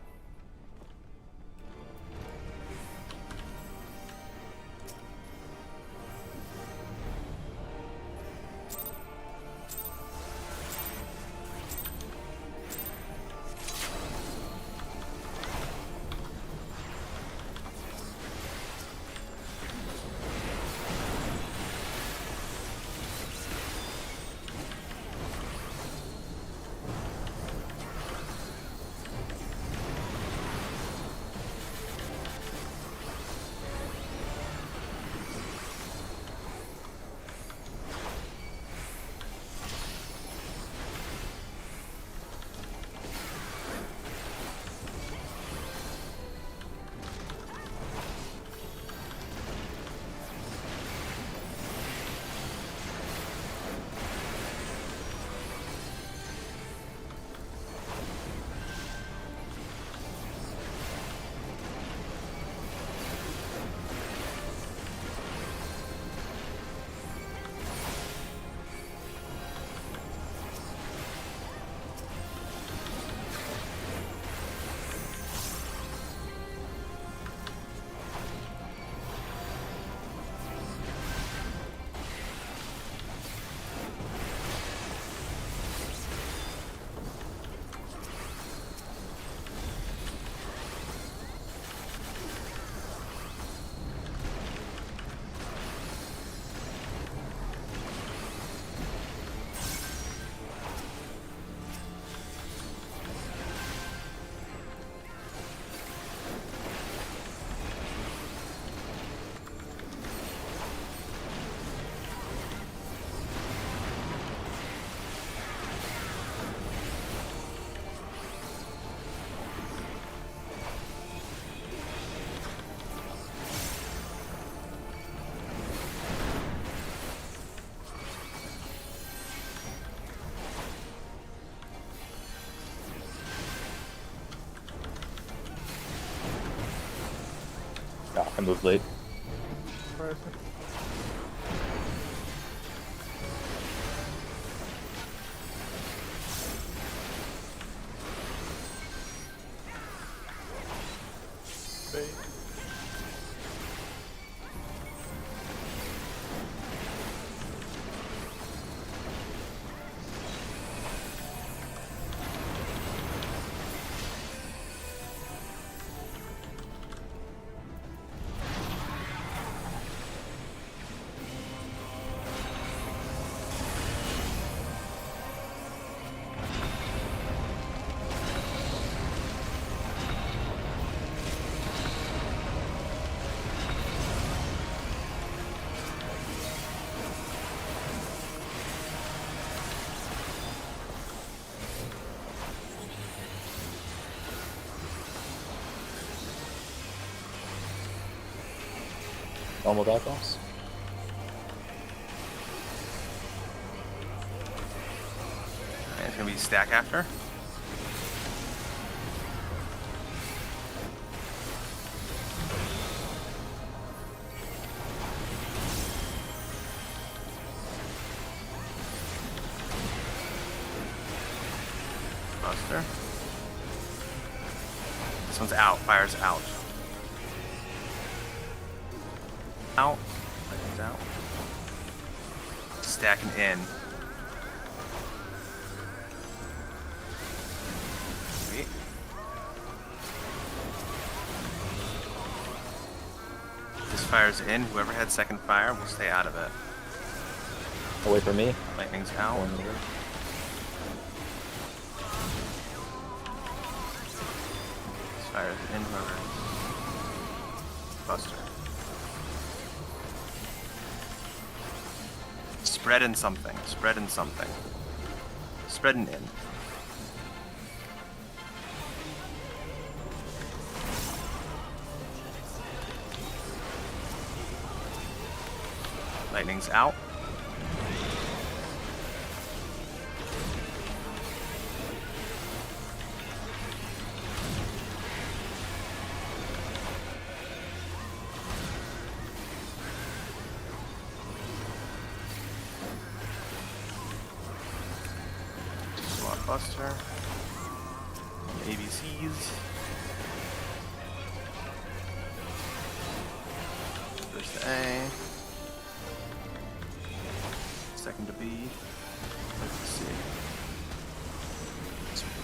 Oh, I moved late. Where is it? Okay. Normal dive boss. And it's gonna be stack after. Buster. This one's out. Fire's out. Out. Lightning's out. Stacking in. Sweet. This fire's in. Whoever had second fire will stay out of it. Away from me. Lightning's out. Going away. This fire's in. Whoever. Buster. Spread in something. Spread in something. Spread in. Lightning's out. Buster. ABCs. First to A. Second to B. Let's see.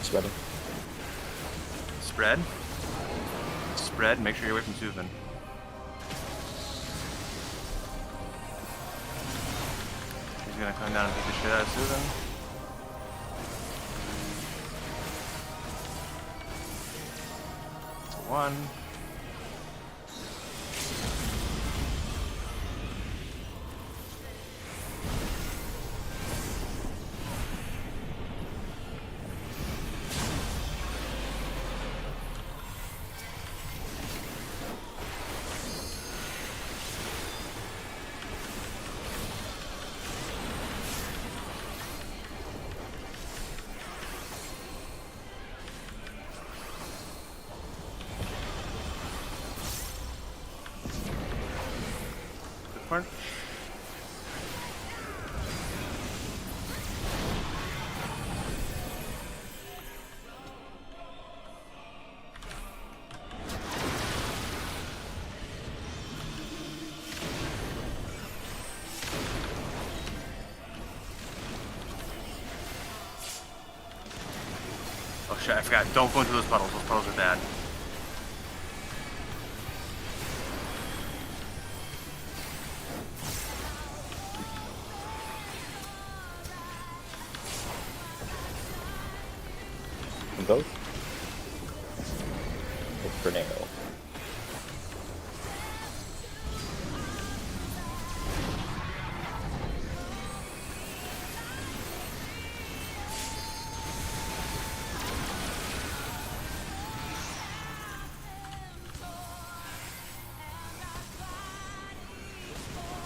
Spreading. Spread. Spread. Make sure you're away from Suvin. He's gonna come down and beat the shit out of Suvin. One. Good. Oh shit, I forgot. Don't go into those puddles. Those puddles are bad. Both. Look for nail.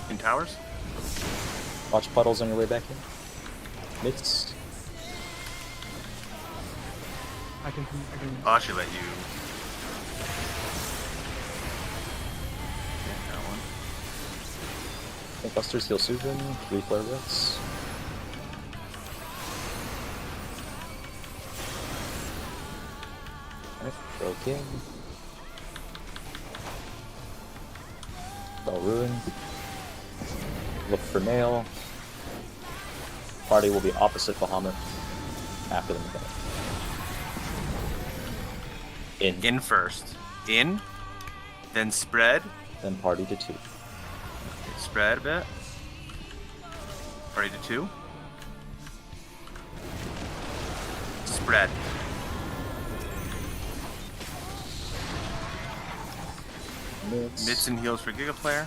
In towers? Watch puddles on your way back in. Myths. I can. I'll actually let you. Busters heal Subin, 3 Flare Rifts. Alright, throw King. Spell Ruin. Look for Nail. Party will be opposite Bahamut after the mechanic. In first. In. Then spread. Then party to 2. Spread a bit. Party to 2. Spread. Mitts and heals for Giga Player.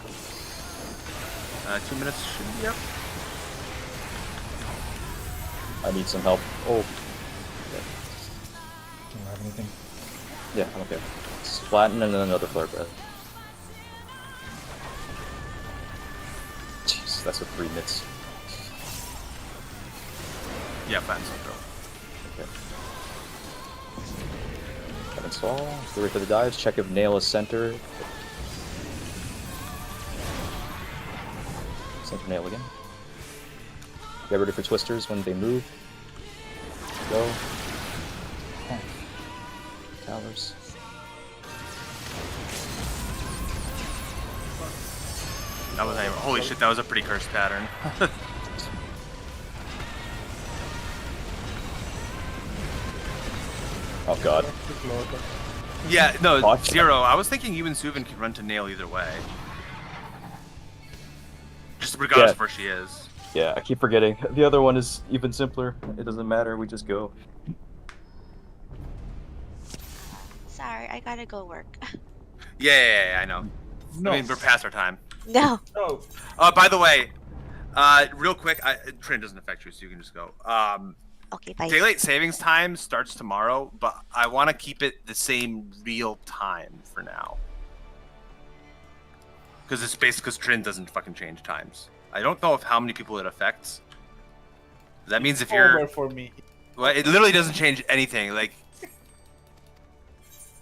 2 minutes should be up. I need some help. Oh, Don't have anything. yeah, I'm okay. Flatten and then another Flare Breath. Jeez, that's with 3 mitts. Yeah, fine, so go. Okay. Heavensfall. Get ready for the dives. Check if Nail is centered. Center Nail again. Get ready for Twisters when they move. Go. Oh. Towers. That was holy shit, that was a pretty cursed pattern. Oh god. Yeah, no, Watch. Zero. I was thinking you and Suvin could run to Nail either way. Just regardless Yeah. of where she is. Yeah, I keep forgetting. The other one is even simpler. It doesn't matter, we just go. Sorry, I gotta go work. Yeah, I know. No. I mean, we're past our time. No. No. By the way, real quick, Trin doesn't affect you, so you can just go. Okay, bye. Daylight savings time starts tomorrow, but I want to keep it the same real time for now. Because it's basically because Trin doesn't fucking change times. I don't know how many people it affects. That means if you're... Over for me. Well, it literally doesn't change anything. Like,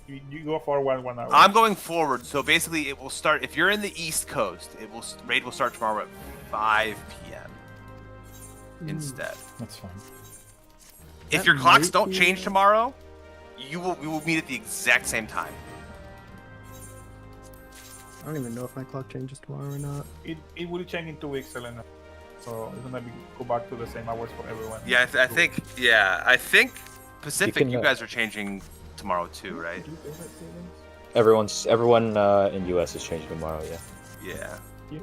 You go for 1 hour. I'm going forward, so basically it will start... If you're in the East Coast, raid will start tomorrow at 5 p.m. instead. That's fine. If That your clocks might don't be- change tomorrow, we will meet at the exact same time. I don't even know if my clock changes tomorrow or not. It will change in 2 weeks, Elena. So it's gonna go back to the same hours for everyone. Yeah, I think Pacific, can, you guys are changing tomorrow too, right? Everyone in US is changing tomorrow, yeah. Yeah.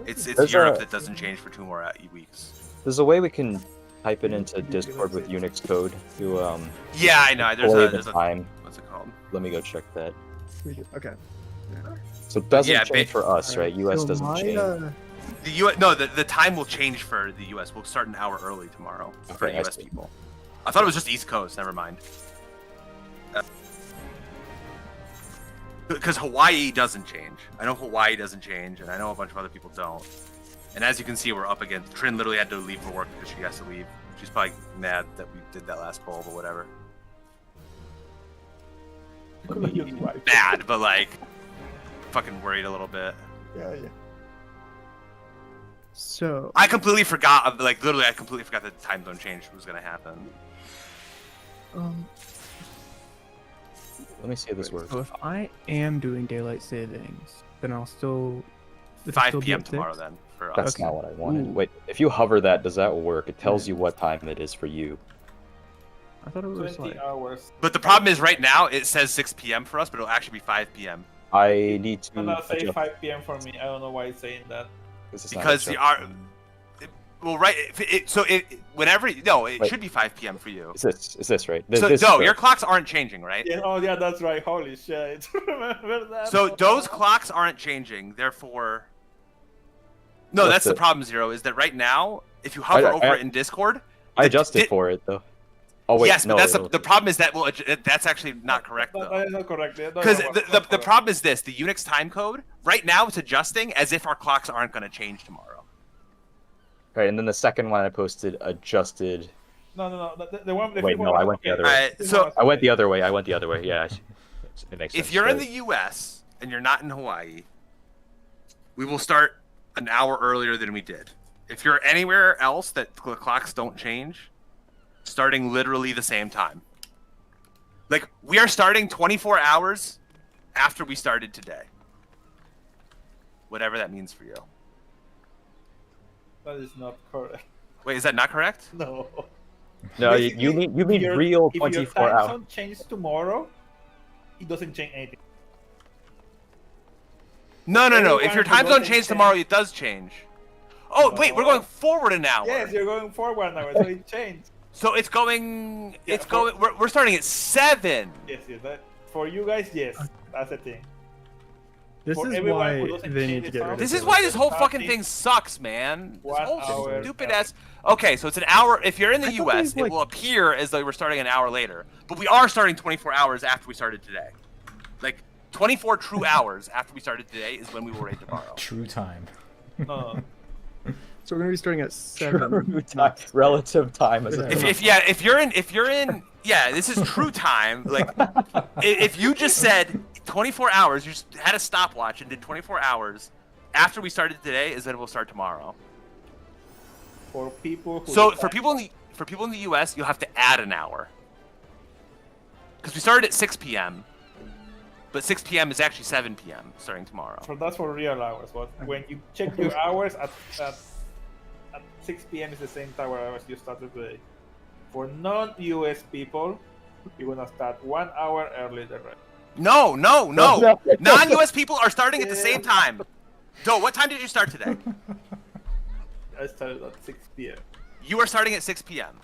It's There's Europe a- that doesn't change for 2 more weeks. There's a way we can type it into Discord with Unix code to Yeah, I know. delay the There's a time. what's it called? Let me go check that. Okay. So it doesn't Yeah, change for us, right? US So doesn't my, change. The US no, the time will change for the US. We'll start an hour early tomorrow for Okay, I US see. people. I thought it was just East Coast. Never mind. Because Hawaii doesn't change. I know Hawaii doesn't change, and I know a bunch of other people don't. And as you can see, we're up against... Trin literally had to leave for work because she has to leave. She's probably mad that we did that last poll or whatever. Bad, but like... Fucking worried a little bit. Yeah. So I completely forgot, like, literally I completely forgot that the time zone change was going to happen. Let me see if this works. So if I am doing daylight savings, then I'll still. it'll 5 still be p.m. at tomorrow 6? then, for us. That's Okay. not what I wanted. Ooh. Wait, if you hover that, does that work? It tells you what time it is for you. I thought it was 20 like. hours. But the problem is right now it says 6 p.m. for us, but it'll actually be 5 p.m. I need to No, say adjust 5 p.m. for me. I don't know why it's saying that. this is not Because the adjusted. well, right. Whenever no, it Wait. should be 5 p.m. for you. Is this right? So This no, is your clocks aren't changing, right? Yeah, oh yeah, that's right. Holy shit. Remember that? So those clocks aren't changing. Therefore, no, What's that's the the- problem. Zero is that right now, if you hover over it in Discord, I adjusted for it though. Oh wait, yes, no. but that's no. the problem is that that's actually not correct That though. is not correct. Because the problem is this: the Unix time code right now it's adjusting as if our clocks aren't going to change tomorrow. Right, and then the second one I posted adjusted. No. The one. Wait, no, I went the other way. So I went the other way. Yeah, it makes sense. if you're in right? the U.S. and you're not in Hawaii, we will start an hour earlier than we did. If you're anywhere else that the clocks don't change, starting literally the same time. Like, we are starting 24 hours after we started today. Whatever that means for you. That is not correct. Wait, is that not correct? No. No, you mean real 24 If your time hours. zone changes tomorrow, it doesn't change anything. No. If Everyone your who time zone doesn't changes change- tomorrow, it does change. Oh, No. wait, we're going forward an hour. Yes, you're going forward now, so it changed. So it's going. Yeah, It's going. We're starting at 7. Yes. That, for you guys, yes, that's the thing. This For is everyone why who doesn't they change need to the get rid time of This zone, is why this whole fucking starting thing sucks, man. This 1 whole hour stupid after. ass. Okay, so it's an hour. If you're in the I thought U.S., they, like- it will appear as though we're starting an hour later, but we are starting 24 hours after we started today. Like 24 true hours after we started today is when we will raid tomorrow. True time. No. So we're gonna be starting at 7. True time, relative time as a If you're in, yeah, this is true time. Like, if you just said 24 hours, you just had a stopwatch and did 24 hours after we started today, is then we'll start tomorrow. For people who So decide- for people in the U.S., you'll have to add an hour because we started at 6 p.m. But 6 p.m. is actually 7 p.m. starting tomorrow. So that's for real hours. But when you check your hours at 6 p.m. is the same tower hours you started today. For non-US people, you're gonna start 1 hour earlier than right. No. No. Non-U.S. people are starting at the same time. Doe, what time did you start today? I started at 6 p.m. You are starting at 6 p.m.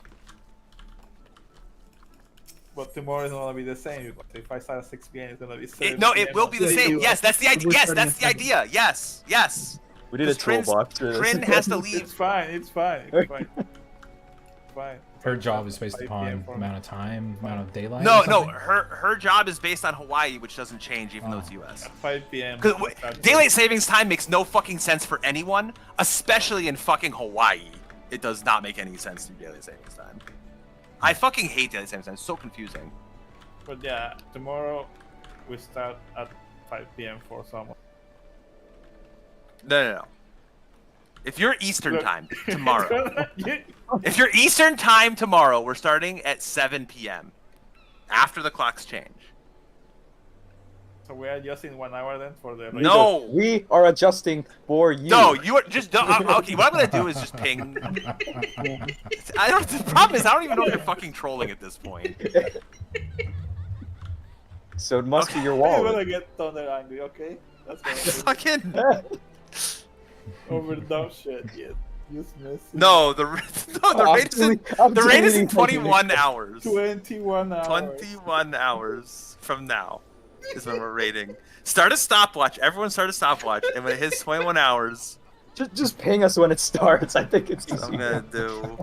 But tomorrow is not gonna be the same. Because if I start at 6 p.m., it's gonna be 7 No, p.m. it will be the Yeah, same. you- Yes, that's the idea. we're Yes, starting that's at the 7. idea. Yes. We did a Because toolbox for this. Trin has to It's leave. fine. It's fine. It's fine. It's fine. Her job is based 5 upon PM for me. amount of time, amount of daylight. No, or something? her job is based on Hawaii, which doesn't change even though it's U.S. At 5 p.m. Because I start daylight savings time makes no fucking sense for anyone, especially in fucking Hawaii. It does not make any sense to daylight savings time. I fucking hate daylight savings time. It's so confusing. But yeah, tomorrow we start at 5 p.m. for someone. No. If you're Eastern Look. time tomorrow, Yeah. if you're Eastern time tomorrow, we're starting at 7 p.m. after the clocks change. So we are adjusting 1 hour then for the. No. We are adjusting for you. No, you are just okay. What I'm gonna do is just ping. I don't. The problem is I don't even know if you're fucking trolling at this point. So it must be your I'm wallet. gonna get thunder angry, okay? That's what Fucking over dumb shit. Yeah. Useless. no. The rate is in, I'm the rate is in deleting 21 hours. 21 hours. 21 hours from now is when we're rating. Start a stopwatch. Everyone start a stopwatch, and when it hits 21 hours, Just ping us when it starts. I think it's I'm easier. gonna do.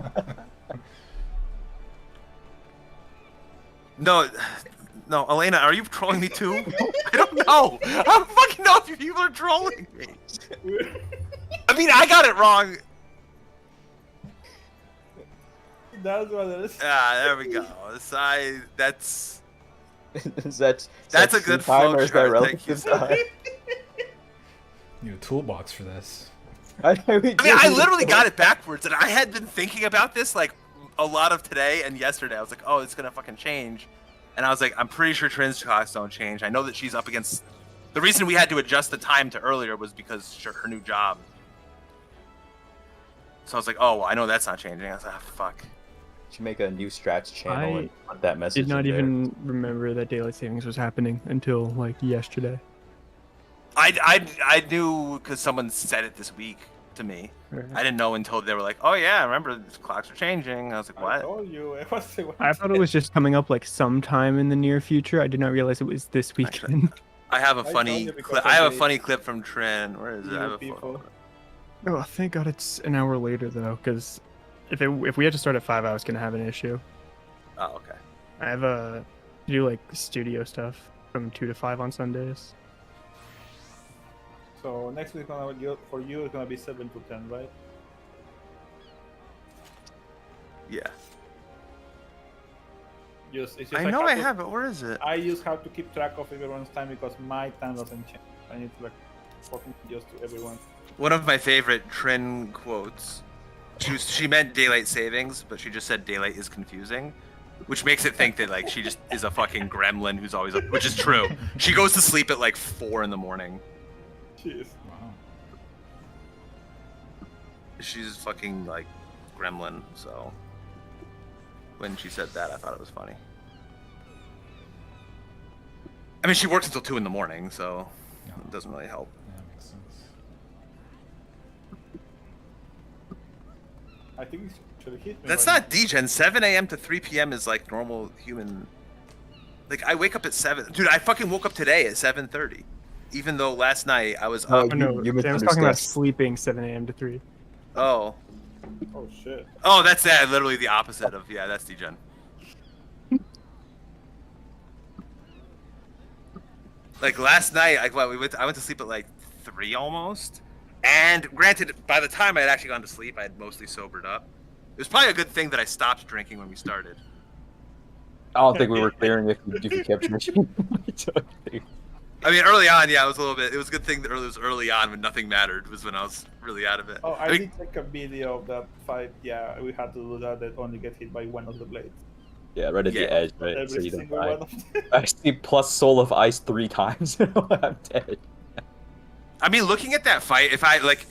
No, Elena, are you trolling me too? I don't know. I don't fucking know if you people are trolling me. I mean, I got it wrong. That's what it is. Ah, there we go. That's Is that That's a true good time flow or is that chart, relative thank time? Need a toolbox for this. I I mean, I literally got it backwards, and I had been thinking about this like a lot of today and yesterday. I was like, oh, it's gonna fucking change, and I was like, I'm pretty sure Trin's clocks don't change. I know that she's up against. The reason we had to adjust the time to earlier was because her new job. So I was like, oh, well, I know that's not changing. I was like, oh, fuck. Should make a new strats channel I and put that message. Did not in there. even remember that daylight savings was happening until like yesterday. I knew because someone said it this week to me. I didn't know until they were like, oh yeah, remember the clocks are changing. I was like, I what? told you. It was the I thought it was just coming up like sometime in the near future. I did not realize it was this weekend. I have a I funny told you because clip. of I have a the funny clip from Trin. Where is it? I have a people. photo. Oh, thank God it's an hour later though, because if we had to start at 5, I was gonna have an issue. Oh, okay. I have to do like studio stuff from 2 to 5 on Sundays. So next week for you it's gonna be 7 to 10, right? Yeah. It's just I like know how I to- have it. Where is it? I just have to keep track of everyone's time because my time doesn't change. I need to like fucking just to everyone. One of my favorite Trin quotes. She meant daylight savings, but she just said daylight is confusing, which makes it think that like she just is a fucking gremlin who's always up, which is true. She goes to sleep at like 4 in the morning. Jeez. Wow. She's fucking like gremlin. So when she said that, I thought it was funny. I mean, she works until 2 in the morning, so it doesn't really help. Yeah, makes sense. I think it should have hit me. That's right not degen. 7 a.m. to 3 p.m. is like normal human. Like I wake up at 7. Dude, I fucking woke up today at 7:30, even though last night I was Oh, up. Oh no, you I was talking about misunderstand. sleeping 7 a.m. to 3. Oh, now. Oh shit. oh, that's that. Literally the opposite of that's degen. Like last night, I went to sleep at like 3 almost. And granted, by the time I had actually gone to sleep, I had mostly sobered up. It was probably a good thing that I stopped drinking when we started. I don't think we were clearing if you kept drinking. I mean, early on, yeah, it was a little bit. It was a good thing that it was early on when nothing mattered. Was when I was really out of it. Oh, I mean, did take a video of that fight. Yeah, we had to do that. That only get hit by one of the blades. Yeah, right at Yeah. the edge, right? So Every you don't single die. one of them. I see plus Soul of Ice 3 times. I'm dead. I mean, looking at that fight, if I like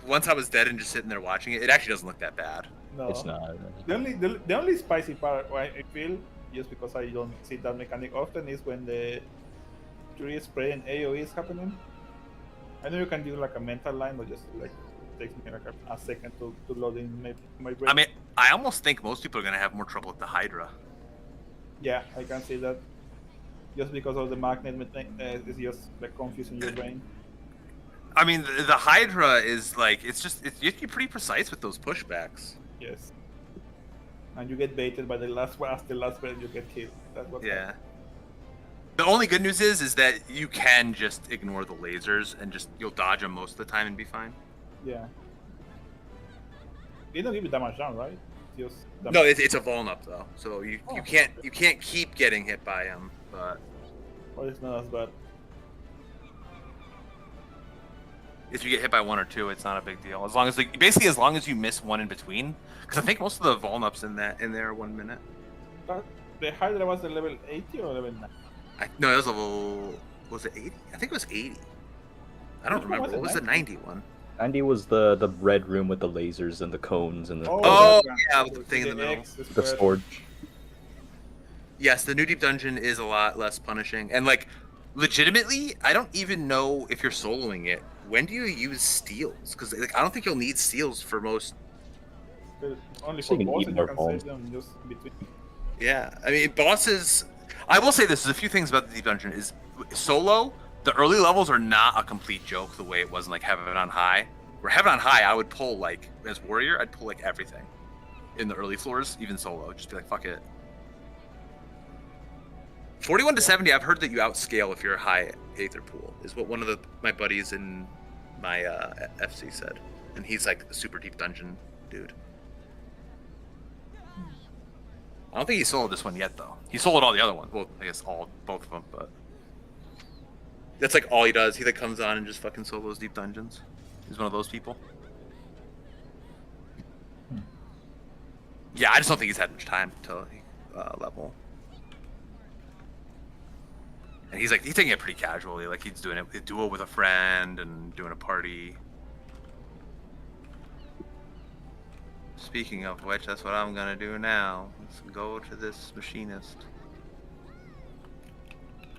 once I was dead and just sitting there watching it, it actually doesn't look that bad. No. It's not. The only spicy part I feel, just because I don't see that mechanic often, is when the tree spray and AoE is happening. I know you can do like a mental line, but just like takes me like a second to load in my brain. I mean, I almost think most people are gonna have more trouble with the Hydra. Yeah, I can see that. Just because of the magnet, it's just like confusing your brain. I mean, the Hydra is like you have to be pretty precise with those pushbacks. Yes. And you get baited by the last one. After the last one, you get killed. That's what. Yeah. The only good news is that you can just ignore the lasers and you'll dodge them most of the time and be fine. Yeah. They don't give you damage down, right? Just damage. No, it's a vuln up though, so you can't keep getting hit by him, but Well, it's not as bad. if you get hit by 1 or 2, it's not a big deal. As long as basically as long as you miss one in between, because I think most of the vuln ups in there are 1 minute. But the Hydra was the level 80 or level 9? No, that was level. Was it 80? I think it was 80. I don't Which one remember. was it, What was the 90? 90 one? 90 was the red room with the lasers and the cones and the Oh, that's yeah, right. with the thing in the middle. X, the the square. storage. Yes, the new deep dungeon is a lot less punishing, and like, legitimately, I don't even know if you're soloing it. When do you use steals? Because like, I don't think you'll need steals for most. Only So for you can bosses eat you more can bones. save them just in between. Yeah, I mean, bosses. I will say this: there's a few things about the deep dungeon. Is solo, the early levels are not a complete joke the way it was in like Heaven on High. Where Heaven on High, I would pull like as warrior, I'd pull like everything in the early floors, even solo. Just be like, fuck it. 41 to 70, I've heard that you outscale if you're a high Aether pool, is what one of my buddies in my FC said. And he's like the super deep dungeon dude. I don't think he soloed this one yet, though. He soloed all the other ones. Well, I guess both of them, but that's like all he does. He like comes on and just fucking solos deep dungeons. He's one of those people. Yeah, I just don't think he's had much time to level. And he's taking it pretty casually. Like he's doing it a duo with a friend and doing a party. Speaking of which, that's what I'm gonna do now. Let's go to this machinist.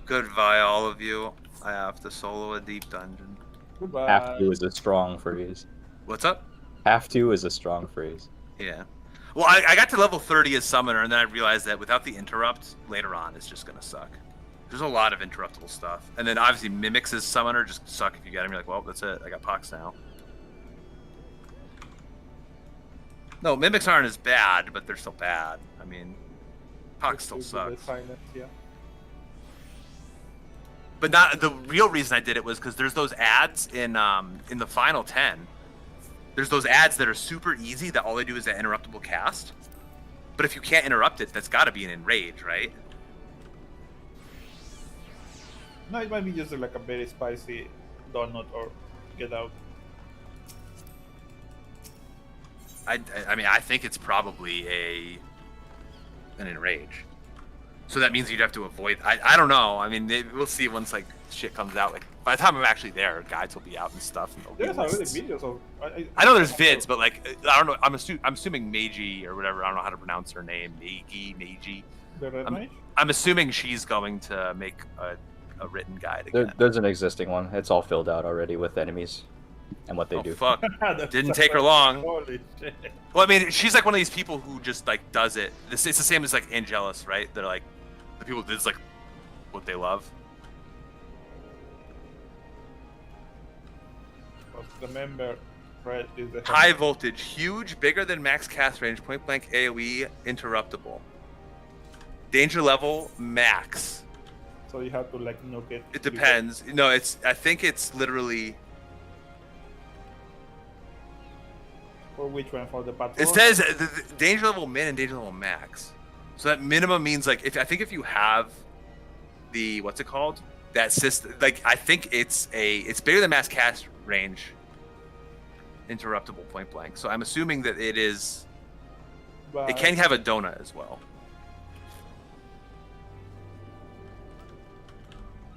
Goodbye, all of you. I have to solo a deep dungeon. Goodbye. Have to is a strong phrase. What's up? Have to is a strong phrase. Yeah. Well, I got to level 30 as summoner, and then I realized that without the interrupt, later on, it's just gonna suck. There's a lot of interruptible stuff. And then obviously mimics as summoner just suck if you get him. You're like, well, that's it. I got Pox now. No, mimics aren't as bad, but they're still bad. I mean, Pox still Just do the sucks. silence, yeah. But not the real reason I did it was because there's those ads in the final 10. There's those ads that are super easy that all they do is that interruptible cast. But if you can't interrupt it, that's got to be an enrage, right? No, it might be just like a very spicy donut or get out. I mean, I think it's probably an enrage. So that means you'd have to avoid. I don't know. I mean, we'll see once like shit comes out. Like by the time I'm actually there, guides will be out and stuff. And there'll be There's already lists. videos of. I know there's vids, but like I don't know. I'm assuming Meiji or whatever. I don't know how to pronounce her name. Meiji. The red mage? I'm assuming she's going to make a written guide again. There's an existing one. It's all filled out already with enemies and what they Oh do. fuck! That's Didn't take her long. Holy shit. Well, I mean, she's like one of these people who just like does it. It's the same as like Angelus, right? They're like the people that's like what they love. But remember, red is the High voltage, huge, bigger than max cast range, point blank AOE, interruptible. Danger level max. So you have to like nuke it. It depends. No, I think it's literally. For which one? For the patrol? It says the danger level min and danger level max. So that minimum means like if you have the what's it called, that system, like I think it's bigger than max cast range, interruptible point blank. So I'm assuming that it is. But It can have a donut as well.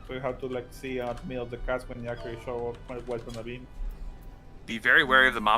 So you have to like see out middle of the cast when you actually show up what's gonna be. Be very wary of the mom.